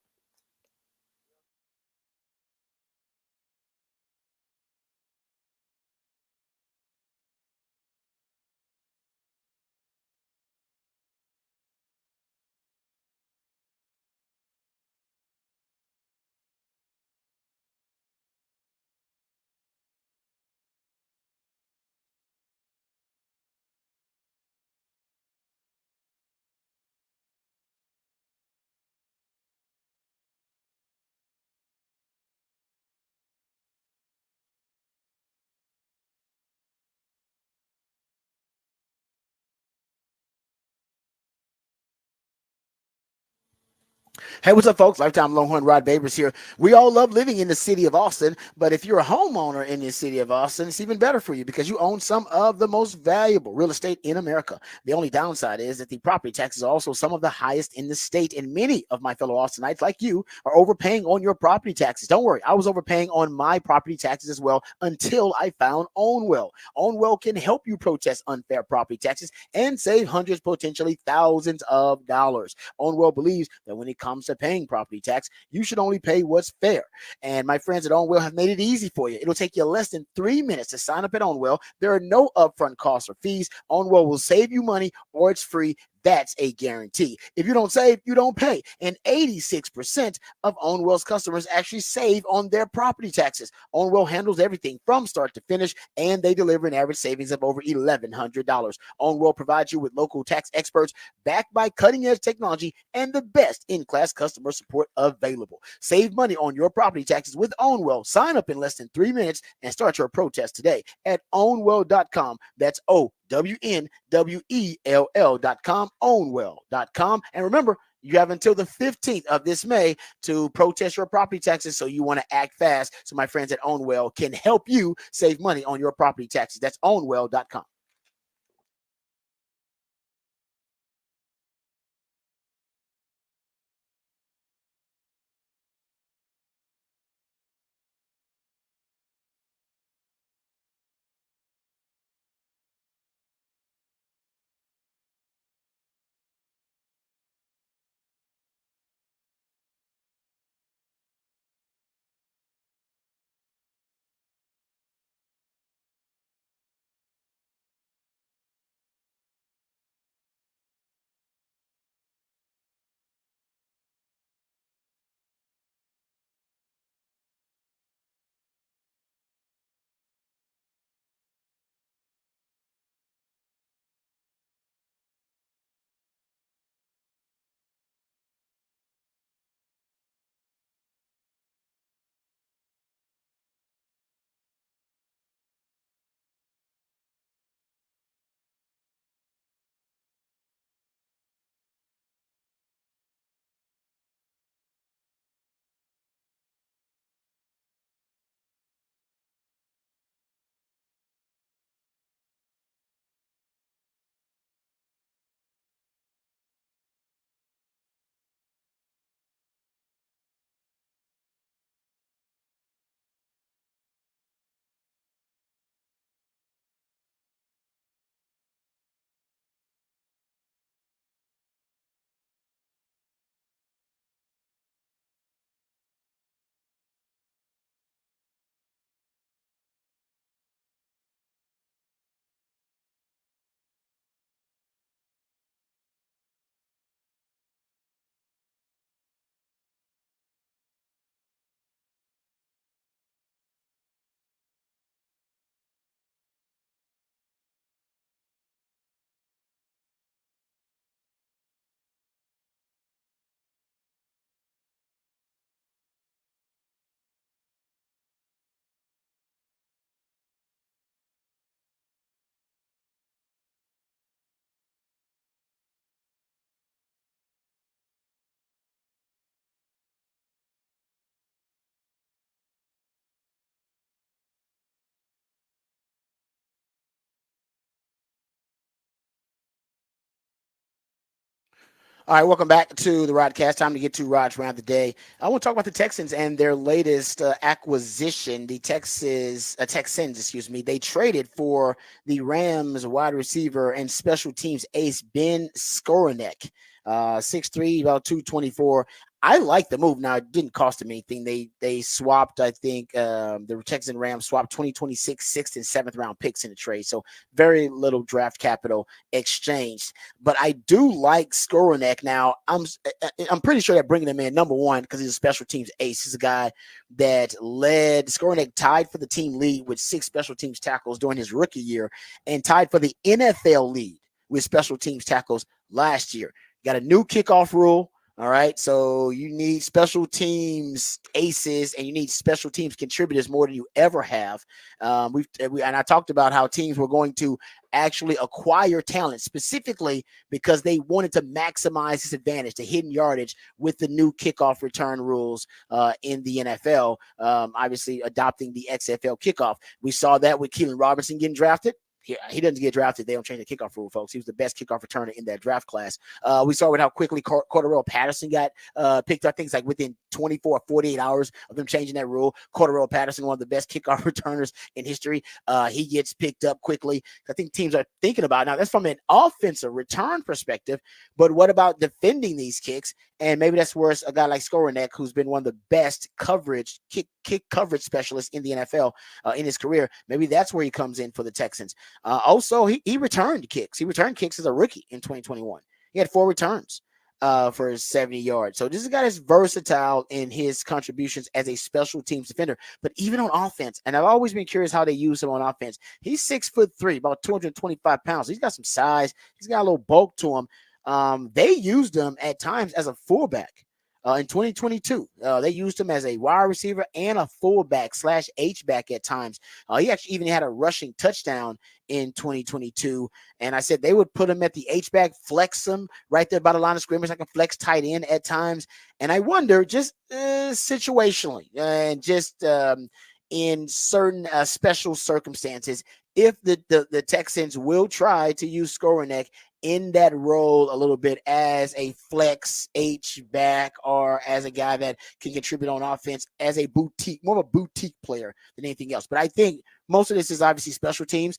Hey, what's up, folks? Lifetime Longhorn Rod Babers here. We all love living in the city of Austin, but if you're a homeowner in the city of Austin, it's even better for you because you own some of the most valuable real estate in America. The only downside is that the property taxes are also some of the highest in the state, and many of my fellow Austinites, like you, are overpaying on your property taxes. Don't worry, I was overpaying on my property taxes as well until I found OwnWell. OwnWell can help you protest unfair property taxes and save hundreds, potentially thousands of dollars. OwnWell believes that when it comes to to paying property tax. You should only pay what's fair. And my friends at OwnWell have made it easy for you. It'll take you less than 3 minutes to sign up at OwnWell. There are no upfront costs or fees. OwnWell will save you money, or it's free. That's a guarantee. If you don't save, you don't pay. And 86% of OwnWell's customers actually save on their property taxes. OwnWell handles everything from start to finish, and they deliver an average savings of over $1,100. OwnWell provides you with local tax experts backed by cutting-edge technology and the best in-class customer support available. Save money on your property taxes with OwnWell. Sign up in less than 3 minutes and start your protest today at ownwell.com. That's OWNWELL.com, ownwell.com. And remember, you have until the 15th of this May to protest your property taxes, so you want to act fast so my friends at OwnWell can help you save money on your property taxes. That's ownwell.com. All right, welcome back to the Rodcast. Time to get to Rod's Round the Day. I want to talk about the Texans and their latest acquisition. The Texans, they traded for the Rams wide receiver and special teams ace Ben Skowronek, 6'3", about 224. I like the move. Now, it didn't cost them anything. They swapped, I think, the Texans and Rams swapped 2026 6th and 7th round picks in the trade. So very little draft capital exchanged. But I do like Skowronek. Now, I'm pretty sure they're bringing him in, number one, because he's a special teams ace. He's a guy that led. Skowronek tied for the team lead with 6 special teams tackles during his rookie year and tied for the NFL lead with special teams tackles last year. Got a new kickoff rule. All right, so you need special teams aces and you need special teams contributors more than you ever have. And I talked about how teams were going to actually acquire talent specifically because they wanted to maximize this advantage, the hidden yardage, with the new kickoff return rules in the NFL. Obviously, adopting the XFL kickoff. We saw that with Keelan Robinson getting drafted. He doesn't get drafted. They don't change the kickoff rule, folks. He was the best kickoff returner in that draft class. We saw with how quickly Cordarrelle Patterson got picked up. Things like within 24 or 48 hours of them changing that rule. Cordarrelle Patterson, one of the best kickoff returners in history. He gets picked up quickly. I think teams are thinking about it. Now, that's from an offensive return perspective, but what about defending these kicks? And maybe that's where a guy like Skowronek, who's been one of the best kick coverage specialists in the NFL in his career, maybe that's where he comes in for the Texans. Also, he returned kicks. He returned kicks as a rookie in 2021. He had 4 returns for his 70 yards. So this is a guy that's versatile in his contributions as a special teams defender, but even on offense. And I've always been curious how they use him on offense. He's 6'3", about 225 pounds. He's got some size. He's got a little bulk to him. They used him at times as a fullback. In 2022, they used him as a wide receiver and a fullback / H-back at times. He actually even had a rushing touchdown in 2022. And I said they would put him at the H-back, flex him right there by the line of scrimmage, like a flex tight end at times. And I wonder, just situationally and just in certain special circumstances, if the Texans will try to use Skowronek in that role a little bit as a flex H-back or as a guy that can contribute on offense as a more of a boutique player than anything else. But I think most of this is obviously special teams.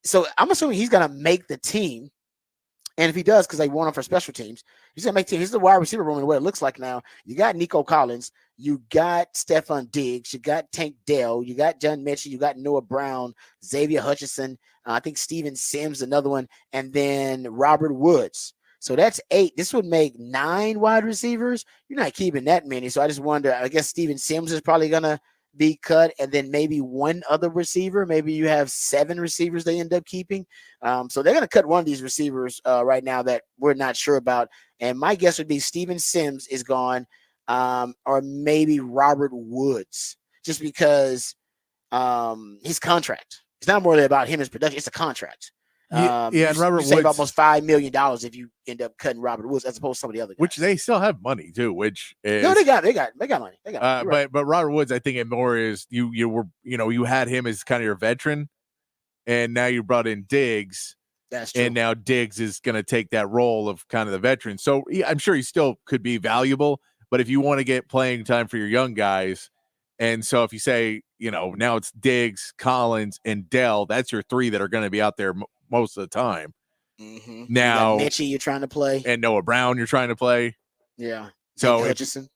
So I'm assuming he's going to make the team. And if he does, because they want him for special teams, he's going to make team. He's the wide receiver room and what it looks like now. You got Nico Collins. You got Stephon Diggs. You got Tank Dell. You got John Mitchell. You got Noah Brown, Xavier Hutchinson. I think Steven Sims, another one. And then Robert Woods. So that's 8. This would make 9 wide receivers. You're not keeping that many. So I just wonder, I guess Steven Sims is probably going to be cut, and then maybe one other receiver. Maybe you have 7 receivers they end up keeping. So they're going to cut one of these receivers right now that we're not sure about. And my guess would be Steven Sims is gone, or maybe Robert Woods, just because his contract. It's not more about him as production. It's a contract. And Robert Woods save almost $5 million if you end up cutting Robert Woods as opposed to some of the other guys. Which they still have money too. Which is, no, they got money. They got money. But Robert Woods, I think it more is you had him as kind of your veteran, and now you brought in Diggs. That's true. And now Diggs is going to take that role of kind of the veteran. So I'm sure he still could be valuable. But if you want to get playing time for your young guys, and so if you say now it's Diggs, Collins, and Dell, that's your 3 that are going to be out there most of the time. Mm-hmm. Now, Mitchie, you're trying to play, and Noah Brown, you're trying to play. Yeah. So Hutchinson.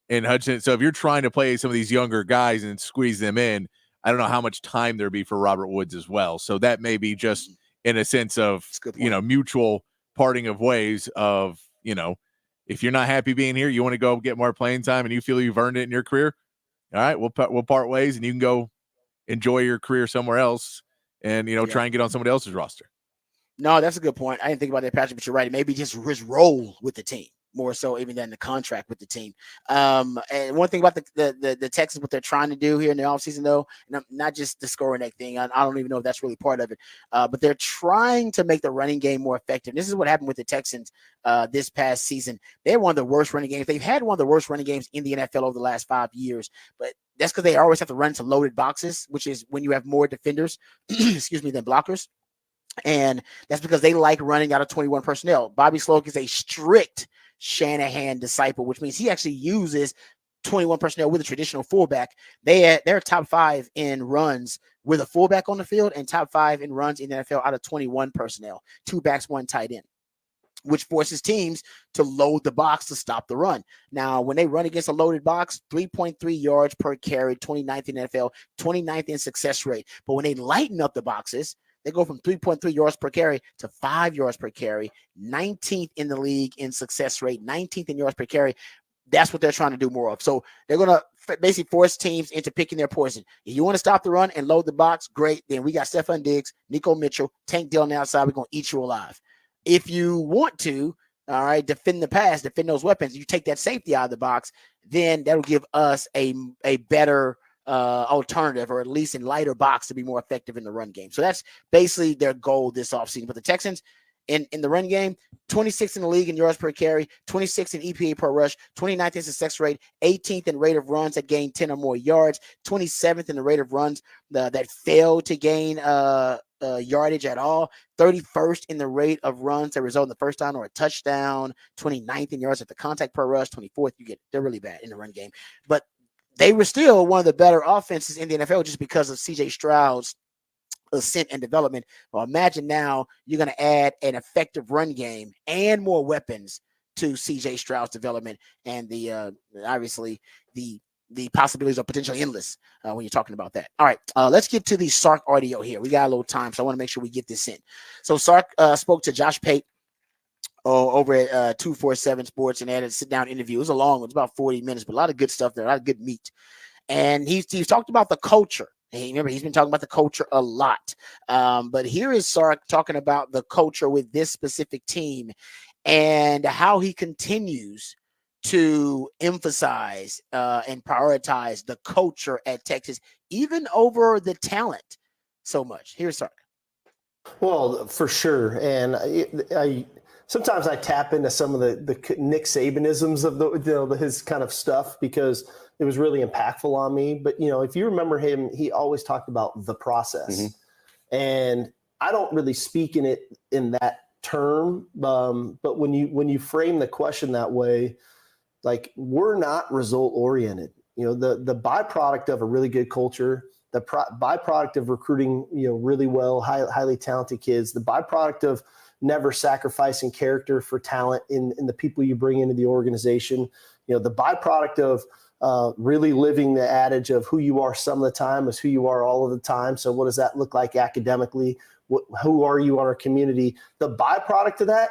So if you're trying to play some of these younger guys and squeeze them in, I don't know how much time there'd be for Robert Woods as well. So that may be just in a sense of mutual parting of ways of if you're not happy being here, you want to go get more playing time, and you feel you've earned it in your career. All right, we'll part ways, and you can go enjoy your career somewhere else, and try and get on somebody else's roster. No, that's a good point. I didn't think about that, Patrick, but you're right. Maybe just his role with the team more so even than the contract with the team. And one thing about the Texans, what they're trying to do here in the offseason, though, and not just the Skowronek thing. I don't even know if that's really part of it, but they're trying to make the running game more effective. This is what happened with the Texans this past season. They had one of the worst running games. They've had one of the worst running games in the NFL over the last 5 years, but that's because they always have to run to loaded boxes, which is when you have more defenders, than blockers. And that's because they like running out of 21 personnel. Bobby Sloak is a strict Shanahan disciple, which means he actually uses 21 personnel with a traditional fullback. They're top 5 in runs with a fullback on the field and top 5 in runs in the NFL out of 21 personnel, 2 backs, 1 tight end, which forces teams to load the box to stop the run. Now, when they run against a loaded box, 3.3 yards per carry, 29th in the NFL, 29th in success rate. But when they lighten up the boxes, they go from 3.3 yards per carry to 5 yards per carry, 19th in the league in success rate, 19th in yards per carry. That's what they're trying to do more of. So they're going to basically force teams into picking their poison. If you want to stop the run and load the box, great. Then we got Stephon Diggs, Nico Mitchell, Tank Dell on the outside. We're going to eat you alive. If you want to, all right, defend the pass, defend those weapons, you take that safety out of the box, then that'll give us a better alternative, or at least in lighter box, to be more effective in the run game. So that's basically their goal this offseason. But the Texans in the run game, 26th in the league in yards per carry, 26th in EPA per rush, 29th in success rate, 18th in rate of runs that gain 10 or more yards, 27th in the rate of runs that fail to gain yardage at all, 31st in the rate of runs that result in the first down or a touchdown, 29th in yards at the contact per rush, 24th. They're really bad in the run game. But they were still one of the better offenses in the NFL just because of CJ Stroud's ascent and development. Well, imagine now you're going to add an effective run game and more weapons to CJ Stroud's development and the obviously the possibilities are potentially endless when you're talking about that. All right, let's get to the Sark audio here. We got a little time, so I want to make sure we get this in. So Sark spoke to Josh Pate over at 247 Sports and had a sit-down interview. It was a long one. It was about 40 minutes, but a lot of good stuff there, a lot of good meat. And he's talked about the culture. Remember, he's been talking about the culture a lot. But here is Sark talking about the culture with this specific team and how he continues to emphasize and prioritize the culture at Texas, even over the talent so much. Here's Sark. Well, for sure. And I sometimes I tap into some of the Nick Sabanisms of his kind of stuff because it was really impactful on me. But, if you remember him, he always talked about the process. Mm-hmm. And I don't really speak in it in that term. But when you frame the question that way, like, we're not result oriented. The byproduct of a really good culture, the byproduct of recruiting, really well, highly talented kids, the byproduct of never sacrificing character for talent in the people you bring into the organization, the byproduct of really living the adage of who you are some of the time is who you are all of the time. So what does that look like academically? Who are you on our community? The byproduct of that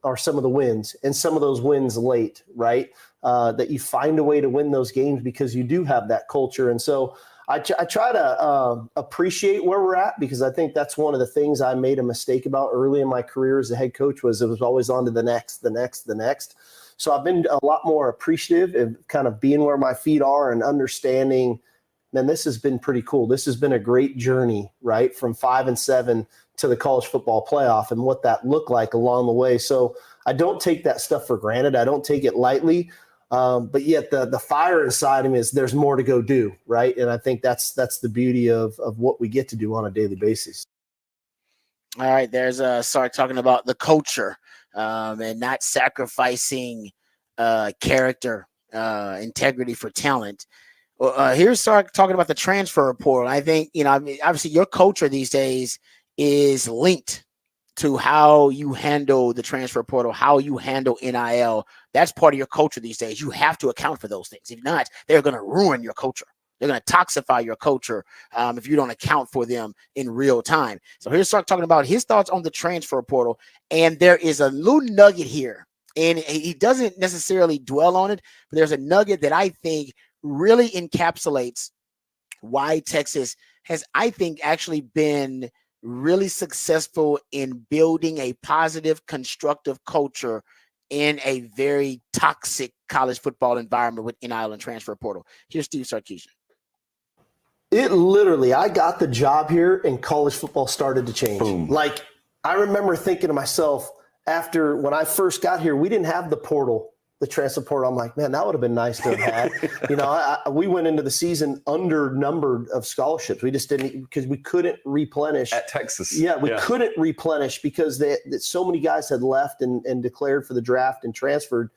are some of the wins, and some of those wins late, right? That you find a way to win those games because you do have that culture. And so I try to appreciate where we're at, because I think that's one of the things I made a mistake about early in my career as a head coach was it was always on to the next. So I've been a lot more appreciative of kind of being where my feet are and understanding, man, this has been pretty cool. This has been a great journey, right? From 5-7 to the college football playoff and what that looked like along the way. So I don't take that stuff for granted. I don't take it lightly. But yet the fire inside him is there's more to go do, right? And I think that's the beauty of what we get to do on a daily basis. All right, there's Sark talking about the culture and not sacrificing character, integrity for talent. Here's Sark talking about the transfer portal. I think, obviously your culture these days is linked to how you handle the transfer portal, how you handle NIL. That's part of your culture these days. You have to account for those things. If not, they're going to ruin your culture. They're going to toxify your culture if you don't account for them in real time. So here's Sark talking about his thoughts on the transfer portal. And there is a little nugget here. And he doesn't necessarily dwell on it, but there's a nugget that I think really encapsulates why Texas has, I think, actually been really successful in building a positive, constructive culture in a very toxic college football environment with NIL and transfer portal. Here's Steve Sarkisian. It literally, I got the job here and college football started to change. Boom. Like, I remember thinking to myself, after when I first got here, we didn't have the portal, the transfer portal. I'm like, man, that would have been nice to have had. We went into the season under-numbered of scholarships. We just didn't, because we couldn't replenish. At Texas. Yeah, we couldn't replenish because so many guys had left and declared for the draft and transferred.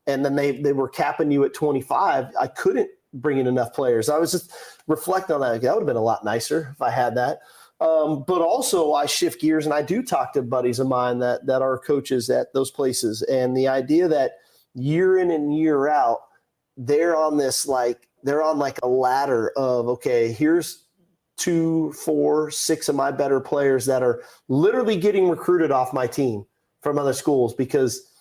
And then they were capping you at 25. I couldn't bring in enough players. I was just reflecting on that. Like, that would have been a lot nicer if I had that. But also I shift gears and I do talk to buddies of mine that are coaches at those places. And the idea that year in and year out, they're on like a ladder of, okay, here's 2, 4, 6 of my better players that are literally getting recruited off my team from other schools because,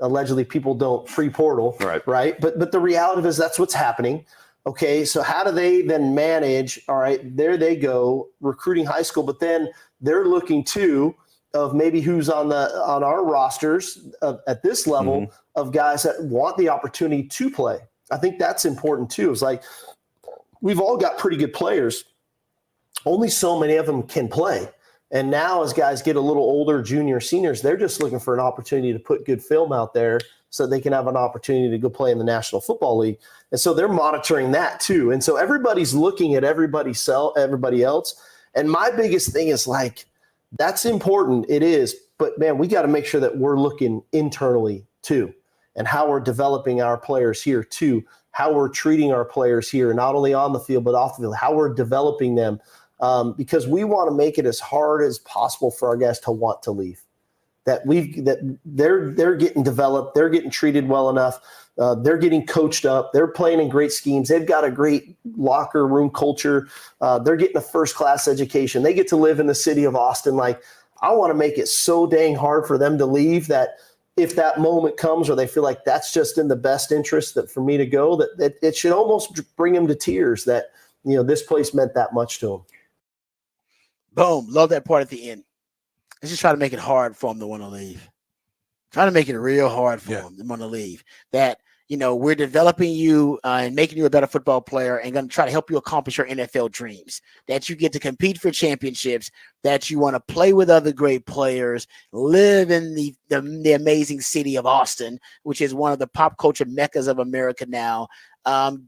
allegedly people don't free portal, right? But the reality is that's what's happening. Okay, so how do they then manage? All right, there they go, recruiting high school, but then they're looking too of maybe who's on our rosters at this level of guys that want the opportunity to play. I think that's important too. It's like we've all got pretty good players. Only so many of them can play. And now as guys get a little older, junior, seniors, they're just looking for an opportunity to put good film out there so they can have an opportunity to go play in the National Football League. And so they're monitoring that too. And so everybody's looking at everybody else. And my biggest thing is like, that's important. It is. But man, we got to make sure that we're looking internally too, and how we're developing our players here too, how we're treating our players here, not only on the field, but off the field, how we're developing them. Because we want to make it as hard as possible for our guys to want to leave. that they're getting developed, they're getting treated well enough, they're getting coached up, they're playing in great schemes, they've got a great locker room culture, they're getting a first-class education, they get to live in the city of Austin. Like, I want to make it so dang hard for them to leave that if that moment comes where they feel like that's just in the best interest that for me to go, that it should almost bring them to tears that, this place meant that much to them. Boom. Love that part at the end. Let's just try to make it hard for them to want to leave. Try to make it real hard for them to want to leave. That, we're developing you and making you a better football player and going to try to help you accomplish your NFL dreams. That you get to compete for championships, that you want to play with other great players, live in the amazing city of Austin, which is one of the pop culture meccas of America now.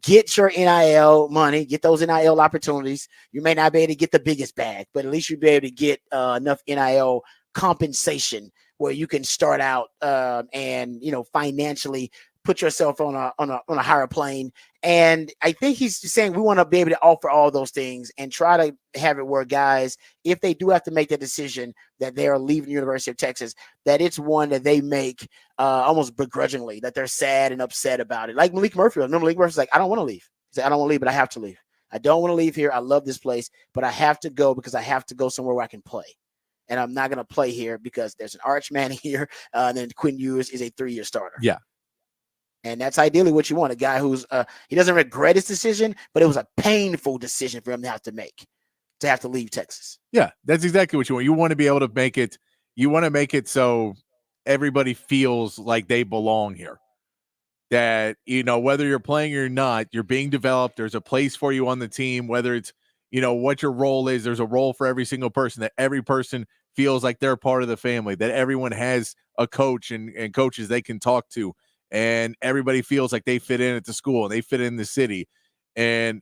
Get your NIL money, get those NIL opportunities. You may not be able to get the biggest bag, but at least you'll be able to get enough NIL compensation where you can start out and financially put yourself on a higher plane. And I think he's saying we want to be able to offer all those things and try to have it where guys, if they do have to make that decision that they are leaving the University of Texas, that it's one that they make almost begrudgingly, that they're sad and upset about it. Like Malik Murphy. Remember, Malik Murphy's like, I don't want to leave. He said, I don't want to leave, but I have to leave. I don't want to leave here. I love this place, but I have to go because I have to go somewhere where I can play. And I'm not going to play here because there's an Arch Mann here. And then Quinn Ewers is a 3-year starter. Yeah. And that's ideally what you want. A guy who's he doesn't regret his decision, but it was a painful decision for him to have to make, to have to leave Texas. Yeah, that's exactly what you want. You want to be able to make it. You want to make it so everybody feels like they belong here. That, whether you're playing or not, you're being developed. There's a place for you on the team, whether it's, what your role is. There's a role for every single person, that every person feels like they're part of the family, that everyone has a coach and coaches they can talk to. And everybody feels like they fit in at the school and they fit in the city. And,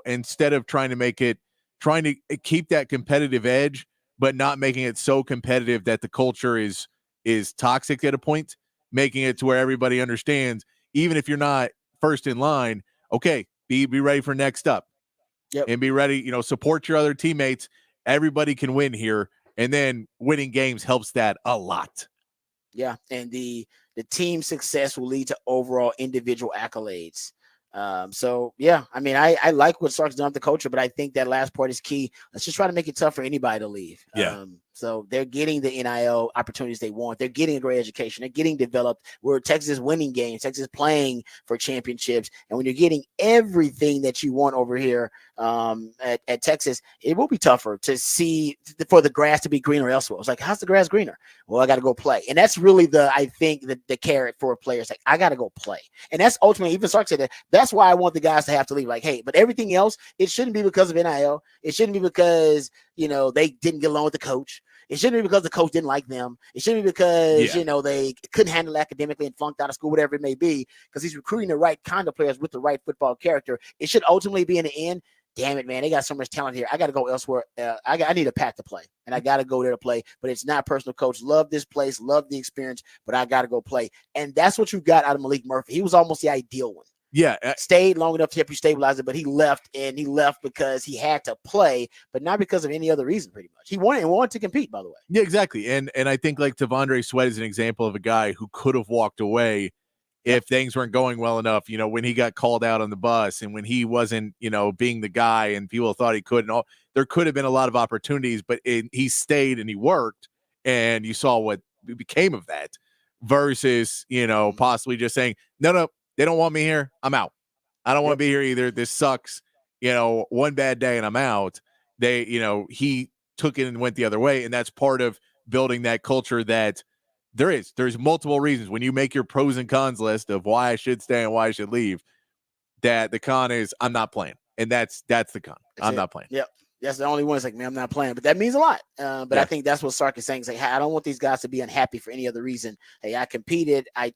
instead of trying to keep that competitive edge, but not making it so competitive that the culture is toxic at a point, making it to where everybody understands, even if you're not first in line, okay, be ready for next up. Yep. And be ready, support your other teammates. Everybody can win here. And then winning games helps that a lot. Yeah. And the team success will lead to overall individual accolades. So yeah, I mean, I like what Sark's done with the culture, but I think that last part is key. Let's just try to make it tough for anybody to leave. Yeah. So they're getting the NIL opportunities they want. They're getting a great education. They're getting developed. Where Texas is winning games, Texas is playing for championships. And when you're getting everything that you want over here at Texas, it will be tougher to see for the grass to be greener elsewhere. It's like, how's the grass greener? Well, I got to go play. And that's really I think the carrot for players. Like, I got to go play. And that's ultimately, even Sark said that, that's why I want the guys to have to leave. Like, hey, but everything else, it shouldn't be because of NIL. It shouldn't be because, they didn't get along with the coach. It shouldn't be because the coach didn't like them. It shouldn't be because, they couldn't handle it academically and flunked out of school, whatever it may be, because he's recruiting the right kind of players with the right football character. It should ultimately be in the end, damn it, man, they got so much talent here. I got to go elsewhere. I need a path to play, and I got to go there to play, but it's not personal, coach. Love this place, love the experience, but I got to go play. And that's what you got out of Malik Murphy. He was almost the ideal one. Yeah. Stayed long enough to help you stabilize it, but he left because he had to play, but not because of any other reason, pretty much. He wanted to compete, by the way. Yeah, exactly. And I think like Tavondre Sweat is an example of a guy who could have walked away if things weren't going well enough, when he got called out on the bus and when he wasn't, being the guy and people thought he could. And all, there could have been a lot of opportunities, but he stayed and he worked, and you saw what became of that versus, possibly just saying, no, they don't want me here. I'm out. I don't want to be here either. This sucks. One bad day and I'm out. He took it and went the other way. And that's part of building that culture that there's multiple reasons when you make your pros and cons list of why I should stay and why I should leave, that the con is I'm not playing. And that's the con. I'm not playing. Yep. That's the only one. It's like, man, I'm not playing, but that means a lot. But I think that's what Sark is saying. It's like, hey, I don't want these guys to be unhappy for any other reason. Hey, I competed. I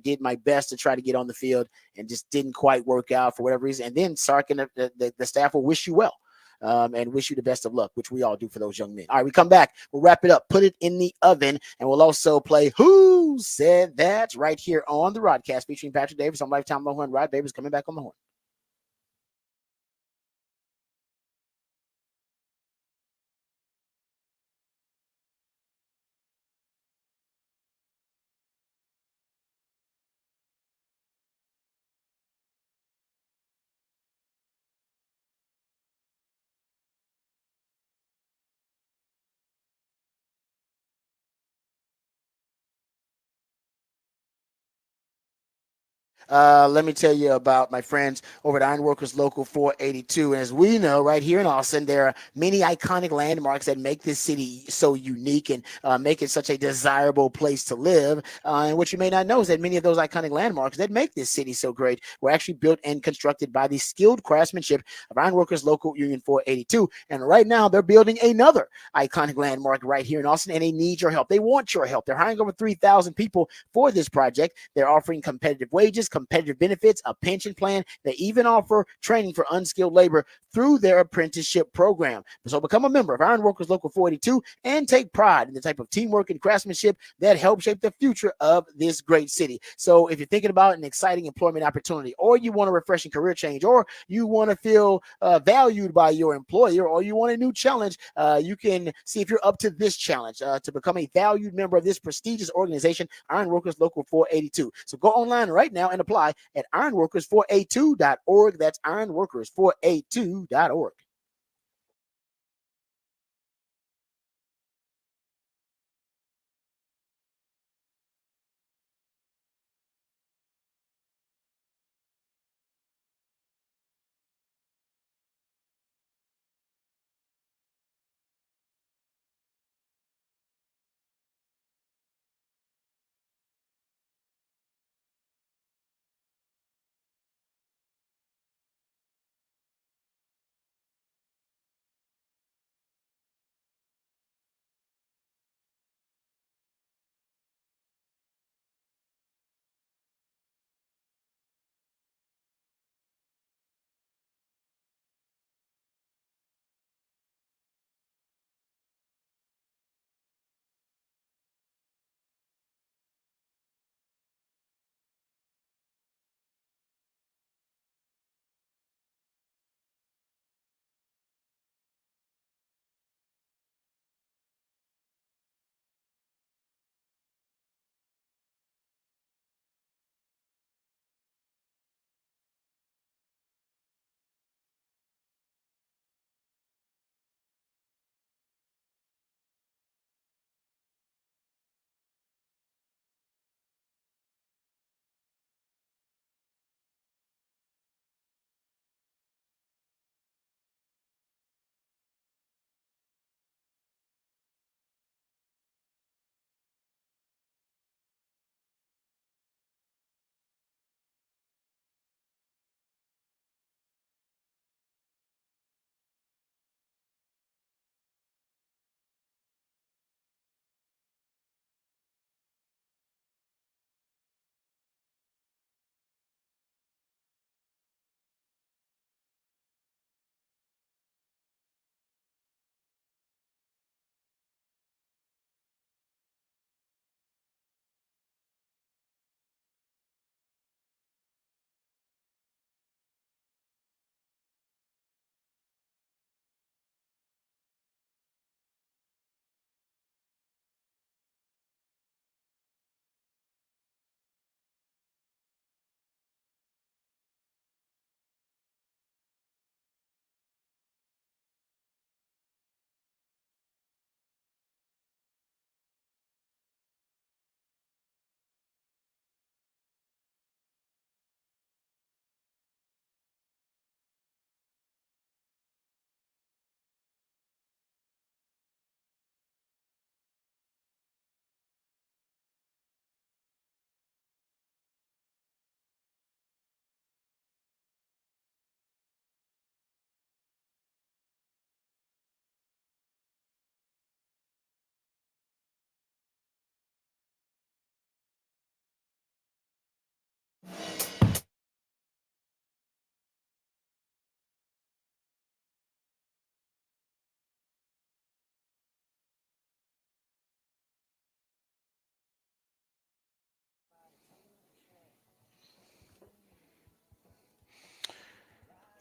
did my best to try to get on the field and just didn't quite work out for whatever reason. And then Sark and the staff will wish you well and wish you the best of luck, which we all do for those young men. All right, we come back. We'll wrap it up, put it in the oven, and we'll also play Who Said That right here on the Rodcast featuring Patrick Davis on Lifetime Longhorn. Rod Davis coming back on the horn. Let me tell you about my friends over at Ironworkers Local 482. And as we know, right here in Austin, there are many iconic landmarks that make this city so unique and make it such a desirable place to live. And what you may not know is that many of those iconic landmarks that make this city so great were actually built and constructed by the skilled craftsmanship of Ironworkers Local Union 482. And right now, they're building another iconic landmark right here in Austin, and they need your help. They want your help. They're hiring over 3,000 people for this project. They're offering competitive wages, competitive benefits, a pension plan. They even offer training for unskilled labor through their apprenticeship program. So become a member of Ironworkers Local 482 and take pride in the type of teamwork and craftsmanship that help shape the future of this great city. So if you're thinking about an exciting employment opportunity, or you want a refreshing career change, or you want to feel valued by your employer, or you want a new challenge, you can see if you're up to this challenge to become a valued member of this prestigious organization, Ironworkers Local 482. So go online right now and apply at ironworkers482.org. That's ironworkers482.org.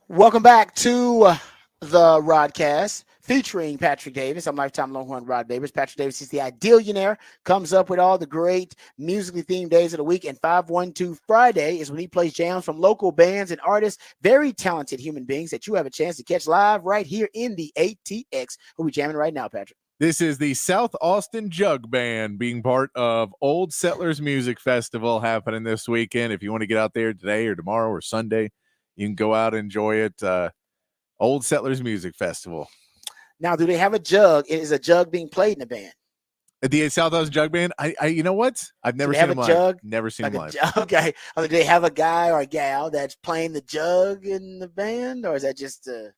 Welcome back to the Rodcast featuring Patrick Davis. I'm lifetime Longhorn Rod Davis. Patrick Davis is the idealionaire, comes up with all the great musically themed days of the week. And 512 Friday is when he plays jams from local bands and artists, very talented human beings that you have a chance to catch live right here in the ATX. We'll be jamming right now, Patrick. This is the South Austin Jug Band being part of Old Settlers Music Festival happening this weekend. If you want to get out there today or tomorrow or Sunday, you can go out and enjoy it. Old Settlers Music Festival. Now, do they have a jug? Is a jug being played in the band? At the South Austin Jug Band, you know what? I've never seen them live. Jug? Never seen them live. Okay. Do they have a guy or a gal that's playing the jug in the band, or is that just the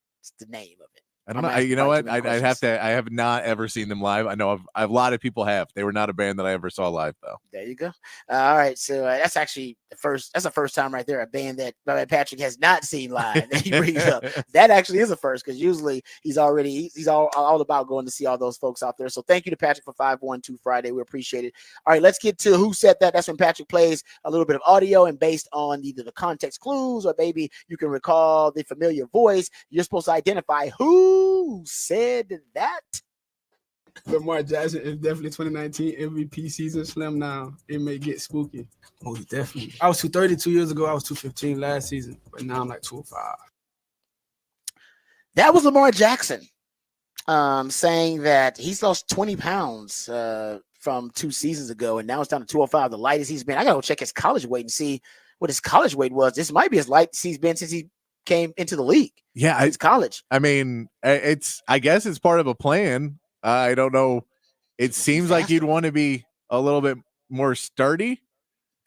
name of it? I don't know. You know what? I have not ever seen them live. I know a lot of people have. They were not a band that I ever saw live, though. There you go. All right. So that's actually that's the first time right there, a band that Patrick has not seen live that he brings up. That actually is a first, because usually he's all about going to see all those folks out there. So thank you to Patrick for 512 Friday. We appreciate it. All right, let's get to Who Said That. That's when Patrick plays a little bit of audio, and based on either the context clues or maybe you can recall the familiar voice, you're supposed to identify who said that. Lamar Jackson is definitely 2019 MVP season. Slim now. It may get spooky. Oh, definitely. I was 230 2 years ago. I was 215 last season, but now I'm like 205. That was Lamar Jackson saying that he's lost 20 pounds from 2 seasons ago, and now it's down to 205, the lightest he's been. I got to go check his college weight and see what his college weight was. This might be as light as he's been since he came into the league. Yeah, it's college. I mean, I guess it's part of a plan. I don't know. It seems like you'd want to be a little bit more sturdy.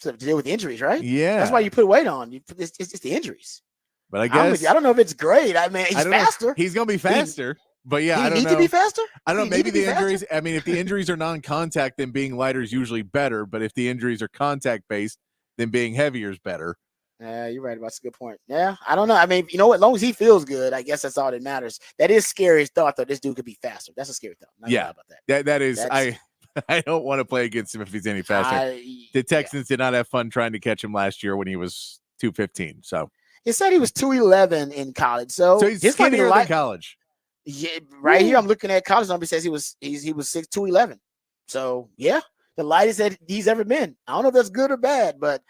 So to deal with injuries, right? Yeah. That's why you put weight on. It's the injuries. But I guess I don't know if it's great. I mean, he's faster. He's going to be faster. But yeah, I don't know. Need to be faster? I don't know. Maybe the injuries. I mean, if the injuries are non-contact, then being lighter is usually better. But if the injuries are contact-based, then being heavier is better. Yeah, you're right. That's a good point. Yeah, I don't know. I mean, you know what? As long as he feels good, I guess that's all that matters. That is scary thought, though. This dude could be faster. That's a scary thought. Yeah, about that. That is. I don't want to play against him if he's any faster. The Texans did not have fun trying to catch him last year when he was 215. So it said he was 211 in college. So he's skinnier than college. Yeah, right here I'm looking at college number. Says he was 211. So yeah, the lightest that he's ever been. I don't know if that's good or bad, but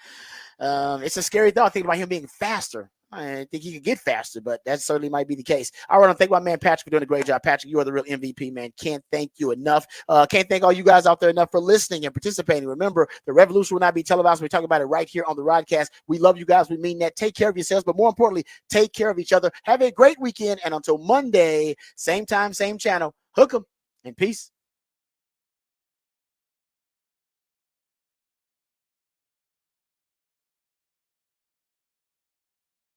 it's a scary thought thinking about him being faster. I think he could get faster, but that certainly might be the case. All right, I thank my man Patrick for doing a great job. Patrick, you are the real MVP, man. Can't thank you enough. Can't thank all you guys out there enough for listening and participating. Remember, the revolution will not be televised. We talk about it right here on the Rodcast. We love you guys. We mean that. Take care of yourselves, but more importantly, take care of each other. Have a great weekend, and until Monday, same time, same channel. Hook 'em and peace.